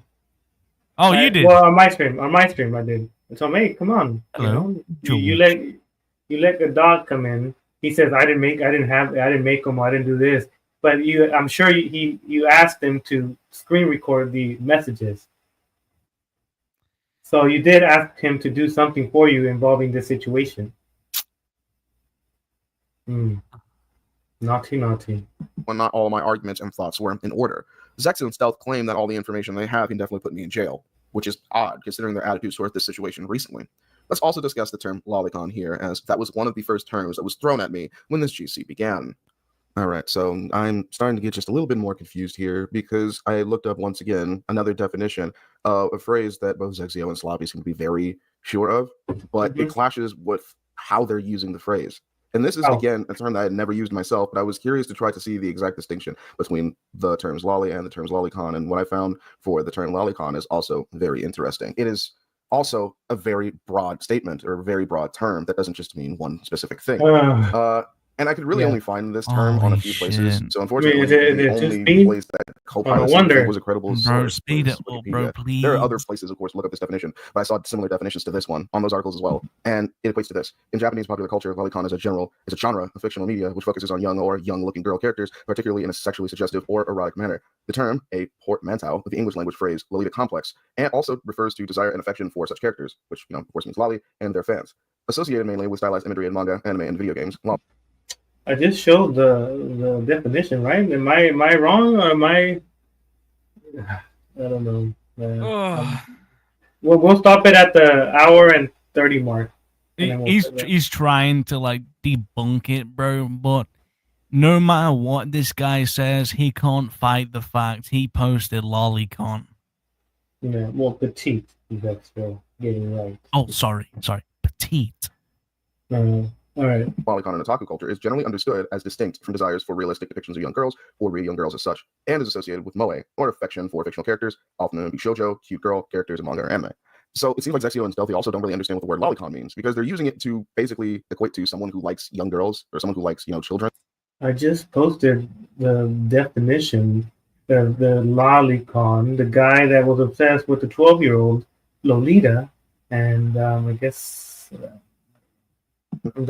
Oh, you did? Well, on my stream I did. So, hey, come on. Hello. You let the dog come in. He says, I didn't make him. I didn't do this. But I'm sure you asked him to screen record the messages. So you did ask him to do something for you involving this situation. Naughty. When not all of my arguments and thoughts were in order. Zexo and Stealth claim that all the information they have can definitely put me in jail, which is odd considering their attitudes toward this situation recently. Let's also discuss the term lolicon here, as that was one of the first terms that was thrown at me when this GC began. All right, so I'm starting to get just a little bit more confused here because I looked up once again another definition of a phrase that both Zexio and Sloppy seem to be very sure of, but it clashes with how they're using the phrase. And this is, again, a term that I had never used myself, but I was curious to try to see the exact distinction between the terms lolly and the terms lolicon. And what I found for the term lolicon is also very interesting. It is also a very broad statement or a very broad term that doesn't just mean one specific thing. And I could really only find this term on a few places. So unfortunately, the only place that Copilot was a credible source. Speed it up, bro, please. There are other places, of course, to look up this definition, but I saw similar definitions to this one on those articles as well. And it equates to this. In Japanese popular culture, lolicon is a genre of fictional media which focuses on young or young-looking girl characters, particularly in a sexually suggestive or erotic manner. The term, a portmanteau with the English language phrase Lolita complex, and also refers to desire and affection for such characters, which, of course, means lolly, and their fans. Associated mainly with stylized imagery in manga, anime, and video games. I just showed the definition, right? Am I wrong or am I don't know. We'll stop it at the hour and 30 mark. He's trying to like debunk it, bro, but no matter what this guy says, he can't fight the fact he posted lolicon. Yeah, well, petite. That's still getting right. Oh, sorry, petite. All right. Lolicon in otaku culture is generally understood as distinct from desires for realistic depictions of young girls or real young girls as such, and is associated with moe, or affection for fictional characters, often known to be shoujo, cute girl characters in manga or anime. So it seems like Zexio and Stealthy also don't really understand what the word lolicon means, because they're using it to basically equate to someone who likes young girls or someone who likes, children. I just posted the definition of the lolicon, the guy that was obsessed with the 12-year-old Lolita, and I guess... I'm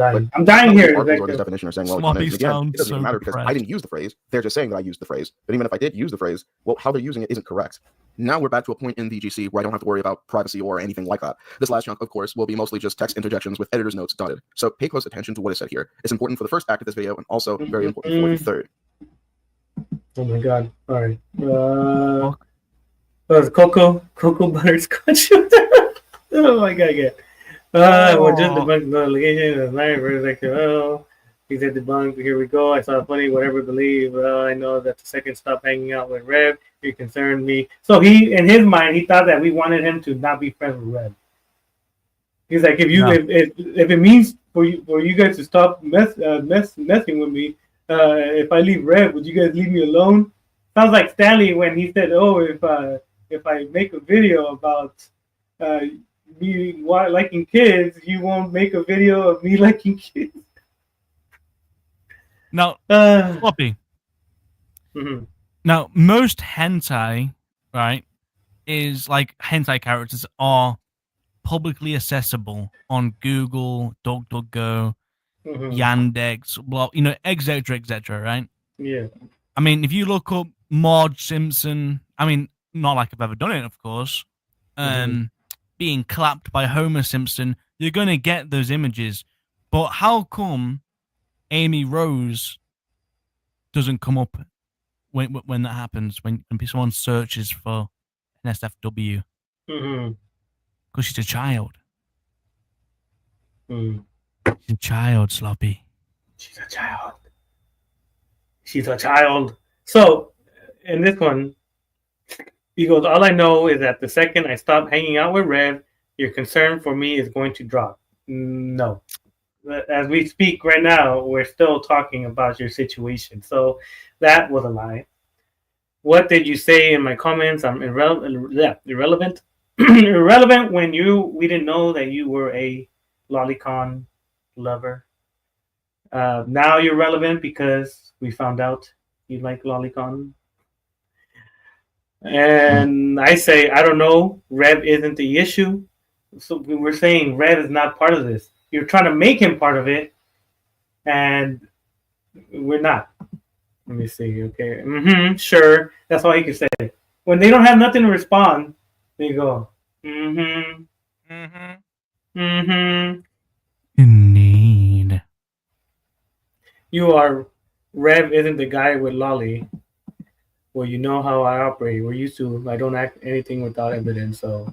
dying here. This definition are saying, well, again, it doesn't even matter because I didn't use the phrase. They're just saying that I used the phrase. But even if I did use the phrase, well, how they're using it isn't correct. Now we're back to a point in the GC where I don't have to worry about privacy or anything like that. This last chunk, of course, will be mostly just text interjections with editor's notes dotted. So pay close attention to what is said here. It's important for the first act of this video and also very important for the third. Oh my god. All right. It's cocoa butterscotch. Oh my god, yeah. Well, just debunk the allegation of lying for like, he said debunk. Here we go. I saw funny, whatever believe. I know that the second stop hanging out with Rev, he concerned me. So he, in his mind, he thought that we wanted him to not be friends with Rev. He's like, if it means for you guys to stop messing with me, if I leave Rev, would you guys leave me alone? Sounds like Stanley when he said, "Oh, if I make a video about me liking kids, you won't make a video of me liking kids." Now, Floppy. Mm-hmm. Now, most hentai, right, is like hentai characters are publicly accessible on Google, DuckDuckGo, Yandex, well, etc., right? Yeah. I mean, if you look up Marge Simpson, I mean, not like I've ever done it, of course, being clapped by Homer Simpson, you're going to get those images. But how come Amy Rose doesn't come up when that happens, when someone searches for an SFW? Because she's a child. She's a child, Sloppy. She's a child. She's a child. So, in this one, he goes, all I know is that the second I stop hanging out with Rev, your concern for me is going to drop. No. As we speak right now, we're still talking about your situation. So, that was a lie. What did you say in my comments? I'm irrelevant. Irrelevant when we didn't know that you were a lolicon lover. Now you're relevant because we found out you like lolicon. And I say, I don't know. Rev isn't the issue. So we're saying Rev is not part of this. You're trying to make him part of it, and we're not. Let me see. Okay. Sure. That's all he can say. When they don't have nothing to respond, they go, Indeed. You are, Rev isn't the guy with Lolly. Well, you know how I operate. We're used to, I don't act anything without evidence, so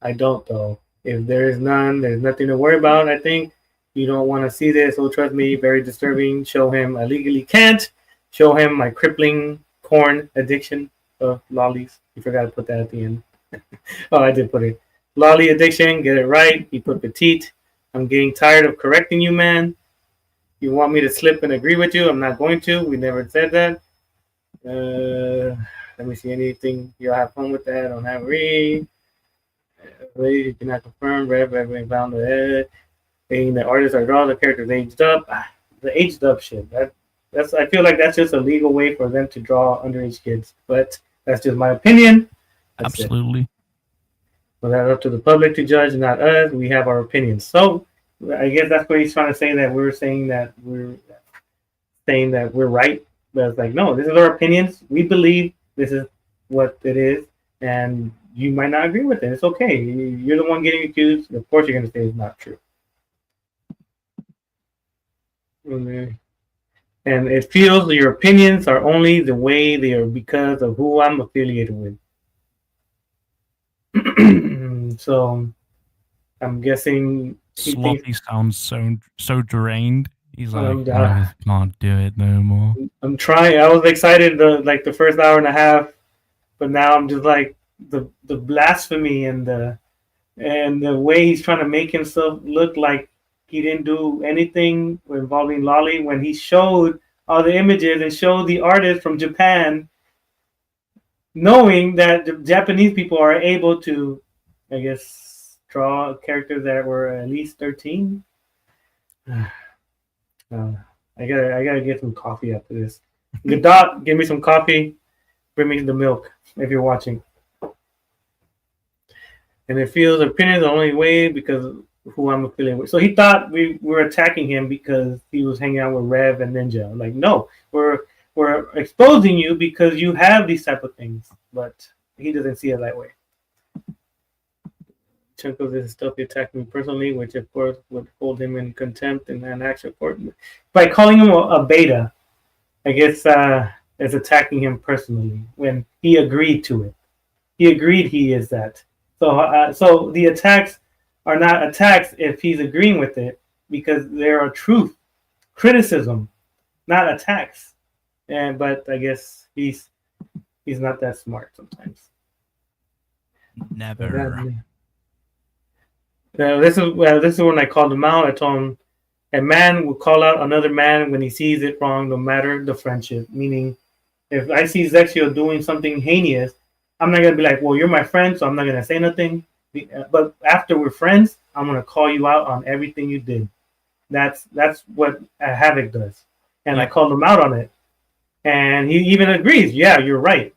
I don't, though. If there is none, there's nothing to worry about, I think. You don't want to see this, so trust me, very disturbing. Show him I legally can't. Show him my crippling porn addiction of lollies. You forgot to put that at the end. Oh, I did put it. Lolly addiction, get it right. He put petite. I'm getting tired of correcting you, man. You want me to slip and agree with you? I'm not going to. We never said that. Let me see anything. You'll have fun with that. Don't have read. You cannot confirm. Rev found the saying that artists are drawn, the characters aged up. The aged up shit. That's. I feel like that's just a legal way for them to draw underage kids. But that's just my opinion. That's absolutely. Well, that's up to the public to judge, not us. We have our opinions. So I guess that's what he's trying to say, that we're saying that we're right. But it's like, no, this is our opinions. We believe this is what it is, and you might not agree with it. It's okay. You're the one getting accused. Of course, you're going to say it's not true. And it feels your opinions are only the way they are because of who I'm affiliated with. So I'm guessing Sloppy sounds so drained. He's like, I can't do it no more. I'm trying. I was excited the first hour and a half, but now I'm just like the blasphemy and the way he's trying to make himself look like he didn't do anything involving Lolly when he showed all the images and showed the artist from Japan, knowing that the Japanese people are able to, I guess, draw characters that were at least 13. I gotta get some coffee after this. Gadot, give me some coffee. Bring me the milk if you're watching. And it feels opinion the only way because who I'm affiliated with. So he thought we were attacking him because he was hanging out with Rev and Ninja. Like, no, we're exposing you because you have these type of things. But he doesn't see it that way. Chunk of this stuff he attacked me personally, which of course would hold him in contempt and an actual court. By calling him a beta, I guess is attacking him personally when he agreed to it. He agreed he is that. So the attacks are not attacks if he's agreeing with it because there are truth, criticism, not attacks. But I guess he's not that smart sometimes. Never. This is when I called him out. I told him a man will call out another man when he sees it wrong, no matter the friendship. Meaning, if I see Zexio doing something heinous, I'm not going to be like, well, you're my friend, so I'm not going to say nothing. But after we're friends, I'm going to call you out on everything you did. That's what Havoc does. And I called him out on it. And he even agrees, yeah, you're right.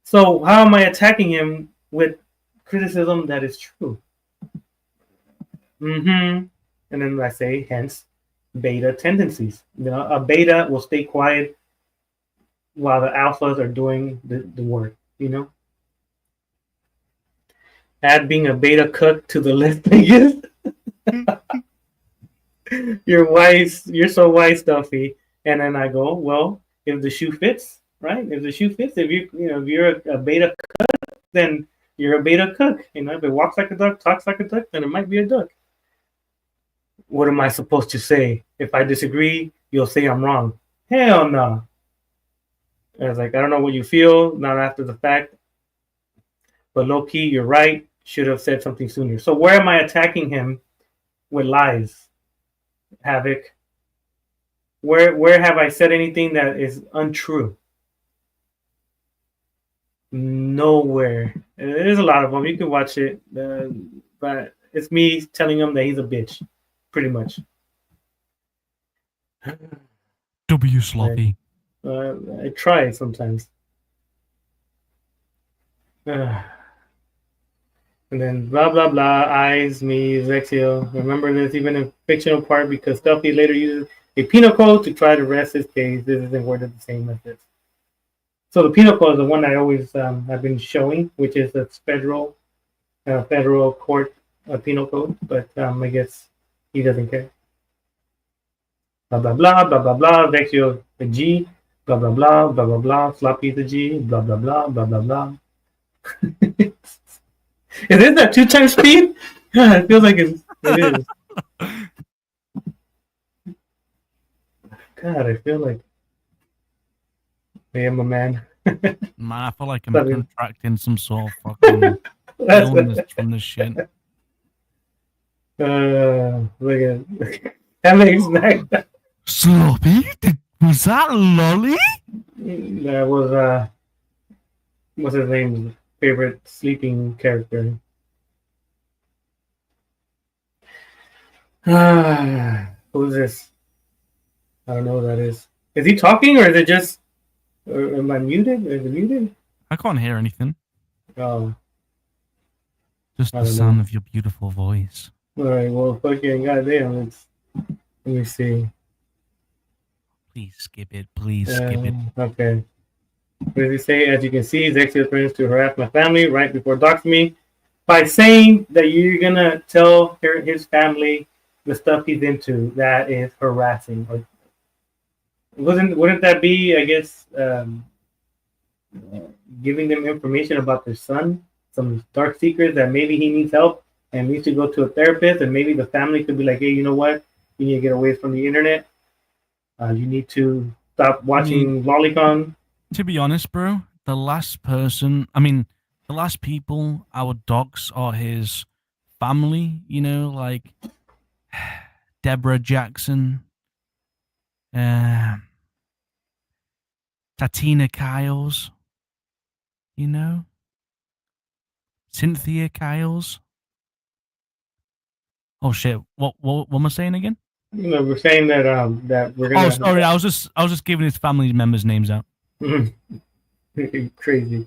So how am I attacking him with criticism that is true? And then I say, hence, beta tendencies. A beta will stay quiet while the alphas are doing the work. Add being a beta cook to the list, I guess. You're wise. You're so wise, Stuffy. And then I go, well, if the shoe fits, right? If the shoe fits, if if you're a beta cook, then you're a beta cook. If it walks like a duck, talks like a duck, then it might be a duck. What am I supposed to say? If I disagree, you'll say I'm wrong. Hell no. I was like, I don't know what you feel, not after the fact, but low key, you're right. Should have said something sooner. So where am I attacking him with lies, Havoc? Where have I said anything that is untrue? Nowhere. There's a lot of them. You can watch it, but it's me telling him that he's a bitch, pretty much. W sloppy. I try sometimes. And then blah blah blah. Eyes, me, Zexio. Remember this even in fictional part because Stuffy later uses a penal code to try to rest his case. This isn't worded the same as this. So the penal code is the one I always have been showing, which is a federal court penal code. But I guess he doesn't care. Blah blah blah blah blah blah. Vexio a G. Blah blah blah blah blah blah. Floppy is a G. Blah blah blah blah blah blah. Is this that 2 times speed? It feels like it is. God, I feel like I am a man. Man, I feel like I'm contracting some sort of fucking illness from this shit. Look at that makes nice. Sloppy? Was that Lolly? That was what's his name? Favorite sleeping character. Who's this? I don't know who that is. Is he talking or is it just? Or am I muted? Is it muted? I can't hear anything. Oh. Just the sound of your beautiful voice. All right. Well, fucking goddamn. Let me see. Please skip it. Please skip it. Okay. What does he say? As you can see, Zexio threatens to harass my family right before doxing me by saying that you're gonna tell his family the stuff he's into. That is harassing. Or wouldn't that be? I guess giving them information about their son, some dark secrets that maybe he needs help and needs to go to a therapist, and maybe the family could be like, hey, you know what? You need to get away from the internet. You need to stop watching Lolicon. To be honest, bro, the last people our docs are his family, like Deborah Jackson, Tatina Kyles, Cynthia Kyles. Oh shit! What am I saying again? We're saying that that we're gonna. Oh, sorry. I was just giving his family members' names out. Crazy.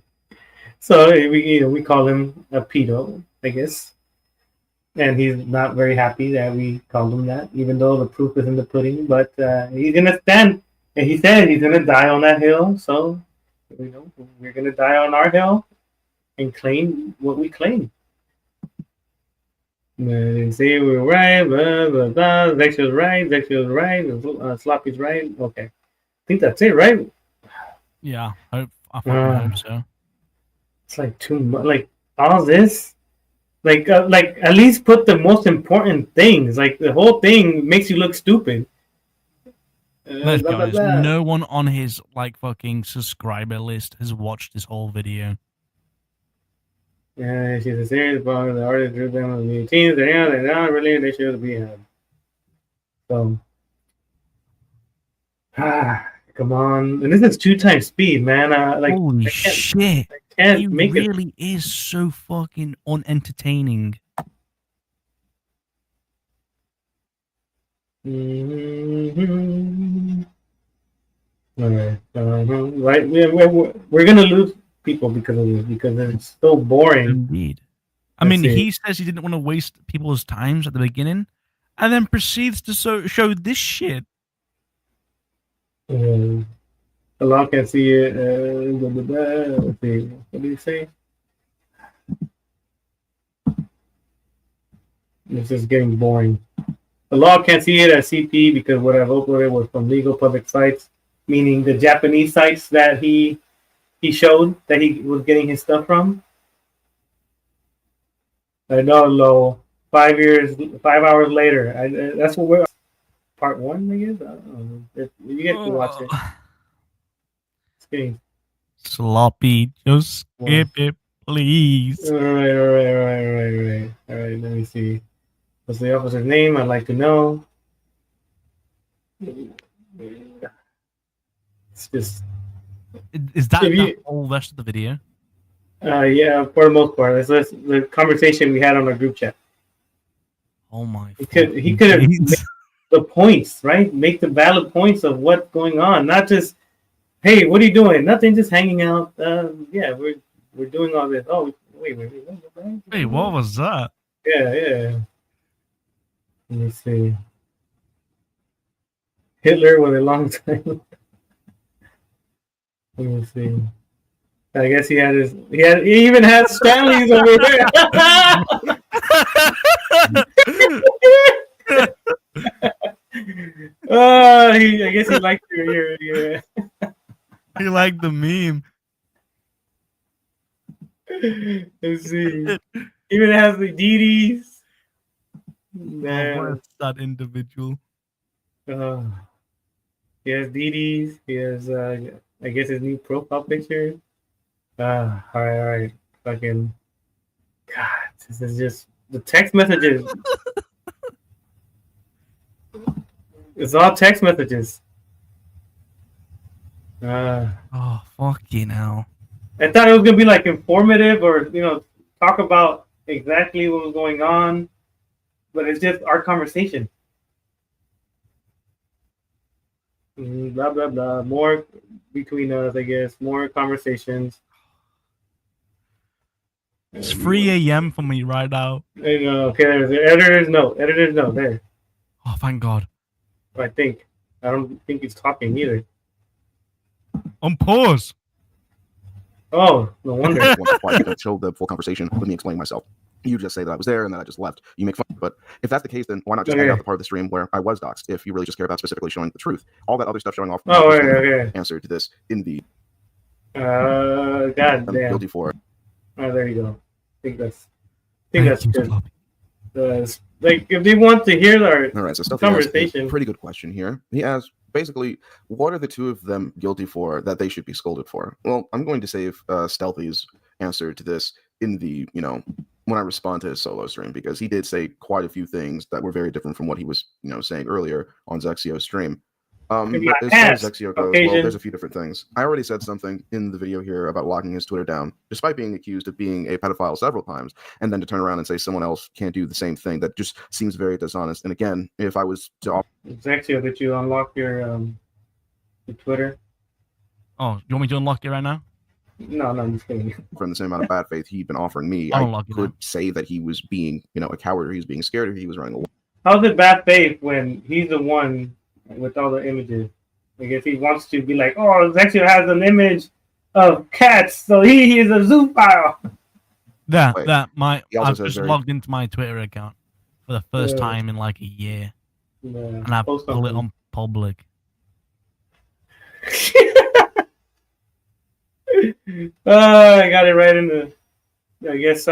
So we call him a pedo, I guess, and he's not very happy that we called him that, even though the proof is in the pudding. But he's gonna stand, and he said he's gonna die on that hill. So we're gonna die on our hill and claim what we claim. And say we're right, blah blah blah. Vexio's right, Sloppy's right. Okay, I think that's it, right? Yeah, I hope so. It's like too much. Like all this, like at least put the most important things. Like the whole thing makes you look stupid. Let's be honest, no one on his fucking subscriber list has watched this whole video. Yeah, she's a serious problem. The artist drew them on the teens. They're not really an issue to be had. So, come on. And this is 2 times speed, man. Holy shit. I can't he make really is so fucking unentertaining. Mm-hmm. All right. Right. We're going to lose people because of this, because it's so boring. Indeed. I mean, Let's see. he says he didn't want to waste people's times at the beginning, and then proceeds to show this shit. The law can't see it. Let's see. What did he say? This is getting boring. The law can't see it as CP because what I've uploaded was from legal public sites, meaning the Japanese sites that he showed that he was getting his stuff from. I know, low. 5 hours later. That's what we're. Part 1, I guess. I don't know. You get to watch it. It's getting Sloppy. Just skip it, please. All right. Let me see. What's the officer's name? I'd like to know. It's just. Is that the whole rest of the video? Yeah, for the most part. That's the conversation we had on our group chat. Oh my! He could have made the points, right? Make the valid points of what's going on, not just, hey, what are you doing? Nothing, just hanging out. Yeah, we're doing all this. Oh, wait. Wait, what was that? Yeah. Let me see. Hitler with a long time. Let me see. I guess he even had Stanley's over there. I guess he liked your He liked the meme. Let's see. Even has the DDs. What is that individual? He has DDs. He has I guess his new profile picture. All right. Fucking God, this is just the text messages. It's all text messages. Oh, fucking hell. I thought it was gonna be like informative or talk about exactly what was going on, but it's just our conversation. Blah blah blah. More between us, I guess. More conversations. It's 3 a.m. for me right now. Okay, there's the editor's note. There. Oh, thank God. I don't think he's talking either. On pause. Oh, no wonder. Show the full conversation with me explaining myself. You just say that I was there and that I just left. You make fun. But if that's the case, then why not just edit out the part of the stream where I was doxxed if you really just care about specifically showing the truth? All that other stuff showing off. Okay. Answer to this in the. God damn. Guilty for. Oh, there you go. I think that's good. Like, if they want to hear our All right, so conversation. Pretty good question here. He asks, basically, what are the two of them guilty for that they should be scolded for? Well, I'm going to save Stealthy's answer to this in the, when I respond to his solo stream, because he did say quite a few things that were very different from what he was, saying earlier on Zexio's stream. But as far as Zexio goes, well, there's a few different things. I already said something in the video here about locking his Twitter down, despite being accused of being a pedophile several times, and then to turn around and say someone else can't do the same thing. That just seems very dishonest. And again, if I was to... Zexio, did you unlock your Twitter? Oh, you want me to unlock it right now? No, I'm just kidding. From the same amount of bad faith he'd been offering me, I could say that he was being, a coward, or he was being scared, or he was running away. How's it bad faith when he's the one with all the images? Like, if he wants to be like, oh, Zexio has an image of cats, so he is a zoophile. I've just logged into my Twitter account for the first time in like a year, and I put it on public. I got it right in the. I guess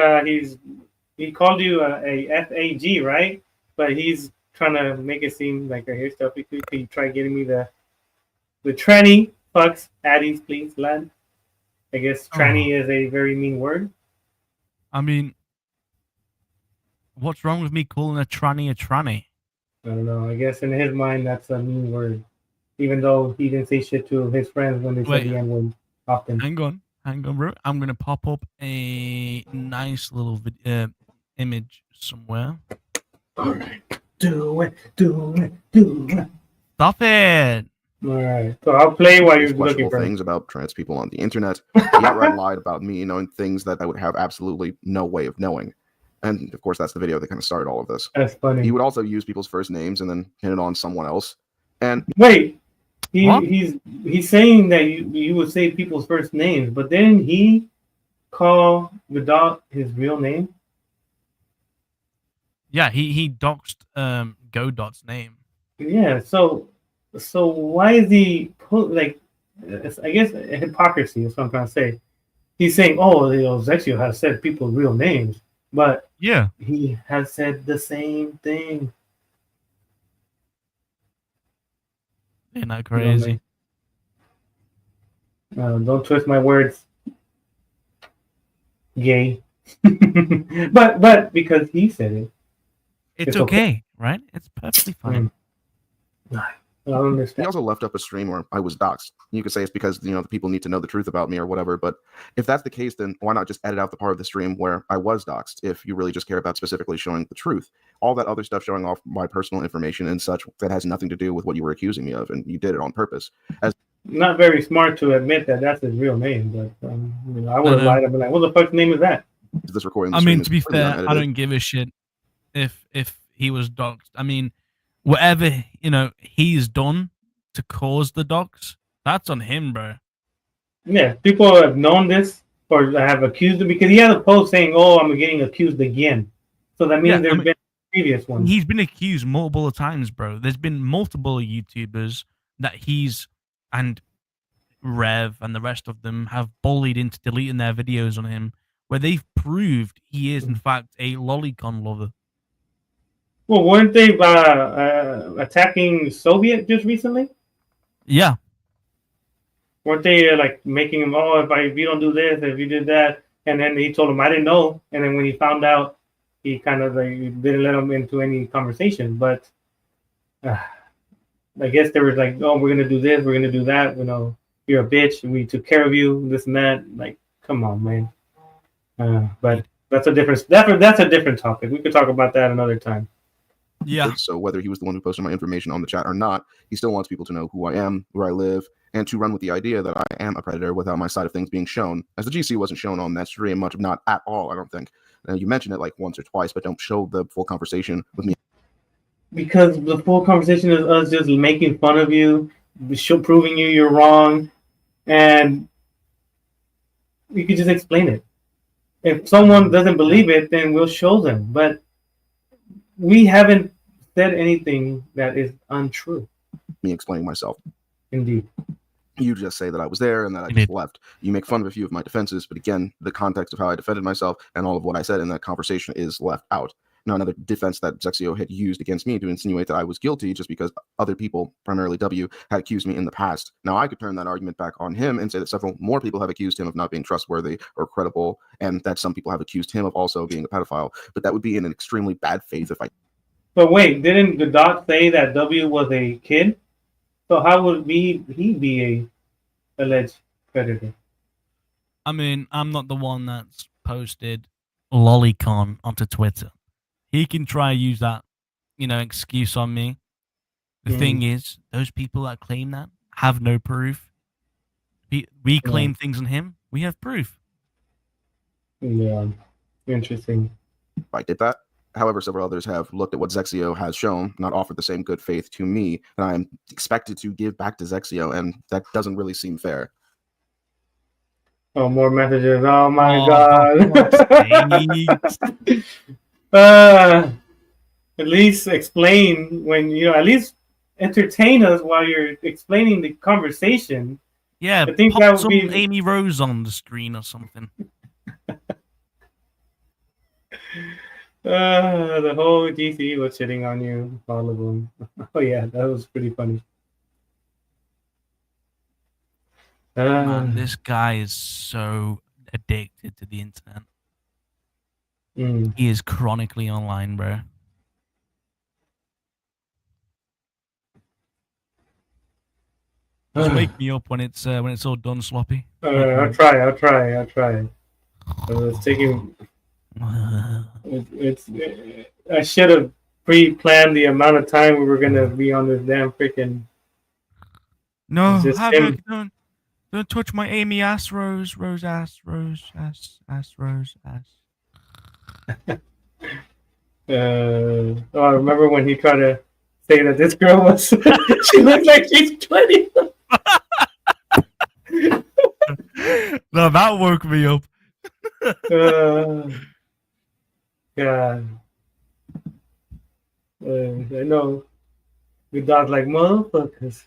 he called you a FAG, right? But he's trying to make it seem like here's stuff. Could you try getting me the tranny fucks addies, please, lad? I guess tranny is a very mean word. I mean, what's wrong with me calling a tranny a tranny? I don't know. I guess in his mind that's a mean word, even though he didn't say shit to his friends when they said the N-word often. Hang on, bro. I'm gonna pop up a nice little image somewhere. All right, do it. Stop it. All right, so I'll play while you're looking for things about trans people on the internet. He outright lied about me knowing things that I would have absolutely no way of knowing. And of course, that's the video that kind of started all of this. That's funny. He would also use people's first names and then pin it on someone else. And Wait, What? he's saying that you would say people's first names, but then he call Godot his real name. Yeah, he doxed Godot's name. Yeah, so why is he like? I guess hypocrisy is what I'm trying to say. He's saying, "Oh, Zexio has said people's real names," but Yeah. he has said the same thing. Isn't that crazy? Don't twist my words, gay. but because he said it, It's It's okay. okay, right? It's perfectly fine. I don't he understand. also left up a stream where I was doxxed. You could say it's because the people need to know the truth about me or whatever. But if that's the case, then why not just edit out the part of the stream where I was doxxed? If you really just care about specifically showing the truth, all that other stuff showing off my personal information and such that has nothing to do with what you were accusing me of, and you did it on purpose. Not very smart to admit that that's his real name, but I would have lied and been like, "What the fuck's name is that?" This recording. I mean, to be fair, I don't give a shit if he was doxxed. I mean, whatever he's done to cause the dox, that's on him, bro. Yeah, people have known this or have accused him because he had a post saying, "Oh, I'm getting accused again." So that means there's been previous ones. He's been accused multiple times, bro. There's been multiple YouTubers that he's and Rev and the rest of them have bullied into deleting their videos on him, where they've proved he is in fact a lolicon lover. Well, weren't they attacking Soviet just recently? Yeah. Weren't they like making him, "Oh, if you don't do this, if you did that," and then he told him, "I didn't know," and then when he found out, he kind of like didn't let him into any conversation. But I guess they were like, "Oh, we're gonna do this, we're gonna do that," you're a bitch, we took care of you, this and that. Like, come on, man. But that's a different topic. We could talk about that another time. Yeah. So whether he was the one who posted my information on the chat or not, he still wants people to know who I am, where I live, and to run with the idea that I am a predator without my side of things being shown, as the GC wasn't shown on that stream much, not at all, I don't think. You mentioned it like once or twice, but don't show the full conversation with me. Because the full conversation is us just making fun of you, proving you're wrong, and we could just explain it. If someone doesn't believe it, then we'll show them. But we haven't said anything that is untrue. Me explaining myself. Indeed. You just say that I was there and that I just left. You make fun of a few of my defenses, but again, the context of how I defended myself and all of what I said in that conversation is left out. Now, another defense that Zexio had used against me to insinuate that I was guilty just because other people, primarily W, had accused me in the past. Now, I could turn that argument back on him and say that several more people have accused him of not being trustworthy or credible, and that some people have accused him of also being a pedophile. But that would be in an extremely bad faith if I... But wait, didn't Godot say that W was a kid? So how would he be a alleged predator? I mean, I'm not the one that's posted lolicon onto Twitter. He can try use that, excuse on me. The thing is, those people that claim that have no proof. We claim things on him. We have proof. Yeah, interesting. I did that. However, several others have looked at what Zexio has shown, not offered the same good faith to me that I am expected to give back to Zexio, and that doesn't really seem fair. Oh, more messages. Oh my God. At least explain when at least entertain us while you're explaining the conversation. Yeah, I think pop that would some be Amy Rose on the screen or something. The whole GC was shitting on you, all of them. Oh yeah, that was pretty funny. Man, this guy is so addicted to the internet. He is chronically online, bro. Just wake me up when it's all done, Sloppy. I'll try. It's taking. I should have pre-planned the amount of time we were gonna be on this damn freaking. No, Havoc, don't touch my Amy ass, Rose ass, Rose ass, Rose ass. I remember when he tried to say that this girl was. She looks like she's 20. No, that woke me up. God. I know. The dog's like motherfuckers.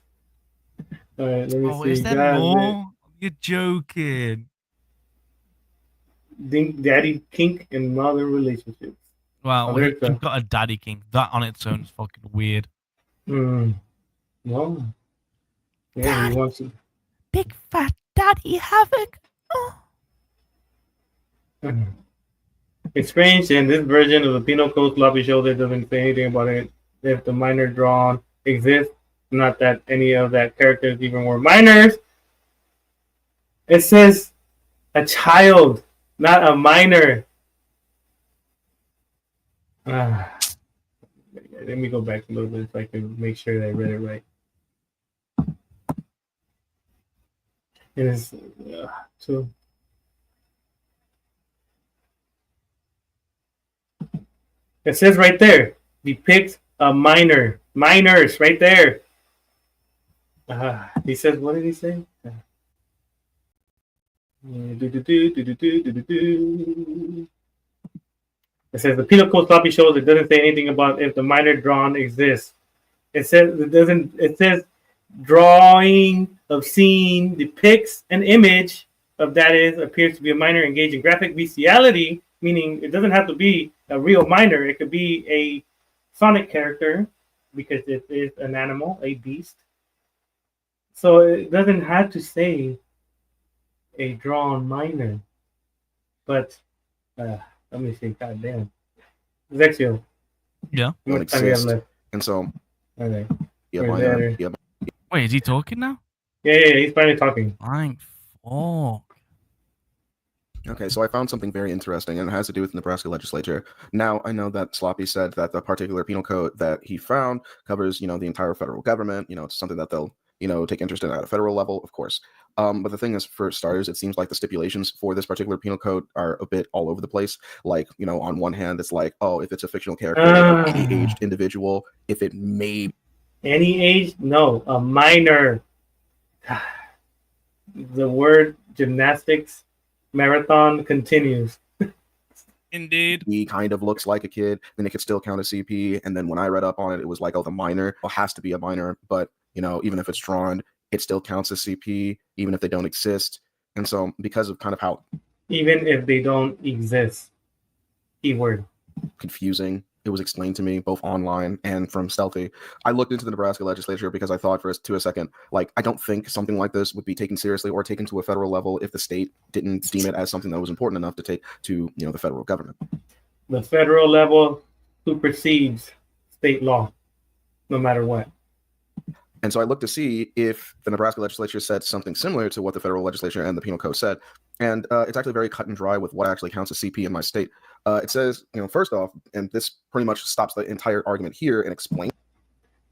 All right, let me Oh, see. is there God, more? You're joking. Daddy kink and mother relationships. Wow, Oh, he, there's he the. got a daddy king. That on its own is fucking weird. No. Yeah, he wants to. Big fat daddy Havoc. Oh. It's strange, in this version of the penal code, sloppy shoulder doesn't say anything about it if the minor drawn exists. Not that any of that characters even were minors. It says a child, not a minor. Let me go back a little bit so I can make sure that I read it right. It is so. It says right there, depict a minor. Minors, right there. He says, what did he say? It says the penal code sloppy shows it doesn't say anything about if the minor drawn exists. It says it doesn't. It says drawing of scene depicts an image of that is appears to be a minor engaged in graphic bestiality, meaning it doesn't have to be a real minor. It could be a Sonic character because it is an animal, a beast. So it doesn't have to say a drawn minor. But let me see. God damn. Zexio. Yeah. How much time you have left? And so, Okay. Wait, is he talking now? Yeah, he's finally talking. Thank fuck. Okay, so I found something very interesting, and it has to do with the Nebraska legislature. Now, I know that Sloppy said that the particular penal code that he found covers, the entire federal government. It's something that they'll, take interest in at a federal level, of course. But the thing is, for starters, it seems like the stipulations for this particular penal code are a bit all over the place. Like, on one hand, it's like, oh, if it's a fictional character, any aged individual, if it may... Any age? No, a minor. The word gymnastics marathon continues. Indeed. He kind of looks like a kid, then it could still count as CP. And then when I read up on it, it was like, oh, the minor has to be a minor. But, even if it's drawn, it still counts as CP, even if they don't exist. And so because of kind of how... Even if they don't exist. Keyword. Confusing it was explained to me both online and from Stealthy. I looked into the Nebraska legislature because I thought for a second, like, I don't think something like this would be taken seriously or taken to a federal level if the state didn't deem it as something that was important enough to take to, the federal government. The federal level supersedes state law, no matter what. And so I looked to see if the Nebraska legislature said something similar to what the federal legislature and the penal code said. And it's actually very cut and dry with what actually counts as CP in my state. It says, first off, and this pretty much stops the entire argument here and explains.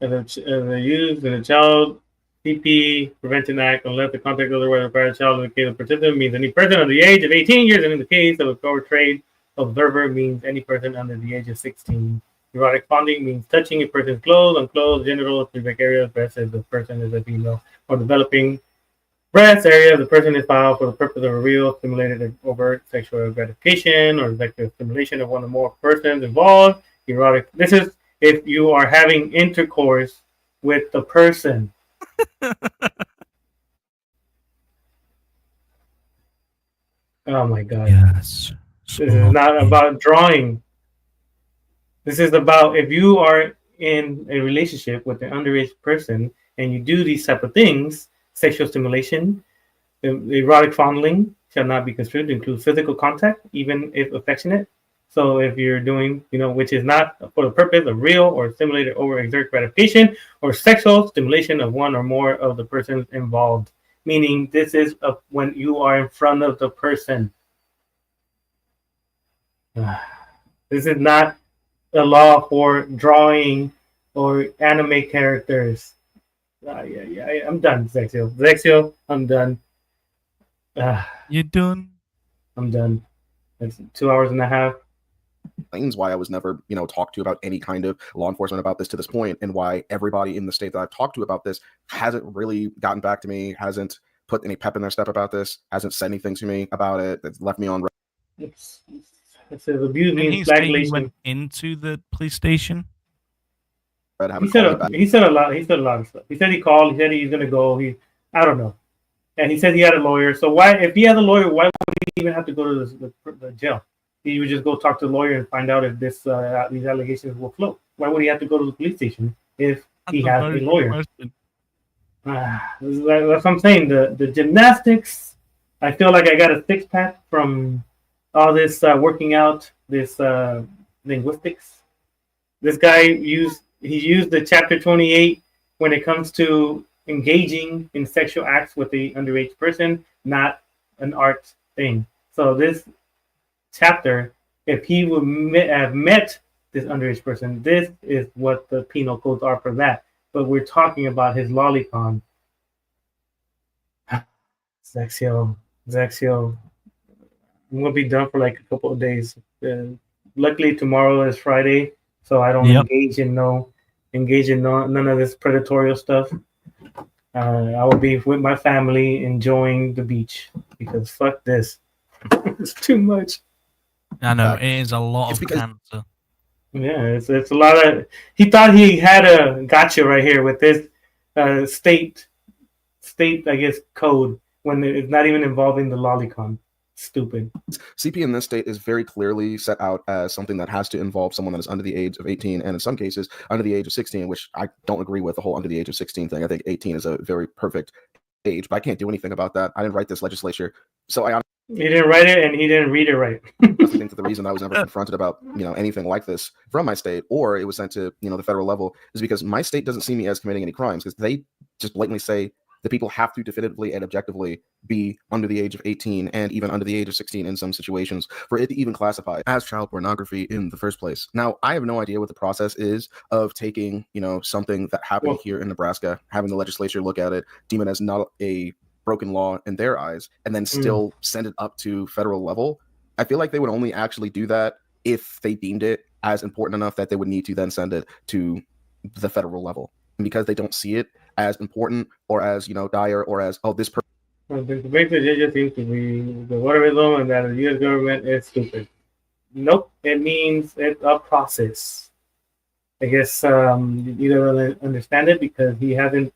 If the use in a child CP Prevention Act, unless the context otherwise requires a child in the case of participant, means any person under the age of 18 years, and in the case of a court trade observer, means any person under the age of 16. Erotic fondling means touching a person's clothes, unclothed, genital, specific areas, breasts if the person is a female, or developing breast area if the person is filed for the purpose of a real, stimulated, overt sexual gratification, or sexual stimulation of one or more persons involved. Erotic. This is if you are having intercourse with the person. Oh my God. Yes. This is not about drawing. This is about if you are in a relationship with an underage person and you do these type of things, sexual stimulation, erotic fondling shall not be construed to include physical contact, even if affectionate. So if you're doing, which is not for the purpose of real or stimulated overexert gratification or sexual stimulation of one or more of the persons involved, meaning this is when you are in front of the person. This is not a law for drawing or anime characters. I'm done, Zexio. Zexio, I'm done. You done? I'm done. It's 2 hours and a half. explains why I was never, talked to about any kind of law enforcement about this to this point, and why everybody in the state that I've talked to about this hasn't really gotten back to me, hasn't put any pep in their step about this, hasn't said anything to me about it, that's left me on. It's abuse Didn't he means say he flagellation. went into the police station? He said a lot. He said a lot of stuff. He said he called. He said he's gonna go. I don't know. And he said he had a lawyer. So why, if he has a lawyer, why would he even have to go to the jail? He would just go talk to the lawyer and find out if these allegations will float. Why would he have to go to the police station if he has a lawyer? That's what I'm saying. The gymnastics. I feel like I got a six-pack from all this working out, this linguistics. This guy used the chapter 28 when it comes to engaging in sexual acts with the underage person, not an art thing. So this chapter, if he would have met this underage person, this is what the penal codes are for that. But we're talking about his lolicon. Zexio, I'm gonna be done for like a couple of days. Luckily, tomorrow is Friday, so I don't engage in none of this predatorial stuff. I will be with my family enjoying the beach because fuck this. It's too much. I know, it is a lot of cancer. Yeah, it's a lot of. He thought he had a gotcha right here with this state, I guess, code when it's not even involving the lolicon. Stupid. CP in this state is very clearly set out as something that has to involve someone that is under the age of 18, and in some cases under the age of 16, which I don't agree with the whole under the age of 16 thing. I think 18 is a very perfect age, but I can't do anything about that. I didn't write this legislature, so he didn't write it and he didn't read it right. I think that the reason I was never confronted about anything like this from my state, or it was sent to the federal level, is because my state doesn't see me as committing any crimes, because they just blatantly say that people have to definitively and objectively be under the age of 18 and even under the age of 16 in some situations for it to even classify as child pornography in the first place. Now, I have no idea what the process is of taking, something that happened here in Nebraska, having the legislature look at it, deem it as not a broken law in their eyes, and then still send it up to federal level. I feel like they would only actually do that if they deemed it as important enough that they would need to then send it to the federal level. And because they don't see it as important or as dire or as this person. The big thing just seems to be the whatever and that the U.S. government is stupid. Nope, it means it's a process. I guess you don't really understand it because he hasn't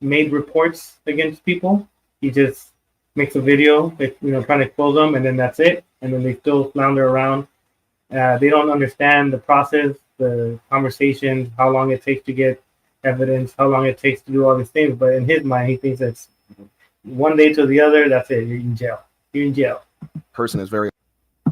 made reports against people. He just makes a video, trying to expose them, and then that's it. And then they still flounder around. They don't understand the process, the conversations, how long it takes to get evidence, how long it takes to do all these things. But in his mind, he thinks that's one day to the other, that's it. You're in jail. Person is very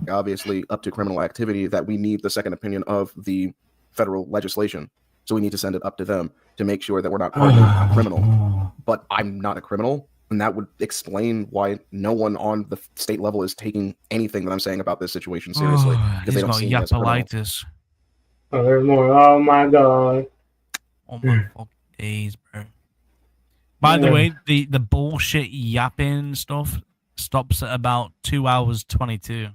obviously up to criminal activity that we need the second opinion of the federal legislation. So we need to send it up to them to make sure that we're not pardoning a criminal. But I'm not a criminal, and that would explain why no one on the state level is taking anything that I'm saying about this situation seriously, because they don't see me as a criminal. Oh, there's more. Oh my god. Oh my fucking days, bro. By the way, the bullshit yapping stuff stops at about 2 hours 22.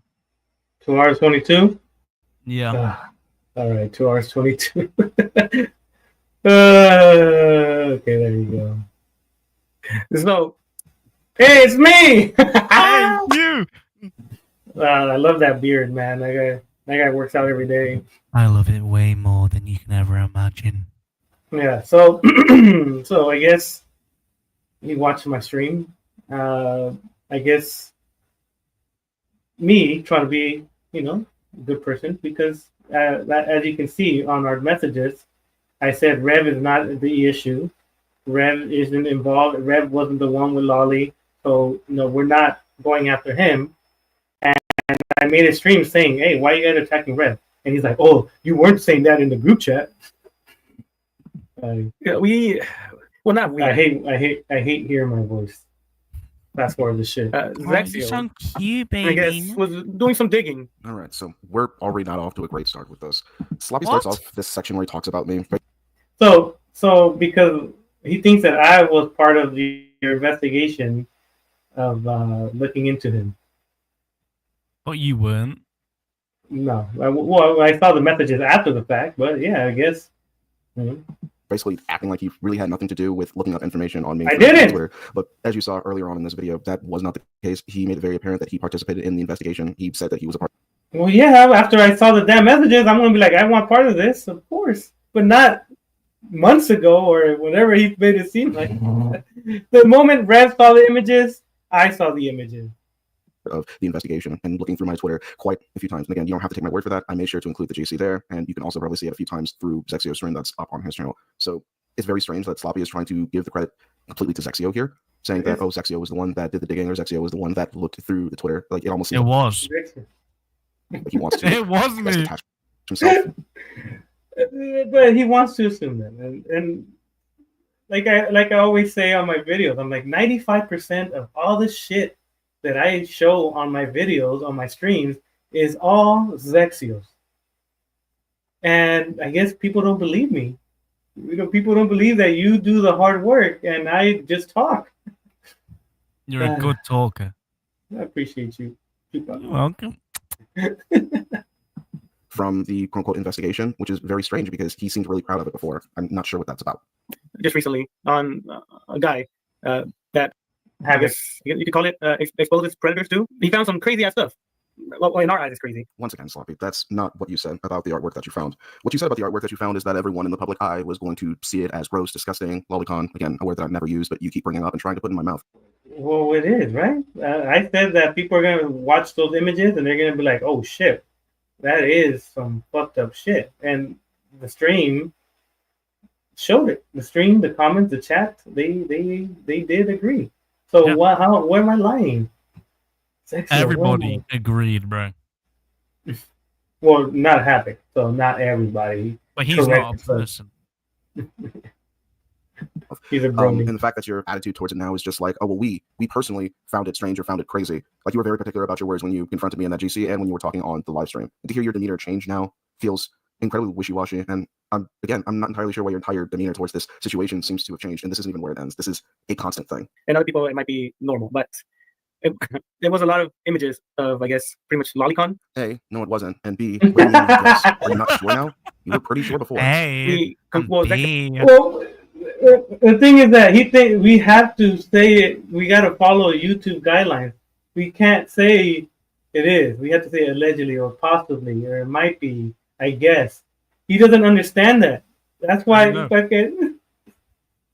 2 hours 22? Yeah. All right, 2 hours 22. Okay, there you go. So, hey, it's me! Hey, you! I love that beard, man. That guy works out every day. I love it way more than you can ever imagine. Yeah, so so I guess you watched my stream. I guess me trying to be, a good person, because as you can see on our messages, I said Rev is not the issue. Rev isn't involved. Rev wasn't the one with Lolly, so we're not going after him. And I made a stream saying, "Hey, why are you guys attacking Rev?" And he's like, "Oh, you weren't saying that in the group chat." Not we. I hate hearing my voice. That's more of the shit. Zexio, you sound cute, baby. I guess was doing some digging. All right, so we're already not off to a great start with this. Sloppy starts off this section where he talks about me. So because he thinks that I was part of your investigation of looking into him. But you weren't. No. Well, I saw the messages after the fact, but yeah, I guess. Basically acting like he really had nothing to do with looking up information on me. I didn't. Twitter. But as you saw earlier on in this video, that was not the case. He made it very apparent that he participated in the investigation. He said that he was a part. Well, yeah, after I saw the damn messages, I'm going to be like, I want part of this, of course. But not months ago or whenever he made it seem like. The moment Rev saw the images, I saw the images. Of the investigation and looking through my Twitter quite a few times. And again, you don't have to take my word for that. I made sure to include the GC there, and you can also probably see it a few times through Zexio's stream that's up on his channel. So it's very strange that Sloppy is trying to give the credit completely to Zexio here, saying that, oh, Zexio was the one that did the digging, or Zexio was the one that looked through the Twitter. Like, it almost seems was. Like he wants to. It was me. Attach himself. But he wants to assume that. And like I always say on my videos, I'm like, 95% of all the shit that I show on my videos, on my streams, is all Zexio's. And I guess people don't believe me. People don't believe that you do the hard work and I just talk. You're a good talker. I appreciate you. You're welcome. From the quote-unquote investigation, which is very strange because he seemed really proud of it before. I'm not sure what that's about. Just recently on a guy that I guess you could call it exposes predators too. He found some crazy ass stuff. Well, in our eyes, it's crazy. Once again, Sloppy, that's not what you said about the artwork that you found. What you said about the artwork that you found is that everyone in the public eye was going to see it as gross, disgusting, lolicon. Again, a word that I've never used, but you keep bringing up and trying to put in my mouth. Well, it is, right? I said that people are going to watch those images and they're going to be like, oh, shit, that is some fucked up shit. And the stream showed it. The stream, the comments, the chat, they did agree. So where am I lying? Everybody agreed, bro. Well, not Havoc, so not everybody. But he's not a person. He's a brony. And the fact that your attitude towards it now is just like, oh, well, we personally found it strange or found it crazy. Like, you were very particular about your words when you confronted me in that GC and when you were talking on the live stream. And to hear your demeanor change now feels incredibly wishy-washy. And again, I'm not entirely sure why your entire demeanor towards this situation seems to have changed. And this isn't even where it ends. This is a constant thing. And other people, it might be normal, but there was a lot of images of, I guess, pretty much lolicon. A, no, it wasn't. And B, what do you mean, yes? Are you not sure now? You were pretty sure before. Hey, well, the thing is that he think we have to say it. We got to follow YouTube guidelines. We can't say it is. We have to say allegedly or possibly or it might be. I guess he doesn't understand that. That's why. Can't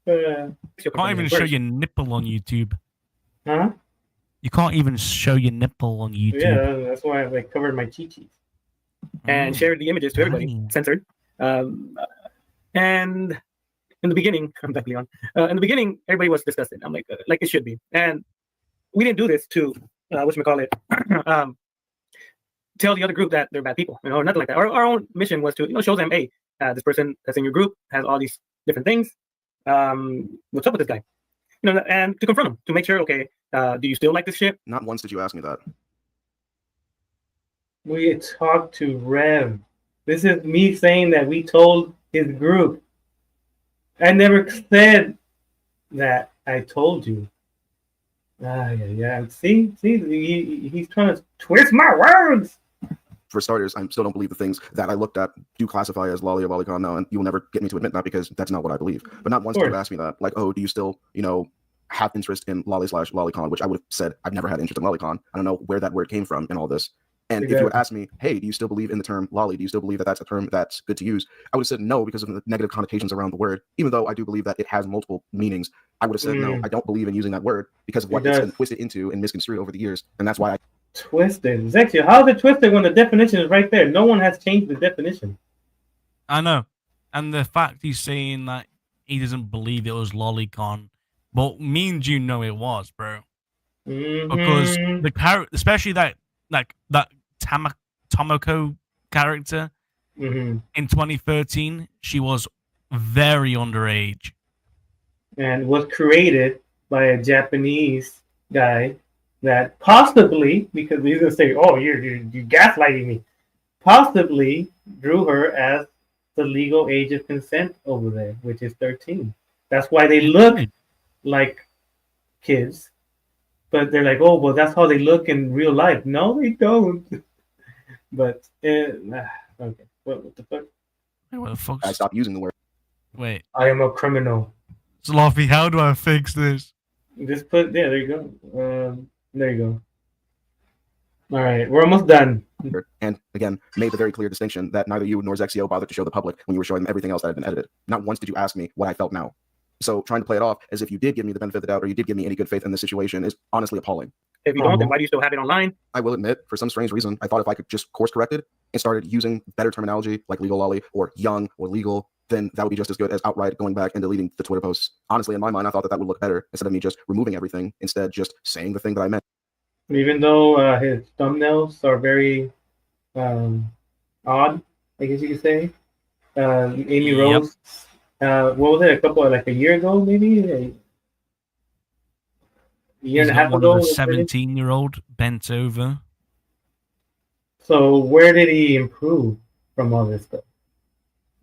even show your nipple on YouTube. Huh? You can't even show your nipple on YouTube. Yeah, that's why I covered my chi-chis. And shared the images to everybody, censored. And in the beginning, I'm back, Leon. In the beginning, everybody was disgusted. I'm like it should be. And we didn't do this to, whatchamacallit, tell the other group that they're bad people, nothing like that. Our own mission was to, show them, hey, this person that's in your group has all these different things. What's up with this guy? And to confront him, to make sure, okay, do you still like this shit? Not once did you ask me that. We talked to Rev. This is me saying that we told his group. I never said that I told you. Yeah. See, he's trying to twist my words. For starters, I still don't believe the things that I looked at do classify as lolly or lolicon now, and you will never get me to admit that because that's not what I believe. But not once did you ask me that. Like, oh, do you still, have interest in lolly/lolicon, which I would have said I've never had interest in lolicon. I don't know where that word came from in all this. And if you would ask me, hey, do you still believe in the term lolly? Do you still believe that that's a term that's good to use? I would have said no because of the negative connotations around the word. Even though I do believe that it has multiple meanings, I would have said no, I don't believe in using that word because of what it's been twisted into and misconstrued over the years. And that's why I... Twisted? Zexio, how is it twisted when the definition is right there? No one has changed the definition. I know. And the fact he's saying that he doesn't believe it was lolicon, but me and you know it was, bro. Because the character, especially that Tomoko character in 2013, she was very underage and was created by a Japanese guy that possibly, because he's gonna say, "Oh, you're gaslighting me," possibly drew her as the legal age of consent over there, which is 13. That's why they look like kids. But they're like, oh, well, that's how they look in real life. No, they don't. But okay, what the fuck? Wait, what the fuck? I stopped using the word. Wait, I am a criminal. Sloppy, how do I fix this? Just put there you go. There you go. All right, we're almost done. And again, made the very clear distinction that neither you nor Zexio bothered to show the public when you were showing them everything else that had been edited. Not once did you ask me what I felt now. So trying to play it off as if you did give me the benefit of the doubt or you did give me any good faith in this situation is honestly appalling. If you don't, then why do you still have it online? I will admit, for some strange reason, I thought if I could just course correct it and started using better terminology like legal lolly or young or legal, then that would be just as good as outright going back and deleting the Twitter posts. Honestly, in my mind, I thought that would look better instead of me just removing everything, instead just saying the thing that I meant. Even though his thumbnails are very odd, I guess you could say. Amy Rose, what was it? A year ago, maybe a year and a half ago. A 17-year-old bent over. So where did he improve from all this stuff?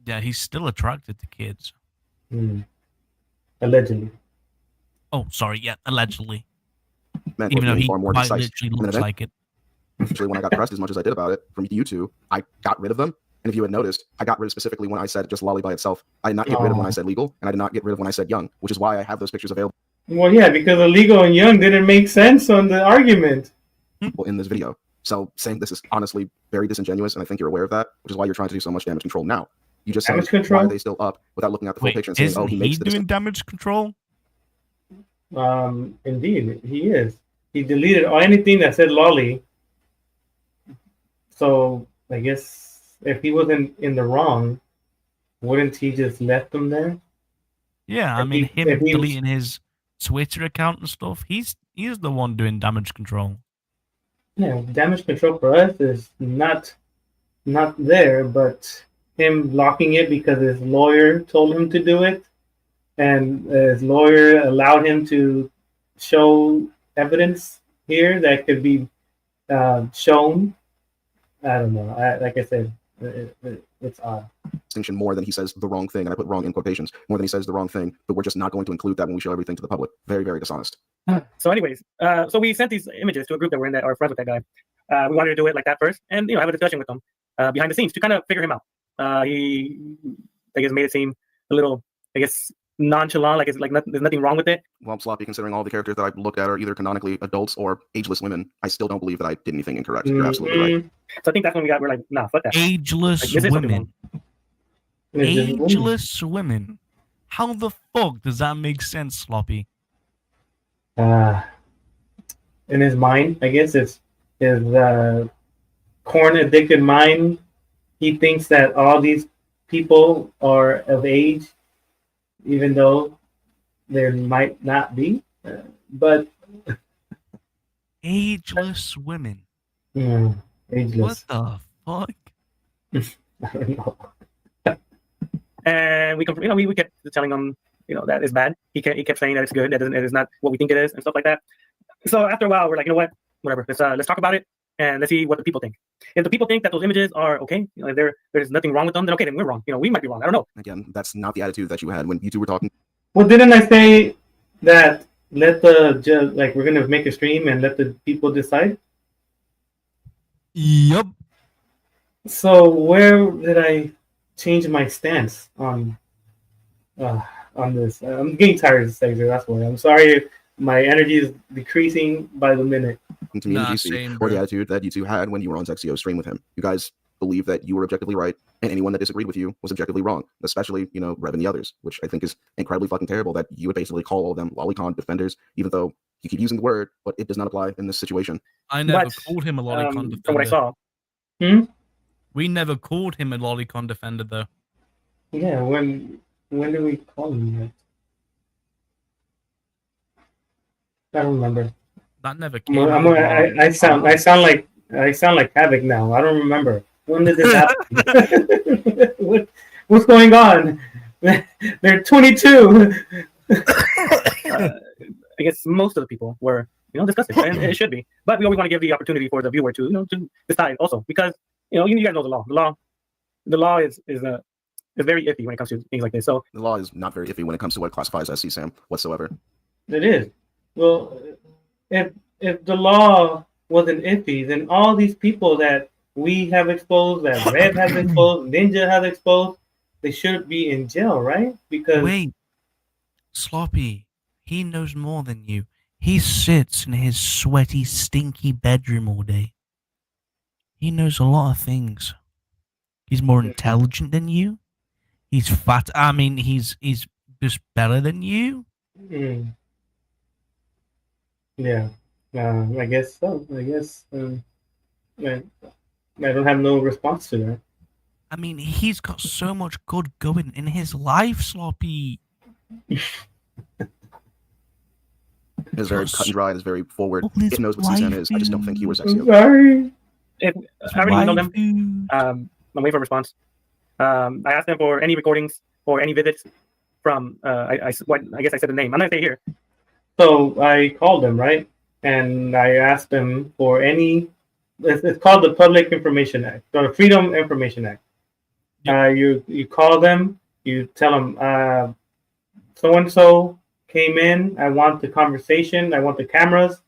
Yeah, he's still attracted to kids. Allegedly. Oh, sorry. Yeah, allegedly. Meant even though he far more quite decisive. literally looks like it. Actually, when I got pressed as much as I did about it from you two, I got rid of them. And if you had noticed, I got rid of specifically when I said just lolly by itself. I did not get rid of when I said legal, and I did not get rid of when I said young, which is why I have those pictures available. Well, yeah, because illegal and young didn't make sense on the argument. In this video. So saying this is honestly very disingenuous, and I think you're aware of that, which is why you're trying to do so much damage control now. You just said, why are they still up without looking at the full picture and saying, oh, he makes this. Doing damage control? Indeed, he is. He deleted anything that said lolly. So I guess if he wasn't in the wrong, wouldn't he just left them there? Yeah, I mean, him deleting his Twitter account and stuff, he's the one doing damage control. Yeah, damage control for us is not there, but him blocking it because his lawyer told him to do it, and his lawyer allowed him to show evidence here that could be shown. I don't know. Like I said, it's odd. Distinction more than he says the wrong thing, and I put wrong in quotations, more than he says the wrong thing, but we're just not going to include that when we show everything to the public. Very, very dishonest. So anyways, so we sent these images to a group that we're in that are friends with that guy. We wanted to do it like that first and, have a discussion with him behind the scenes to kind of figure him out. He, I guess, made it seem a little, I guess, nonchalant, there's nothing wrong with it. Well, Sloppy, considering all the characters that I've looked at are either canonically adults or ageless women, I still don't believe that I did anything incorrect. You're absolutely right. So I think that's when we're like, nah, fuck that. Ageless women. Ageless women. How the fuck does that make sense, Sloppy? In his mind, I guess it's his corn addicted mind. He thinks that all these people are of age, even though there might not be. But ageless women. Yeah, ageless. What the fuck? I don't know. And we kept telling him, that is bad. He kept saying that it's good. That it is not what we think it is, and stuff like that. So after a while, we're like, you know what? Whatever. Let's talk about it and let's see what the people think. If the people think that those images are okay, if there's nothing wrong with them, then okay, then we're wrong. We might be wrong. I don't know. Again, that's not the attitude that you had when you two were talking. Well, didn't I say that let the judge, we're gonna make a stream and let the people decide? Yep. So where did I change my stance on this? I'm getting tired of this segment. That's why I'm sorry. My energy is decreasing by the minute. To me, or the attitude that you two had when you were on Zexio's stream with him. You guys believe that you were objectively right, and anyone that disagreed with you was objectively wrong. Especially, Rev and the others, which I think is incredibly fucking terrible. That you would basically call all of them lolicon defenders, even though you keep using the word, but it does not apply in this situation. I never called him a lolicon defender. From what I saw. We never called him a lolicon defender, though. Yeah, when did we call him that? I don't remember. That never came. I sound like Havoc now. I don't remember. When did this happen? What's going on? They're 22. I guess most of the people were, discussing, and it should be. But we always want to give the opportunity for the viewer to, to decide also, because you guys know the law. The law is very iffy when it comes to things like this. So the law is not very iffy when it comes to what classifies as CSAM whatsoever. It is. Well, if the law wasn't iffy, then all these people that we have exposed, that Red has exposed, Ninja has exposed, they should be in jail, right? Because Wait, Sloppy, he knows more than you. He sits in his sweaty, stinky bedroom all day. He knows a lot of things. He's more intelligent than you. He's fat. I mean, he's just better than you. Yeah, I guess so. I guess I don't have no response to that. I mean, he's got so much good going in his life, Sloppy. It's very cut and dry. It's very forward. Oh, his It knows what CSAN is. I just don't think he was Zexio. I'm sorry. I already know them. I'm waiting for a response. I asked them for any recordings or any visits from. I guess I said the name. I'm not gonna say here. So I called them, right? And I asked them for any. It's called the Public Information Act, or the Freedom Information Act. You call them, you tell them, so and so came in. I want the conversation. I want the cameras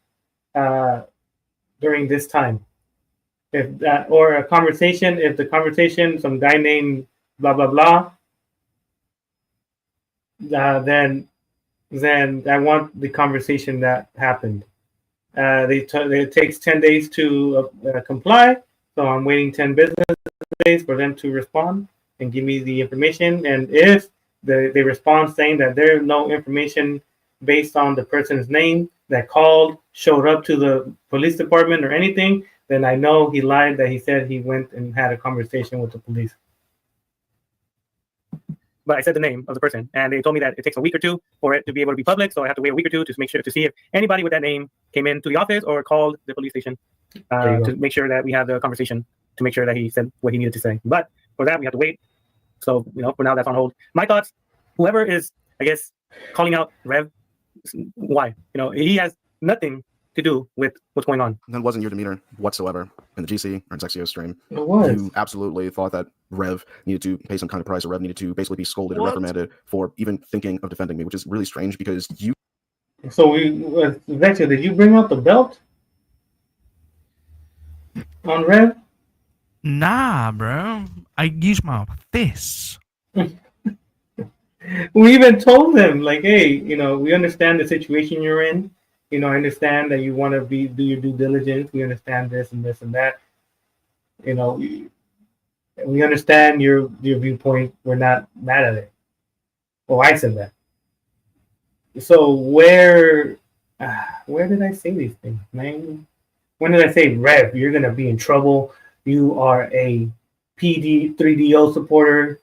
during this time. If that, or a conversation, if the conversation, some guy named blah blah blah, then I want the conversation that happened. It takes 10 days to comply, so I'm waiting 10 business days for them to respond and give me the information. And if they respond saying that there's no information based on the person's name that called, showed up to the police department or anything, then I know he lied, that he said he went and had a conversation with the police. But I said the name of the person, and they told me that it takes a week or two for it to be able to be public. So I have to wait a week or two to make sure to see if anybody with that name came into the office or called the police station to make sure that we have the conversation, to make sure that he said what he needed to say. But for that, we have to wait. So, for now, that's on hold. My thoughts, whoever is, I guess, calling out Rev, why? He has nothing to do with what's going on. That wasn't your demeanor whatsoever in the GC or Zexio stream. It was. You absolutely thought that Rev needed to pay some kind of price, or Rev needed to basically be scolded or reprimanded for even thinking of defending me, which is really strange because you. So Zexio, did you bring out the belt on Rev? Nah, bro. I use my fists. We even told them, like, hey, we understand the situation you're in. I understand that you want to do your due diligence. We understand this and this and that. We understand your viewpoint. We're not mad at it. Oh, I said that. So where did I say these things, man? When did I say, Rev, you're gonna be in trouble? You are a PD 3DO supporter.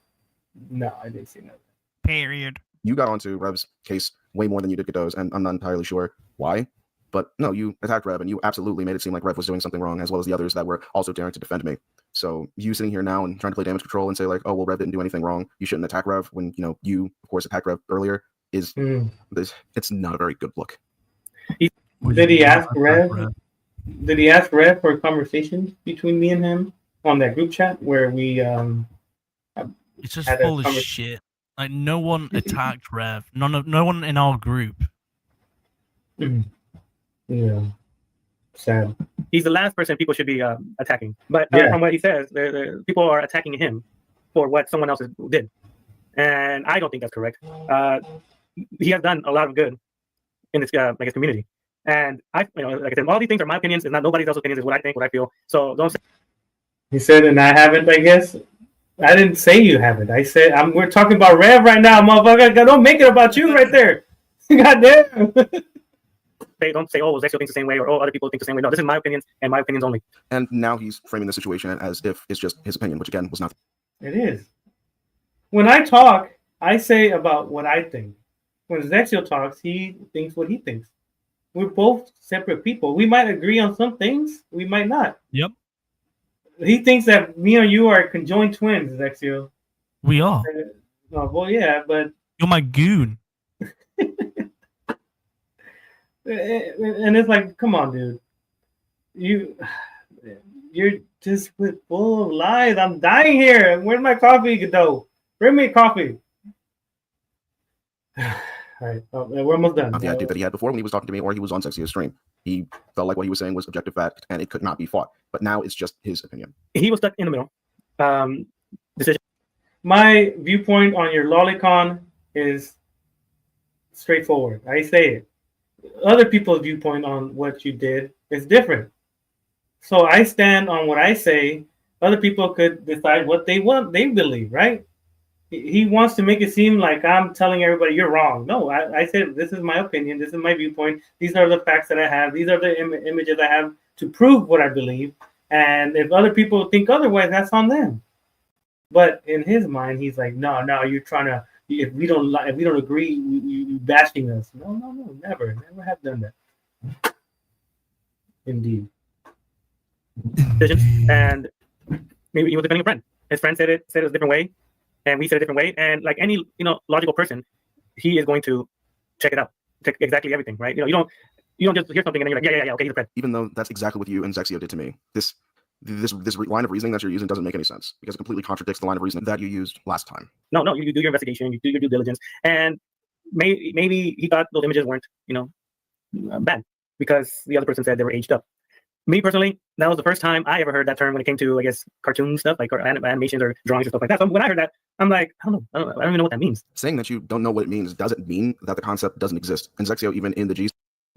No, I didn't say that. Period. You got onto Rev's case way more than you did Godot's, and I'm not entirely sure why. But no, you attacked Rev, and you absolutely made it seem like Rev was doing something wrong, as well as the others that were also daring to defend me. So you sitting here now and trying to play damage control and say like, oh, well, Rev didn't do anything wrong, you shouldn't attack Rev, when, you, of course, attacked Rev earlier, it's not a very good look. Did he ask Rev? Did he ask Rev for a conversation between me and him on that group chat where we It's just full of shit. Like, no one attacked Rev. No one in our group. Yeah. Sad. He's the last person people should be attacking. But from what he says, people are attacking him for what someone else did. And I don't think that's correct. He has done a lot of good in this community. And like I said, all these things are my opinions. It's not nobody else's opinions. It's what I think, what I feel. So don't say. He said, and I haven't, I guess. I didn't say you haven't. I said, we're talking about Rev right now, motherfucker. Don't make it about you right there. Goddamn. They don't say, oh, Zexio thinks the same way, or other people think the same way. No, this is my opinions and my opinions only. And now he's framing the situation as if it's just his opinion, which again was not. It is. When I talk, I say about what I think. When Zexio talks, he thinks what he thinks. We're both separate people. We might agree on some things. We might not. Yep. He thinks that me and you are conjoined twins, Zexio. We are. Well, yeah, but... You're my goon. And it's like, come on, dude. You're just full of lies. I'm dying here. Where's my coffee, Godot? Bring me coffee. All right, we're almost done. The idea that he had before when he was talking to me or he was on Zexio's stream. He felt like what he was saying was objective fact and it could not be fought. But now it's just his opinion. He was stuck in the middle. Decision. My viewpoint on your lolicon is straightforward. I say it. Other people's viewpoint on what you did is different. So I stand on what I say. Other people could decide what they believe, right? He wants to make it seem like I'm telling everybody you're wrong. No, I said this is my opinion. This is my viewpoint. These are the facts that I have. These are the images I have to prove what I believe. And if other people think otherwise, that's on them. But in his mind, he's like, no, you're trying to. If we don't agree, you bashing us. No, never have done that. Indeed. And maybe he was defending a friend. His friend said it a different way, and we said a different way. And like any logical person, he is going to check it out, check exactly everything, right? You don't just hear something and then you're like, yeah, okay, he's a friend. Even though that's exactly what you and Zexio did to me, this line of reasoning that you're using doesn't make any sense because it completely contradicts the line of reasoning that you used last time. No, you do your investigation, you do your due diligence, and maybe he thought those images weren't bad because the other person said they were aged up. Me personally, that was the first time I ever heard that term when it came to, I guess, cartoon stuff like animations or drawings or stuff like that. So when I heard that, I'm like, I don't even know what that means. Saying that you don't know what it means doesn't mean that the concept doesn't exist. And Zexio, even in the G.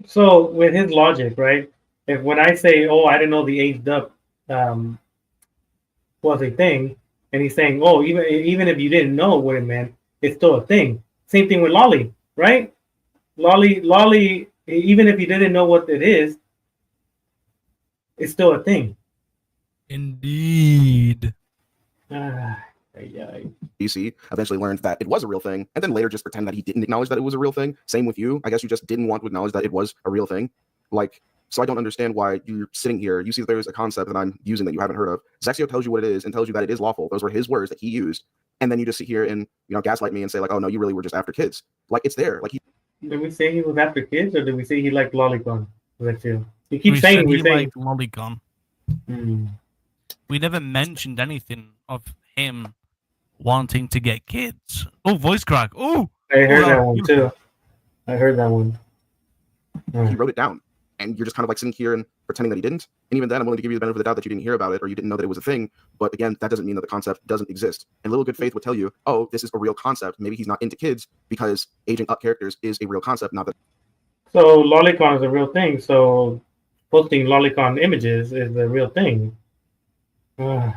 So with his logic, right? If when I say, oh, I didn't know the aged up was a thing, and he's saying, oh, even if you didn't know what it meant, it's still a thing. Same thing with Lolly, right? Lolly, even if you didn't know what it is, it's still a thing. Indeed. DC eventually learned that it was a real thing, and then later just pretend that he didn't acknowledge that it was a real thing. Same with you. I guess you just didn't want to acknowledge that it was a real thing. So I don't understand why you're sitting here. You see that there's a concept that I'm using that you haven't heard of. Zexio tells you what it is and tells you that it is lawful. Those were his words that he used. And then you just sit here and gaslight me and say like, oh no, you really were just after kids. Like it's there. Like did we say he was after kids, or did we say he liked lolicon? Zexio. He keeps saying he liked lolicon. We never mentioned anything of him wanting to get kids. Oh, voice crack. Oh, I heard that one too. I heard that one. He wrote it down. And you're just kind of like sitting here and pretending that he didn't. And even then, I'm willing to give you the benefit of the doubt that you didn't hear about it or you didn't know that it was a thing. But again, that doesn't mean that the concept doesn't exist. And little good faith would tell you, oh, this is a real concept. Maybe he's not into kids because aging up characters is a real concept. Not that. So lolicon is a real thing. So posting lolicon images is a real thing. The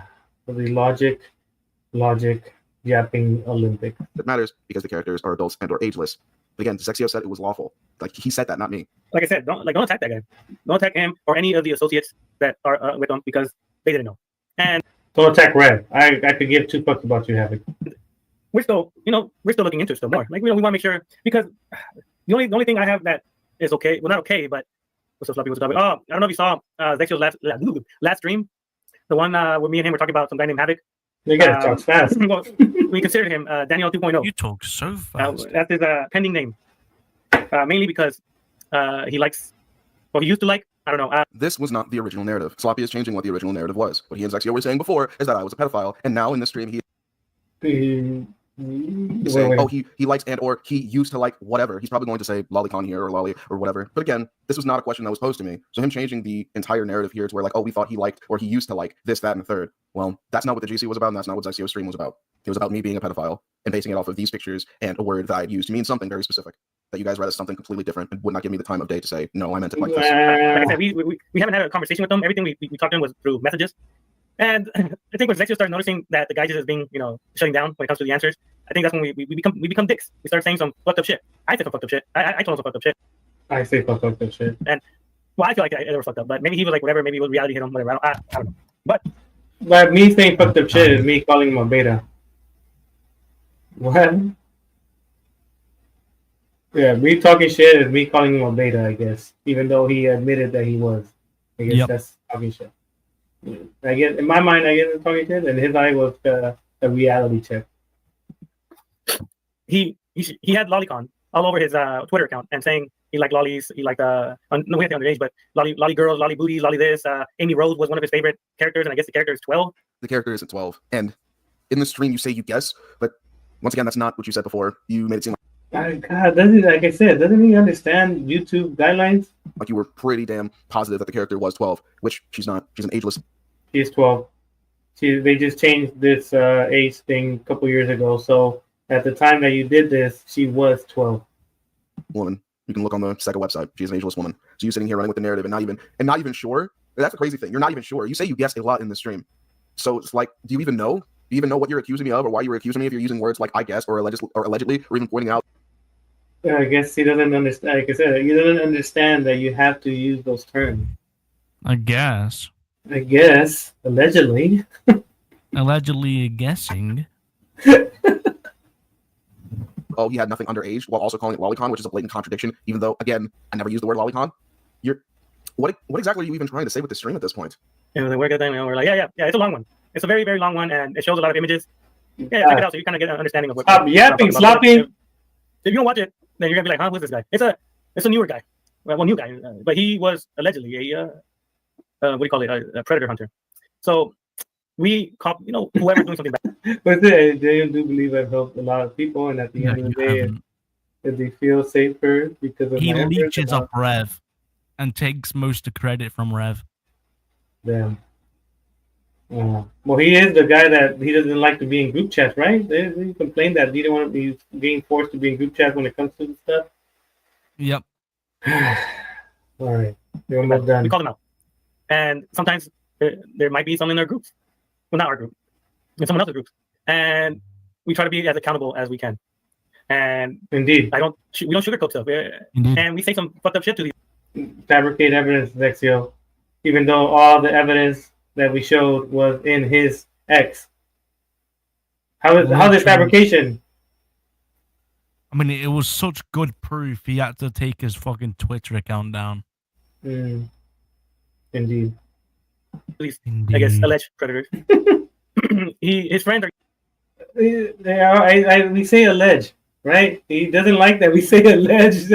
logic yapping Olympic. That matters because the characters are adults and or ageless. But again, Zexio said it was lawful. Like he said that, not me. Like I said, don't attack that guy. Don't attack him or any of the associates that are with him because they didn't know. And don't attack Red. I could give two fucks about you, Havoc. We're still looking into it still more. Like we want to make sure because the only thing I have that is okay. Well, not okay, but what's up, people? Oh, I don't know if you saw Zexio's last stream, the one where me and him were talking about some guy named Havoc. You guys talk fast. Well, we considered him Daniel 2.0. You talk so fast. That's his pending name. Mainly because he likes, or he used to like, I don't know. This was not the original narrative. Sloppy is changing what the original narrative was. What he and Zexio were saying before is that I was a pedophile, and now in this stream saying, oh, he likes and or he used to like whatever. He's probably going to say lolicon here or lolly or whatever. But again, this was not a question that was posed to me. So him changing the entire narrative here to where like, oh, we thought he liked or he used to like this, that, and the third. Well, that's not what the GC was about, and that's not what Zexio's stream was about. It was about me being a pedophile and basing it off of these pictures and a word that I'd used to mean something very specific that you guys read as something completely different and would not give me the time of day to say, no, I meant it like this. Like I said, we haven't had a conversation with them. Everything we talked to him was through messages. And I think when Zexio started noticing that the guy just is being, shutting down when it comes to the answers, I think that's when we become dicks. We start saying some fucked up shit. I said some fucked up shit. I told him some fucked up shit. I say fucked up shit. And well, I feel like I was fucked up, but maybe he was like whatever. Maybe it was reality hit him, whatever. I don't know. But me saying fucked up shit is me calling him a beta. What? Yeah, me talking shit is me calling him a beta, I guess. Even though he admitted that he was. I guess that's talking shit. I guess in my mind, I guess it's talking shit, and his eye was a reality check. He had lolicon all over his Twitter account and saying he liked lollies. He liked no, we have the underage, but lolly girls, lolly booties, lolly this. Amy Rose was one of his favorite characters, and I guess the character is 12. The character isn't 12, and in the stream you say you guess, but once again, that's not what you said before. You made it seem like God, doesn't like I said, doesn't he understand YouTube guidelines? Like you were pretty damn positive that the character was 12, which she's not. She's an ageless. She's 12. They just changed this age thing a couple years ago. So at the time that you did this, she was 12. woman. You can look on the second website. She's an ageless woman. So you sitting here running with the narrative and not even sure. That's the crazy thing. You're not even sure. You say you guessed a lot in the stream. So it's like, do you even know? Do you even know what you're accusing me of or why you're accusing me if you're using words like I guess or allegedly or even pointing out? I guess he doesn't understand. Like I said, he doesn't understand that you have to use those terms. I guess. Allegedly. Allegedly guessing. Oh, he had nothing underage while also calling it lolicon, which is a blatant contradiction, even though, again, I never used the word lolicon. What exactly are you even trying to say with the stream at this point? It was a weird thing, and we're like, yeah, it's a long one. It's a very, very long one, and it shows a lot of images. Yeah, check it out so you kind of get an understanding of what. Stop yapping, Sloppy. If you don't watch it, then you're gonna be like, huh, who's this guy? It's a newer guy. Well, new guy, but he was allegedly a what do you call it? A predator hunter. So we caught, whoever's doing something bad. But they do believe I've helped a lot of people, and at the end of the day, they feel safer because of he my leeches up Rev and takes most of the credit from Rev. Damn. Well, he is the guy that he doesn't like to be in group chats, right? They complained that he didn't want to be being forced to be in group chats when it comes to this stuff. Yep. All right, we're almost done. We call them out, and sometimes there might be some in our groups. Well, not our group, in someone else's groups, and we try to be as accountable as we can. And indeed, we don't sugarcoat stuff, and we say some fucked up shit to these. Fabricate evidence, Zexio, even though all the evidence that we showed was in his ex. How is fabrication? I mean, it was such good proof. He had to take his fucking Twitter account down. Indeed. Please, I guess alleged predators. His friends are. We say alleged, right? He doesn't like that we say alleged.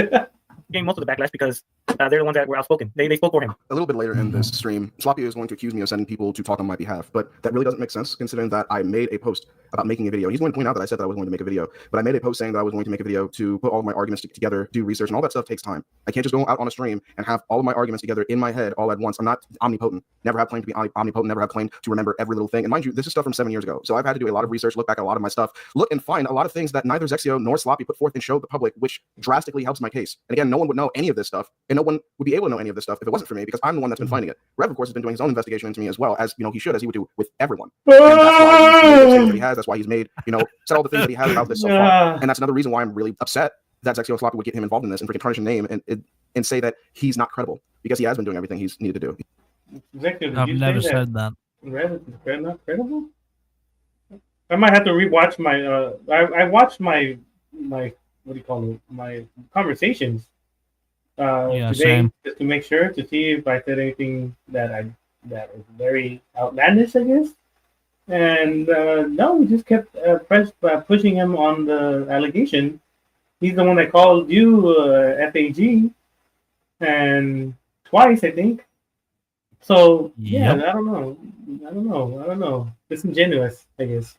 Getting most of the backlash because they're the ones that were outspoken. They spoke for him. A little bit later in this stream, Sloppy is going to accuse me of sending people to talk on my behalf, but that really doesn't make sense considering that I made a post about making a video. He's going to point out that I said that I was going to make a video, but I made a post saying that I was going to make a video to put all of my arguments together, do research, and all that stuff takes time. I can't just go out on a stream and have all of my arguments together in my head all at once. I'm not omnipotent. Never have claimed to be omnipotent, never have claimed to remember every little thing. And mind you, this is stuff from 7 years ago. So I've had to do a lot of research, look back at a lot of my stuff, look and find a lot of things that neither Zexio nor Sloppy put forth and showed the public, which drastically helps my case. And again, no one would know any of this stuff, and no one would be able to know any of this stuff if it wasn't for me, because I'm the one that's been finding it. Rev, of course, has been doing his own investigation into me as well, as he should, as he would do with everyone. And that's why he's made the decisions that he has. That's why he's made, said all the things that he has about this so far. And that's another reason why I'm really upset that Zexio and Sloppy would get him involved in this and freaking tarnish his name and say that he's not credible, because he has been doing everything he's needed to do. Zexio, I've never said that. Rev is not credible? I might have to rewatch my. I watched my what do you call it? My conversations today, same. just to make sure to see if I said anything that is very outlandish, I guess. And no, we just kept pushing him on the allegation. He's the one that called you FAG, and twice, I think. So yeah, I don't know. Disingenuous, I guess.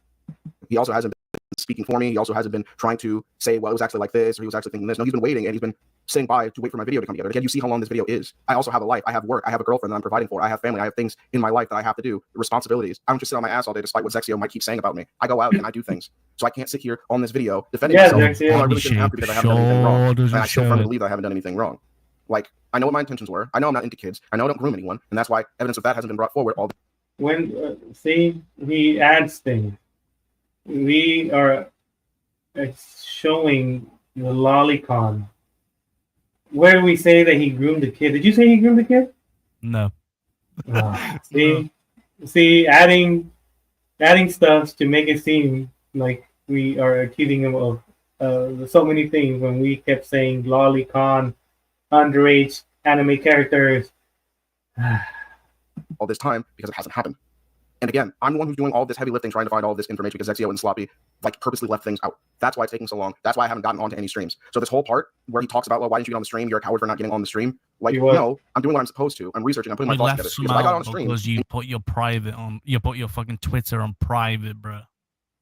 He also hasn't been speaking for me. He also hasn't been trying to say, well, it was actually like this, or he was actually thinking this. No, he's been waiting, and he's been sitting by to wait for my video to come together. Again, you see how long this video is. I also have a life. I have work. I have a girlfriend that I'm providing for. I have family. I have things in my life that I have to do, responsibilities. I don't just sit on my ass all day, despite what Zexio might keep saying about me. I go out and I do things. So I can't sit here on this video defending myself. Zexio. Well, I really shouldn't have to, because I haven't done anything wrong. And I still firmly believe that I haven't done anything wrong. Like, I know what my intentions were. I know I'm not into kids. I know I don't groom anyone. And that's why evidence of that hasn't been brought forward all the When he adds things, we are showing the lolicon. Where do we say that he groomed the kid? Did you say he groomed the kid? No. See, adding stuff to make it seem like we are accusing him of so many things when we kept saying lolicon, underage anime characters. all this time, because it hasn't happened. And again, I'm the one who's doing all this heavy lifting, trying to find all this information, because Zexio and Sloppy purposely left things out. That's why it's taking so long. That's why I haven't gotten onto any streams. So this whole part where he talks about, well, why didn't you get on the stream? You're a coward for not getting on the stream. No, I'm doing what I'm supposed to. I'm researching. I'm putting my thoughts together. Because I got on the stream because you put your private on. You put your fucking Twitter on private, bro.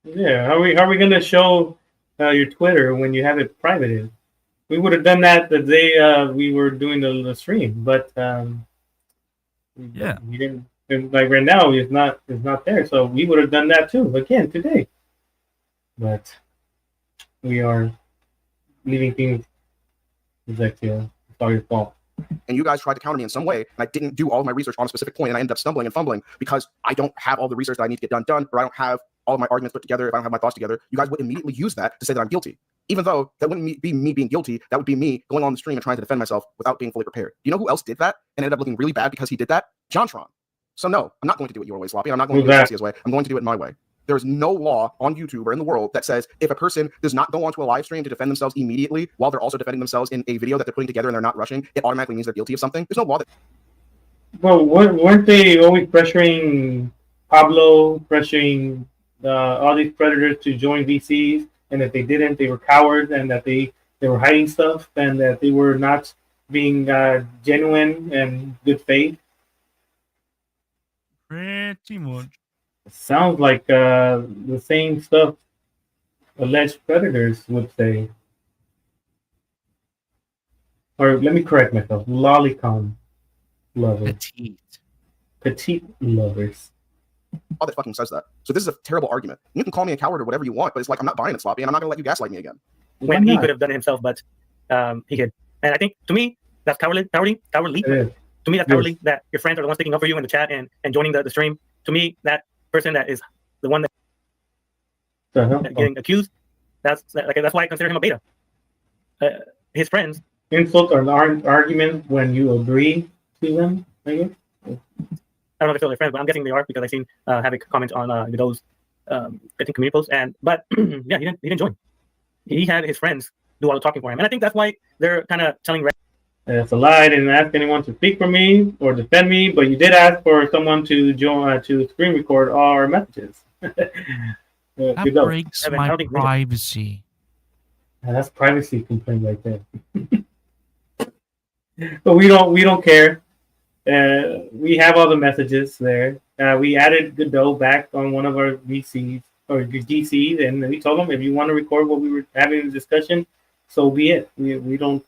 Yeah, how are we gonna show your Twitter when you have it privated. We would have done that the day we were doing the stream, but Yeah. we didn't. Like right now, it's not there, so we would have done that too again today. But we are leaving things Zexio. It's all your fault. And you guys tried to counter me in some way, and I didn't do all of my research on a specific point, and I ended up stumbling and fumbling because I don't have all the research that I need to get done, or I don't have all of my arguments put together. If I don't have my thoughts together, you guys would immediately use that to say that I'm guilty, even though that wouldn't be me being guilty. That would be me going on the stream and trying to defend myself without being fully prepared. Do you know who else did that and ended up looking really bad because he did that? JonTron. So no, I'm not going to do it your way, Sloppy. I'm not going to do it Jesse's way. I'm going to do it my way. There is no law on YouTube or in the world that says if a person does not go onto a live stream to defend themselves immediately while they're also defending themselves in a video that they're putting together and they're not rushing, it automatically means they're guilty of something. There's no law that... Well, weren't they always pressuring Pablo, pressuring all these predators to join VCs, and if they didn't, they were cowards, and that they were hiding stuff, and that they were not being genuine and good faith? Pretty much. Sounds like the same stuff alleged predators would say. Or let me correct myself. Lolicon lovers. Petite lovers. Oh, that fucking says that. So this is a terrible argument. You can call me a coward or whatever you want, but it's like I'm not buying it, Sloppy, and I'm not going to let you gaslight me again. When he could have done it himself, but he hid. And I think, to me, that's cowardly. To me, that's cowardly that your friends are the ones sticking up for you in the chat and joining the stream. To me, that person that is the one that getting accused, that's why I consider him a beta. His friends insult or an argument when you agree to them, I guess. I don't know if they're friends, but I'm guessing they are because I've seen Havoc comment on those I think community posts. But yeah, he didn't join. He had his friends do all the talking for him, and I think that's why they're kind of telling. It's a lie. I didn't ask anyone to speak for me or defend me, but you did ask for someone to join to screen record our messages. That breaks my privacy. That's privacy complaint right there. But we don't care. We have all the messages there. We added Godot back on one of our VCs or DCs, and we told them if you want to record what we were having a discussion, so be it. We don't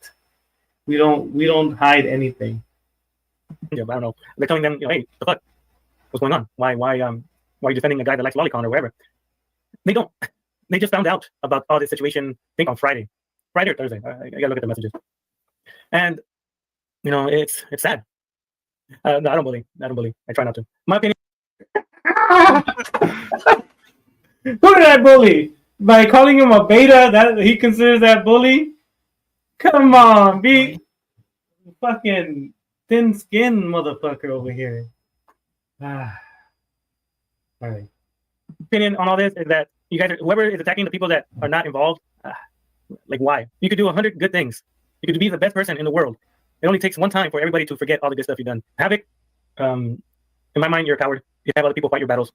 hide anything. Yeah, but I don't know. They're telling them, hey, the fuck, what's going on? Why are you defending a guy that likes Lolicon or whatever? They don't. They just found out about all this situation. I think on Friday or Thursday. I gotta look at the messages. And it's sad. No, I don't bully. I try not to. My opinion. Who did I bully? By calling him a beta, that he considers that bully? Come on, be fucking thin skin motherfucker over here. All right. Opinion on all this is that you guys, whoever is attacking the people that are not involved, like why? You could do 100 good things. You could be the best person in the world. It only takes one time for everybody to forget all the good stuff you've done. Havoc, in my mind, you're a coward. You have other people fight your battles.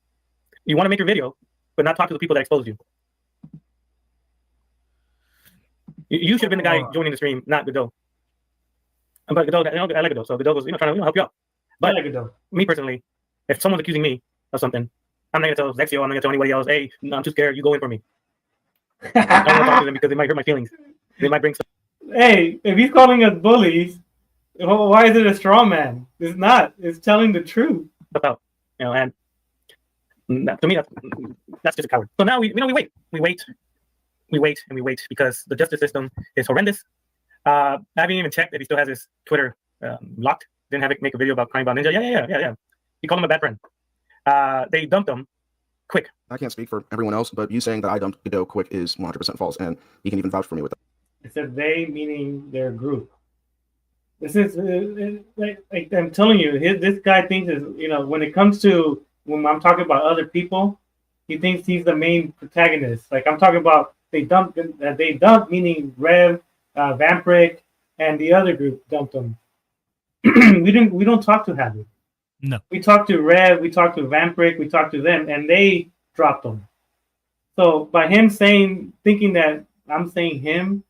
You want to make your video, but not talk to the people that exposed you. You should have been the guy joining the stream, not Godot. But Godot, I like Godot, so Godot was trying to help you out. But I like Godot. Me personally, if someone's accusing me of something, I'm not gonna tell Zexio, I'm not gonna tell anybody else, hey, no, I'm too scared, you go in for me. I don't want to talk to them because they might hurt my feelings. They might bring some. Hey, if he's calling us bullies, why is it a straw man? It's not. It's telling the truth. About, and to me, that's just a coward. So now we wait because the justice system is horrendous. I haven't even checked if he still has his Twitter locked. Didn't have it make a video about crying about Ninja. Yeah. He called him a bad friend. They dumped him quick. I can't speak for everyone else, but you saying that I dumped Godot quick is 100% false, and you can even vouch for me with that. It said they, meaning their group. This is like I'm telling you, this guy thinks is when it comes to when I'm talking about other people, he thinks he's the main protagonist. Like I'm talking about they dumped meaning Rev, Vampiric, and the other group dumped him. We don't talk to Havoc. No. We talked to Rev, we talked to Vampiric, we talked to them, and they dropped him. So by him thinking that I'm saying him,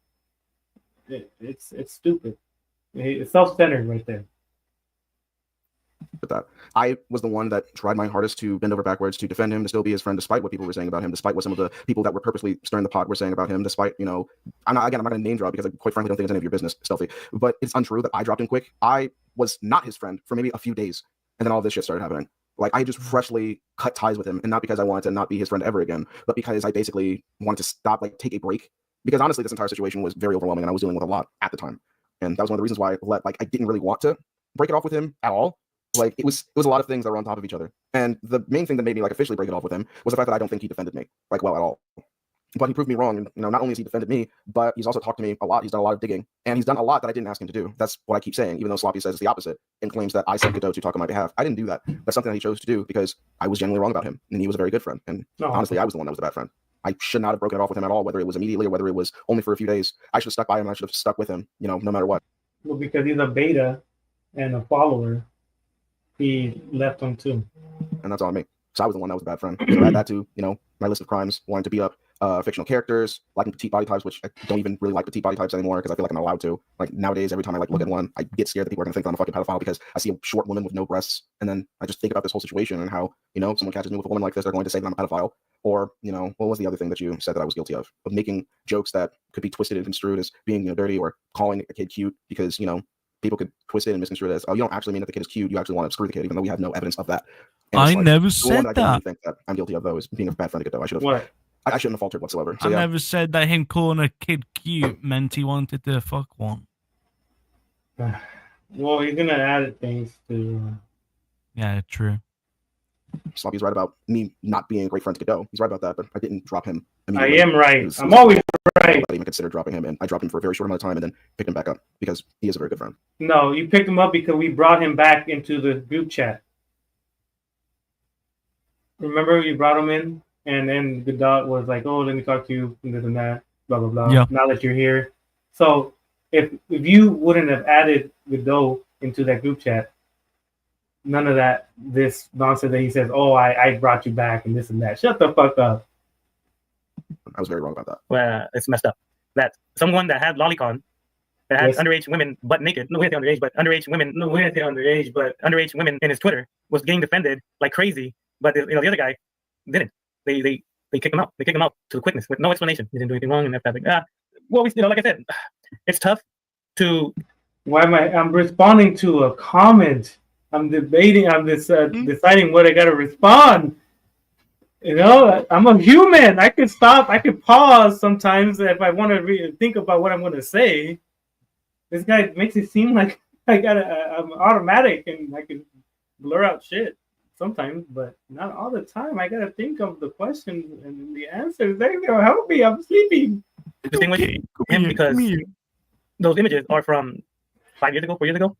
it's stupid. It's self-centered right there. with that. I was the one that tried my hardest to bend over backwards to defend him, to still be his friend, despite what people were saying about him, despite what some of the people that were purposely stirring the pot were saying about him, despite, you know, I'm not going to name drop because I quite frankly don't think it's any of your business, Stealthy. But it's untrue that I dropped him quick. I was not his friend for maybe a few days, and then all this shit started happening. Like, I just freshly cut ties with him, and not because I wanted to not be his friend ever again, but because I basically wanted to stop, like, take a break. Because honestly, this entire situation was very overwhelming, and I was dealing with a lot at the time. And that was one of the reasons why I didn't really want to break it off with him at all. Like, it was a lot of things that were on top of each other. And the main thing that made me like officially break it off with him was the fact that I don't think he defended me like well at all. But he proved me wrong. And, you know, not only has he defended me, but he's also talked to me a lot. He's done a lot of digging, and he's done a lot that I didn't ask him to do. That's what I keep saying, even though Sloppy says it's the opposite and claims that I sent Godot to talk on my behalf. I didn't do that. That's something that he chose to do because I was genuinely wrong about him, and he was a very good friend. And honestly, I was the one that was the bad friend. I should not have broken it off with him at all, whether it was immediately or whether it was only for a few days. I should have stuck by him. I should have stuck with him, you know, no matter what. Well, because he's a beta and a follower, he left him too. And that's on me. So I was the one that was a bad friend. So add that to, you know, my list of crimes, wanting to beat up fictional characters, liking petite body types, which I don't even really like petite body types anymore because I feel like I'm not allowed to. Like nowadays, every time I look at one, I get scared that people are gonna think that I'm a fucking pedophile because I see a short woman with no breasts, and then I just think about this whole situation and how, you know, someone catches me with a woman like this, they're going to say that I'm a pedophile. Or, you know, what was the other thing that you said that I was guilty of making jokes that could be twisted and construed as being, you know, dirty, or calling a kid cute because, you know, people could twist it and misconstrue it as, oh, you don't actually mean that the kid is cute, you actually want to screw the kid, even though we have no evidence of that. And I like, never said I that. think that I'm guilty of those, being a bad friend to Godot. I should have. What? I shouldn't have faltered whatsoever. So, I yeah. never said that him calling a kid cute meant he wanted to fuck one. Well, he's gonna add things to. Yeah, true. Sloppy's right about me not being a great friend to Godot. He's right about that, but I didn't drop him I immediately. am right. I'm always right. I even considered dropping him, and I dropped him for a very short amount of time and then picked him back up because he is a very good friend. No, you picked him up because we brought him back into the group chat. Remember, you brought him in, and then Godot was like, "Oh, let me talk to you," and this and that, blah blah blah. Yeah. Now that you're here, so if you wouldn't have added Godot into that group chat, none of that this nonsense that he says, "Oh, I brought you back," and this and that. Shut the fuck up. I was very wrong about that. Well, it's messed up. That someone that had lolicon, that had Yes. underage women butt naked, no, we didn't say underage, but underage women, no, we didn't say underage, but underage women in his Twitter was getting defended like crazy. But the other guy didn't. They kicked him out. They kicked him out to the quickness with no explanation. He didn't do anything wrong, and that's well, we, like I said, it's tough to. Why am I'm responding to a comment? I'm debating. I'm deciding what I gotta respond. You know, I'm a human. I could stop. I could pause sometimes if I want to think about what I'm going to say. This guy makes it seem like I'm automatic and I can blur out shit sometimes, but not all the time. I gotta think of the questions and the answers. They're gonna help me. I'm sleeping. Distinguish him because those images are from 5 years ago, 4 years ago.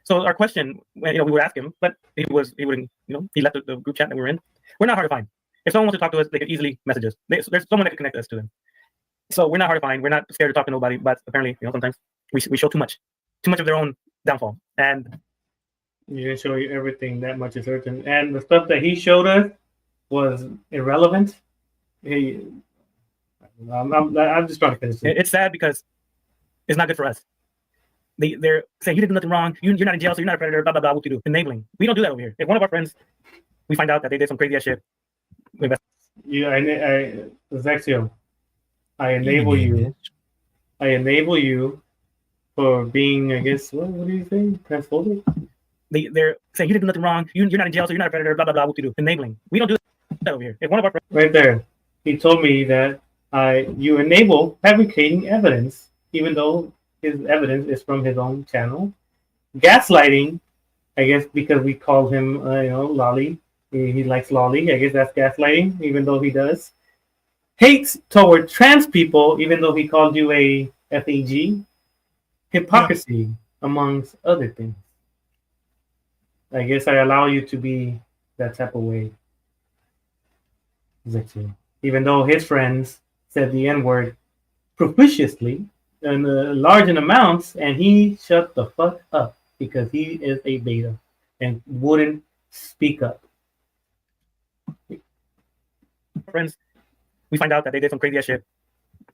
So our question, we would ask him, but he wouldn't, he left the group chat that we were in. We're not hard to find. If someone wants to talk to us, they can easily message us. There's someone that can connect us to them. So we're not hard to find. We're not scared to talk to nobody, but apparently, sometimes we show too much of their own downfall. And you didn't show you everything. That much is certain. And the stuff that he showed us was irrelevant. I'm just trying to finish it. It's sad because it's not good for us. They're saying you didn't do nothing wrong. You're not in jail, so you're not a predator. Blah blah blah. What do you do? Enabling. We don't do that over here. If one of our friends, we find out that they did some crazy ass shit. Zexio, I enable you. I enable you for being, I guess, what do you say? Transphobic? They're saying you didn't do nothing wrong. You're not in jail, so you're not a predator. Blah blah blah. What do you do? Enabling. We don't do that over here. If one of our friends, right there, he told me that you enable fabricating evidence, even though his evidence is from his own channel. Gaslighting, I guess, because we call him, Lolly. He likes Lolly. I guess that's gaslighting, even though he does. Hate toward trans people, even though he called you a FAG. Hypocrisy, amongst other things. I guess I allow you to be that type of way. Even though his friends said the N-word propitiously in large amounts, and he shut the fuck up because he is a beta and wouldn't speak up. Friends, we find out that they did some crazy ass shit.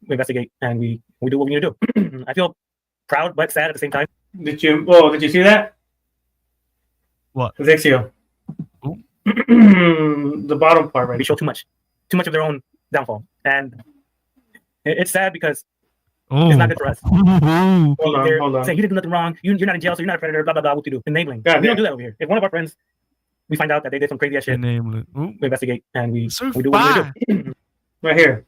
We investigate and we do what we need to do. I feel proud but sad at the same time. Did you see that? What? Zexio. Ooh. The bottom part, right? They show too much of their own downfall, and it's sad because it's not good for us. Hold They're on. saying you did nothing wrong. You're not in jail, so you're not a predator. Blah blah blah. What to do? Enabling. God, We don't do that over here. If one of our friends, we find out that they did some crazy ass shit, Enabling. Ooh. we investigate and we So do what we far. do. Right here.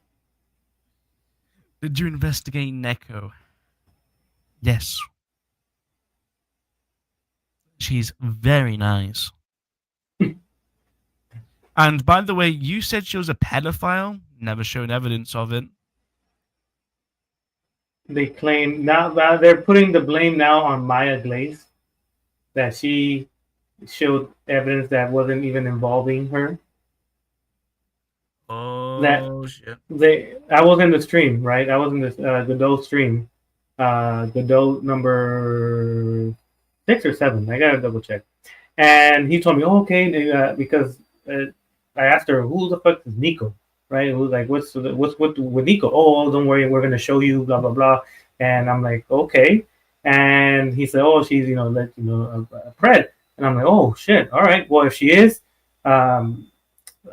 Did you investigate Neko? Yes. She's very nice. And by the way, you said she was a pedophile. Never shown evidence of it. They claim now they're putting the blame now on Maya Glaze, that she showed evidence that wasn't even involving her. Oh shit! I was in the stream, right? I was in this Godot stream, Godot number 6 or 7. I gotta double check. And he told me, oh, okay, because I asked her, who the fuck is Nico? Right? It was like, what's with Nico? Oh, don't worry, we're gonna show you, blah blah blah. And I'm like, okay. And he said, oh, she's a pred. And I'm like, oh shit, all right. Well, if she is, I'm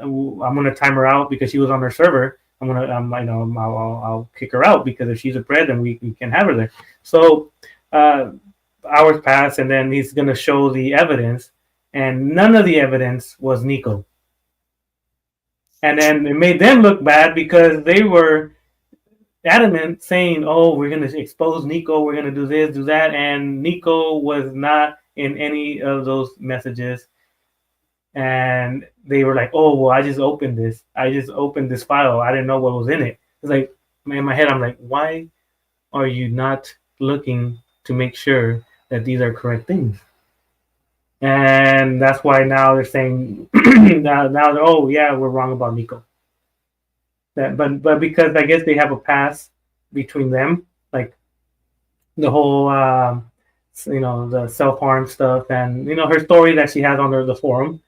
gonna time her out because she was on her server. I'll kick her out because if she's a pred, then we can have her there. So hours pass, and then he's gonna show the evidence, and none of the evidence was Nico. And then it made them look bad because they were adamant saying, oh, we're going to expose Nico, we're going to do this, do that. And Nico was not in any of those messages. And they were like, oh, well, I just opened this file. I didn't know what was in it. It's like, in my head, I'm like, why are you not looking to make sure that these are correct things? And that's why now they're saying now oh yeah, we're wrong about Nico. But because I guess they have a past between them, like the whole the self-harm stuff, and her story that she has on the forum.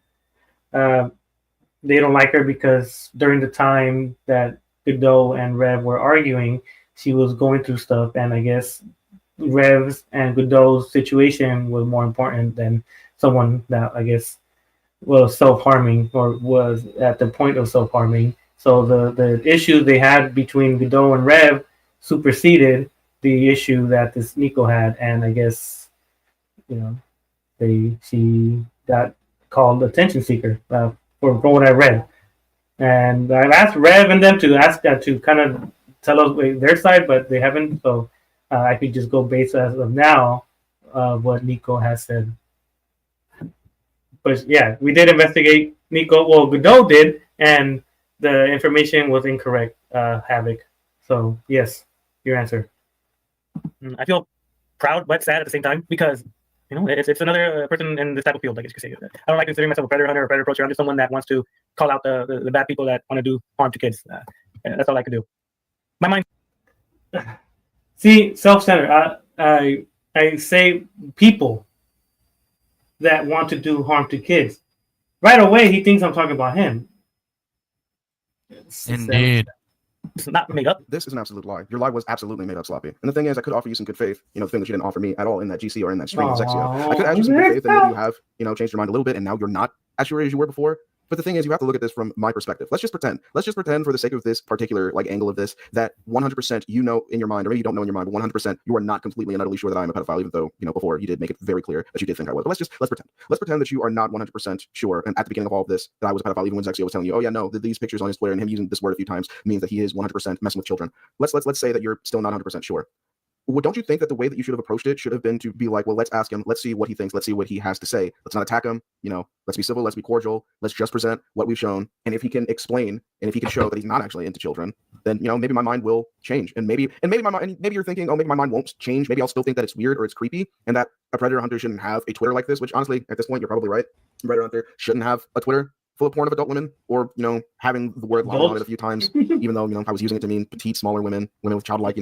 They don't like her because during the time that Godot and Rev were arguing, she was going through stuff, and I guess Rev's and Godot's situation was more important than someone that I guess was self-harming or was at the point of self-harming. So the issue they had between Godot and Rev superseded the issue that this Nico had, and I guess she got called attention seeker for what I read. And I've asked Rev and them to kind of tell us their side, but they haven't. So I could just go based as of now what Nico has said. But yeah, we did investigate Nico. Well, Godot did, and the information was incorrect, Havoc. So yes, your answer. I feel proud but sad at the same time because it's another person in this type of field, I guess you could say. I don't like considering myself a predator hunter or predator approacher. I'm just someone that wants to call out the bad people that want to do harm to kids. That's all I can do. My mind. See, self-centered. I say people that want to do harm to kids. Right away, he thinks I'm talking about him. Indeed. It's not made up. This is an absolute lie. Your lie was absolutely made up, Sloppy. And the thing is, I could offer you some good faith, the thing that you didn't offer me at all in that GC or in that stream with Zexio. I could ask you some good faith, and maybe you have, changed your mind a little bit, and now you're not as sure as you were before. But the thing is, you have to look at this from my perspective. Let's just pretend for the sake of this particular angle of this, that 100% in your mind, or maybe you don't know in your mind, but 100% you are not completely and utterly sure that I am a pedophile, even though, before you did make it very clear that you did think I was. But let's pretend. Let's pretend that you are not 100% sure, and at the beginning of all of this, that I was a pedophile, even when Zexio was telling you, oh yeah, no, these pictures on his Twitter and him using this word a few times means that he is 100% messing with children. Let's say that you're still not 100% sure. Well, don't you think that the way that you should have approached it should have been to be like, well, let's ask him, let's see what he thinks, let's see what he has to say. Let's not attack him, let's be civil, let's be cordial, let's just present what we've shown. And if he can explain, and if he can show that he's not actually into children, then maybe my mind will change. And maybe you're thinking, oh, maybe my mind won't change. Maybe I'll still think that it's weird or it's creepy, and that a predator hunter shouldn't have a Twitter like this. Which honestly, at this point, you're probably right. A predator hunter shouldn't have a Twitter full of porn of adult women, or having the word lie on it a few times, even though I was using it to mean petite, smaller women with childlike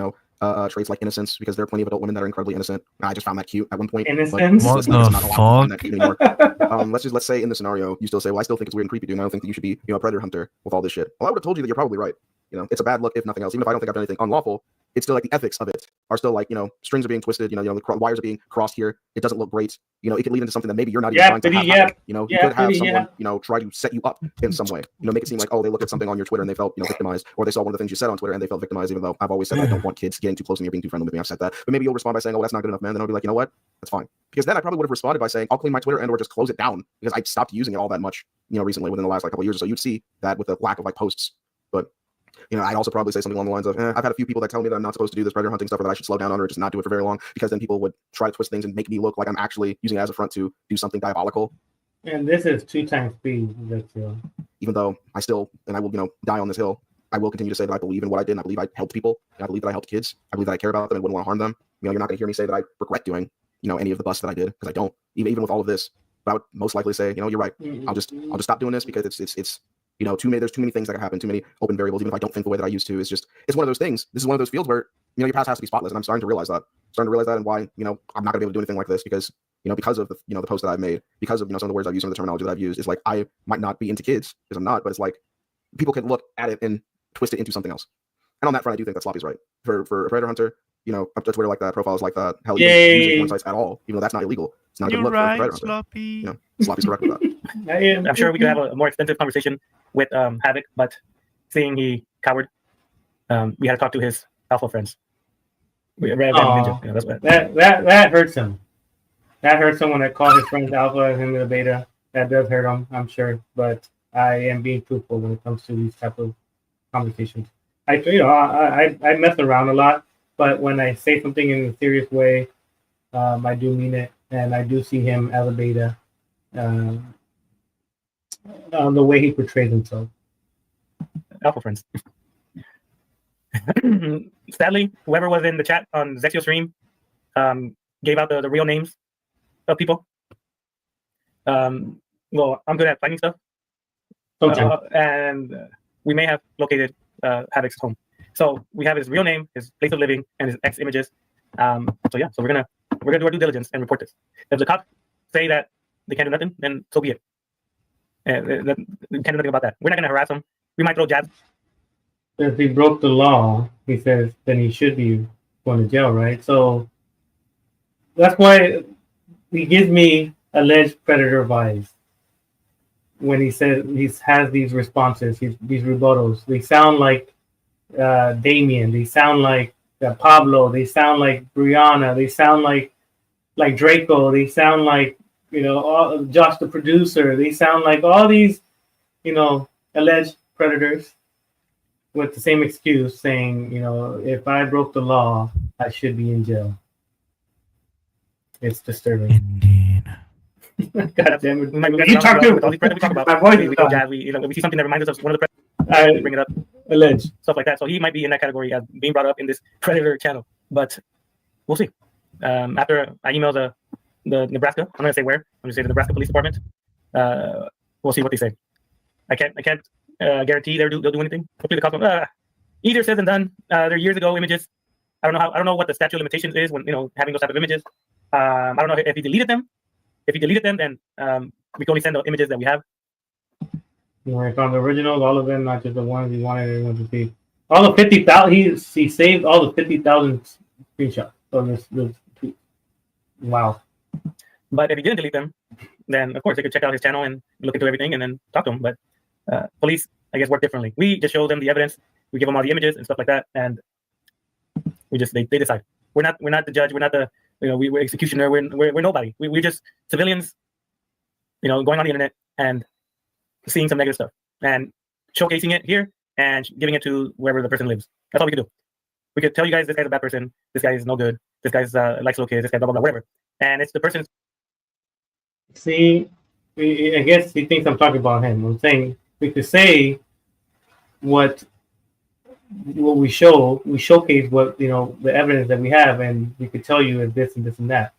traits like innocence, because there are plenty of adult women that are incredibly innocent. I just found that cute at one point. Innocence? What the fuck? Let's say in the scenario you still say, well, I still think it's weird and creepy, dude, and I don't think that you should be a predator hunter with all this shit. Well, I would have told you that you're probably right. You know, it's a bad look if nothing else. Even if I don't think I've done anything unlawful, it's still like the ethics of it are still like, you know, strings are being twisted. You know, the wires are being crossed here. It doesn't look great. You know, it could lead into something that maybe you're not even trying to have happen. You know, you could have someone, you know, try to set you up in some way. You know, make it seem like, oh, they looked at something on your Twitter and they felt, you know, victimized, or they saw one of the things you said on Twitter and they felt victimized. Even though I've always said I don't want kids getting too close to me or being too friendly with me. I've said that, but maybe you'll respond by saying, oh, that's not good enough, man. Then I'll be like, you know what, that's fine. Because then I probably would have responded by saying, I'll clean my Twitter and or just close it down because I stopped using it all that much, you know, recently within the last like couple of years or so. You'd see that with the lack of like posts, but. You know, I'd also probably say something along the lines of, I've had a few people that tell me that I'm not supposed to do this predator hunting stuff or that I should slow down on or just not do it for very long because then people would try to twist things and make me look like I'm actually using it as a front to do something diabolical. And this is 2 times speed. Even though I still, and I will, you know, die on this hill, I will continue to say that I believe in what I did and I believe I helped people. And I believe that I helped kids. I believe that I care about them and wouldn't want to harm them. You know, you're not going to hear me say that I regret doing, you know, any of the busts that I did because I don't, even with all of this. But I would most likely say, you know, you're right. I'll just stop doing this because it's you know, there's too many things that can happen, too many open variables, even if I don't think the way that I used to. It's one of those things. This is one of those fields where, you know, your past has to be spotless. And I'm starting to realize that. And why, you know, I'm not gonna be able to do anything like this because, you know, because of the, you know, the posts that I've made, because of, you know, some of the words I've used, some of the terminology that I've used, is like, I might not be into kids because I'm not, but it's like, people can look at it and twist it into something else. And on that front, I do think that Sloppy's right. For a predator hunter, you know, up to Twitter like that, profiles like that, hell, even using porn sites at all, even though that's not illegal. It's not a good look for a predator hunter. Sloppy. You know, Sloppy's correct with that. I'm sure we could have a more extensive conversation with Havoc, but seeing he cowered, we had to talk to his alpha friends. Ninja. You know, that's what... that hurts him. That hurts him when I call his friends alpha and him the beta. That does hurt him, I'm sure. But I am being truthful when it comes to these type of conversations. I mess around a lot, but when I say something in a serious way, I do mean it, and I do see him as a beta. The way he portrays himself. Alpha friends. Sadly, whoever was in the chat on Zexio's stream gave out the real names of people. Well, I'm good at finding stuff. And we may have located Havoc's home. So we have his real name, his place of living, and his ex images. So we're gonna do our due diligence and report this. If the cops say that they can't do nothing, then so be it. We can't do nothing about that. We're not gonna harass him. We might throw jabs. If he broke the law, he says, then he should be going to jail, right? So that's why he gives me alleged predator vibes. When he says he has these responses, these rebuttals, they sound like Damien. They sound like Pablo. They sound like Brianna. They sound like Draco. They sound like, you know, Josh the producer. They sound like all these, you know, alleged predators with the same excuse, saying, you know, if I broke the law, I should be in jail. It's disturbing. Indeed. God damn it! You talk to all these predators we talk about. My voice we go jazz. We see something that reminds us of one of the predators. Bring it up. Alleged stuff like that. So he might be in that category as being brought up in this predator channel. But we'll see. After I email the Nebraska, I'm gonna say where. I'm gonna say the Nebraska Police Department. We'll see what they say. I can't guarantee they'll do anything. Hopefully the cops easier said than done. They're years ago images. I don't know what the statute of limitations is when, you know, having those type of images. I don't know if he deleted them. If he deleted them, then we can only send the images that we have. Like on the originals, all of them, not just the ones he wanted everyone to see. All the 50,000, he saved all the 50,000 screenshots on this tweet. Wow. But if he didn't delete them, then of course they could check out his channel and look into everything and then talk to him. But police, I guess, work differently. We just show them the evidence. We give them all the images and stuff like that, and we just they decide. We're not the judge. We're not the, you know, we're executioner. We're nobody. We're just civilians, you know, going on the internet and seeing some negative stuff and showcasing it here and giving it to wherever the person lives. That's all we can do. We could tell you guys this guy's a bad person. This guy is no good. This guy's likes little kids. This guy blah blah blah whatever. And it's the person's. See, I guess he thinks I'm talking about him. I'm saying we could say what we show. We showcase what, you know, the evidence that we have, and we could tell you is this and this and that.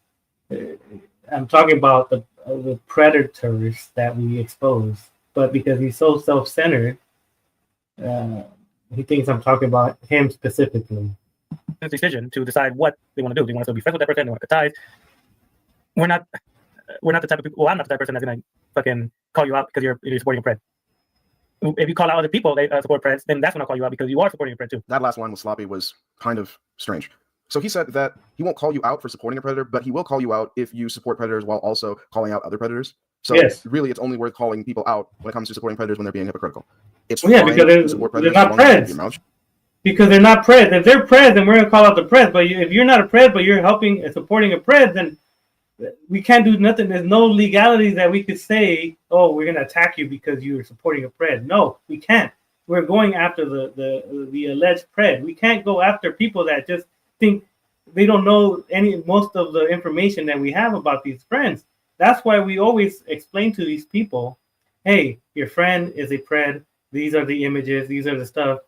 I'm talking about the predators that we expose. But because he's so self-centered, he thinks I'm talking about him specifically. Decision to decide what they want to do. They want to still be friends with that person. They want to cut ties. We're not the type of people. Well, I'm not the type of person that's gonna fucking call you out because you're supporting a pred. if you call out other people that support Preds, then that's when I'll call you out because you are supporting a Pred too. That last line with Sloppy was kind of strange. So he said that he won't call you out for supporting a predator, but he will call you out if you support predators while also calling out other predators. So really, it's only worth calling people out when it comes to supporting predators when they're being hypocritical. It's fine because to support predators they're not Preds. Because they're not Preds. If they're Preds, then we're gonna call out the Preds. But if you're not a Pred, but you're helping and supporting a Pred, then we can't do nothing. There's no legality that we could say, "Oh, we're gonna attack you because you're supporting a Pred." No, we can't. We're going after the alleged Pred. We can't go after people that just think they don't know most of the information that we have about these friends. That's why we always explain to these people, "Hey, your friend is a Pred. These are the images. These are the stuff.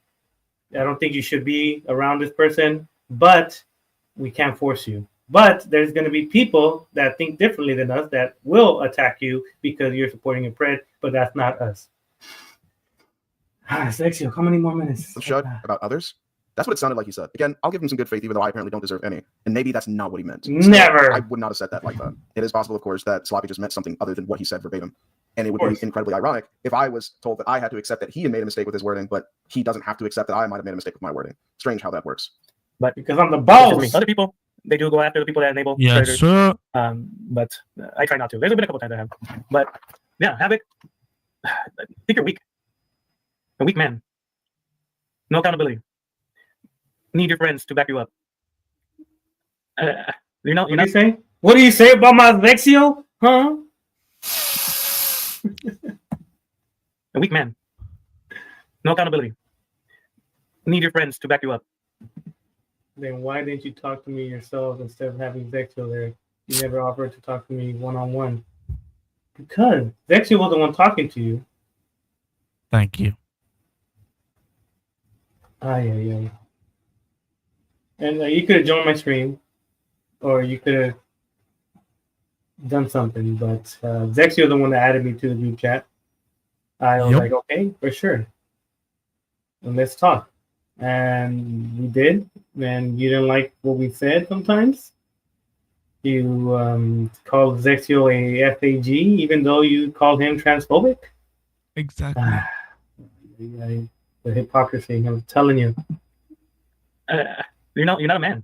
I don't think you should be around this person, but we can't force you. But there's going to be people that think differently than us that will attack you because you're supporting a Pred, but that's not us." Sexy, how many more minutes? Shut about others. That's what it sounded like he said. Again, I'll give him some good faith, even though I apparently don't deserve any. And maybe that's not what he meant. Never. I would not have said that like that. It is possible, of course, that Sloppy just meant something other than what he said verbatim. And it would be incredibly ironic if I was told that I had to accept that he had made a mistake with his wording, but he doesn't have to accept that I might have made a mistake with my wording. Strange how that works. But because I'm the boss. Other people, they do go after the people that enable Yes, sir. But I try not to. There's been a couple times I have. But yeah, Havoc, I think you're weak. A weak man. No accountability. Need your friends to back you up. You're not. What do you say? What do you say about my Vexio? Huh? A weak man. No accountability. Need your friends to back you up. Then why didn't you talk to me yourself instead of having Vexio there? You never offered to talk to me one-on-one. Because Vexio was the one talking to you. Thank you. Yeah. And you could have joined my stream, or you could have done something, but Vexio was the one that added me to the group chat. I was like, okay, for sure. And let's talk. And we did, and you didn't like what we said sometimes. You called Vexio a FAG, even though you called him transphobic. Exactly. The hypocrisy, I'm telling you. You're not a man.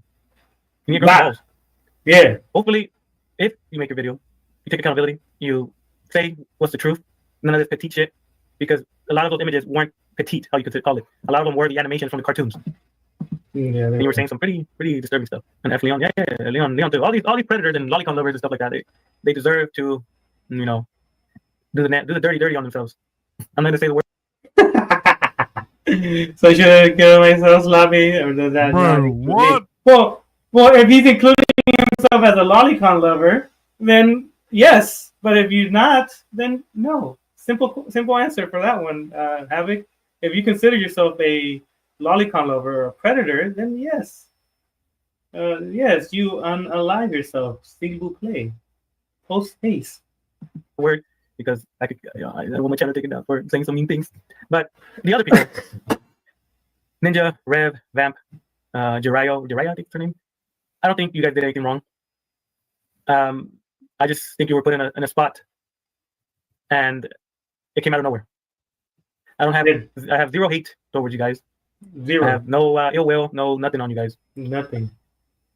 You need to grow balls. Yeah. Hopefully, if you make a video, you take accountability, you say what's the truth, none of this petite shit, because a lot of those images weren't petite, how you could call it. A lot of them were the animations from the cartoons. Yeah, and you were saying some pretty disturbing stuff. And F. Leon, Leon too. All these predators and lolicon lovers and stuff like that, they deserve to, do the dirty on themselves. I'm not gonna say the word. So should I kill myself, Sloppy, or does that? Bro, what? Well, if he's including himself as a lolicon lover, then yes. But if you're not, then no. Simple answer for that one, Havoc. If you consider yourself a lolicon lover or a predator, then yes. Yes, you unalive yourself. S'il vous plaît. Post haste. Word, because I want my channel taken down for saying some mean things. But the other people, Ninja, Rev, Vamp, Jiraiya, I think it's her name. I don't think you guys did anything wrong. I just think you were put in a spot, and it came out of nowhere. I have zero hate towards you guys. Zero. I have no ill will, no nothing on you guys. Nothing.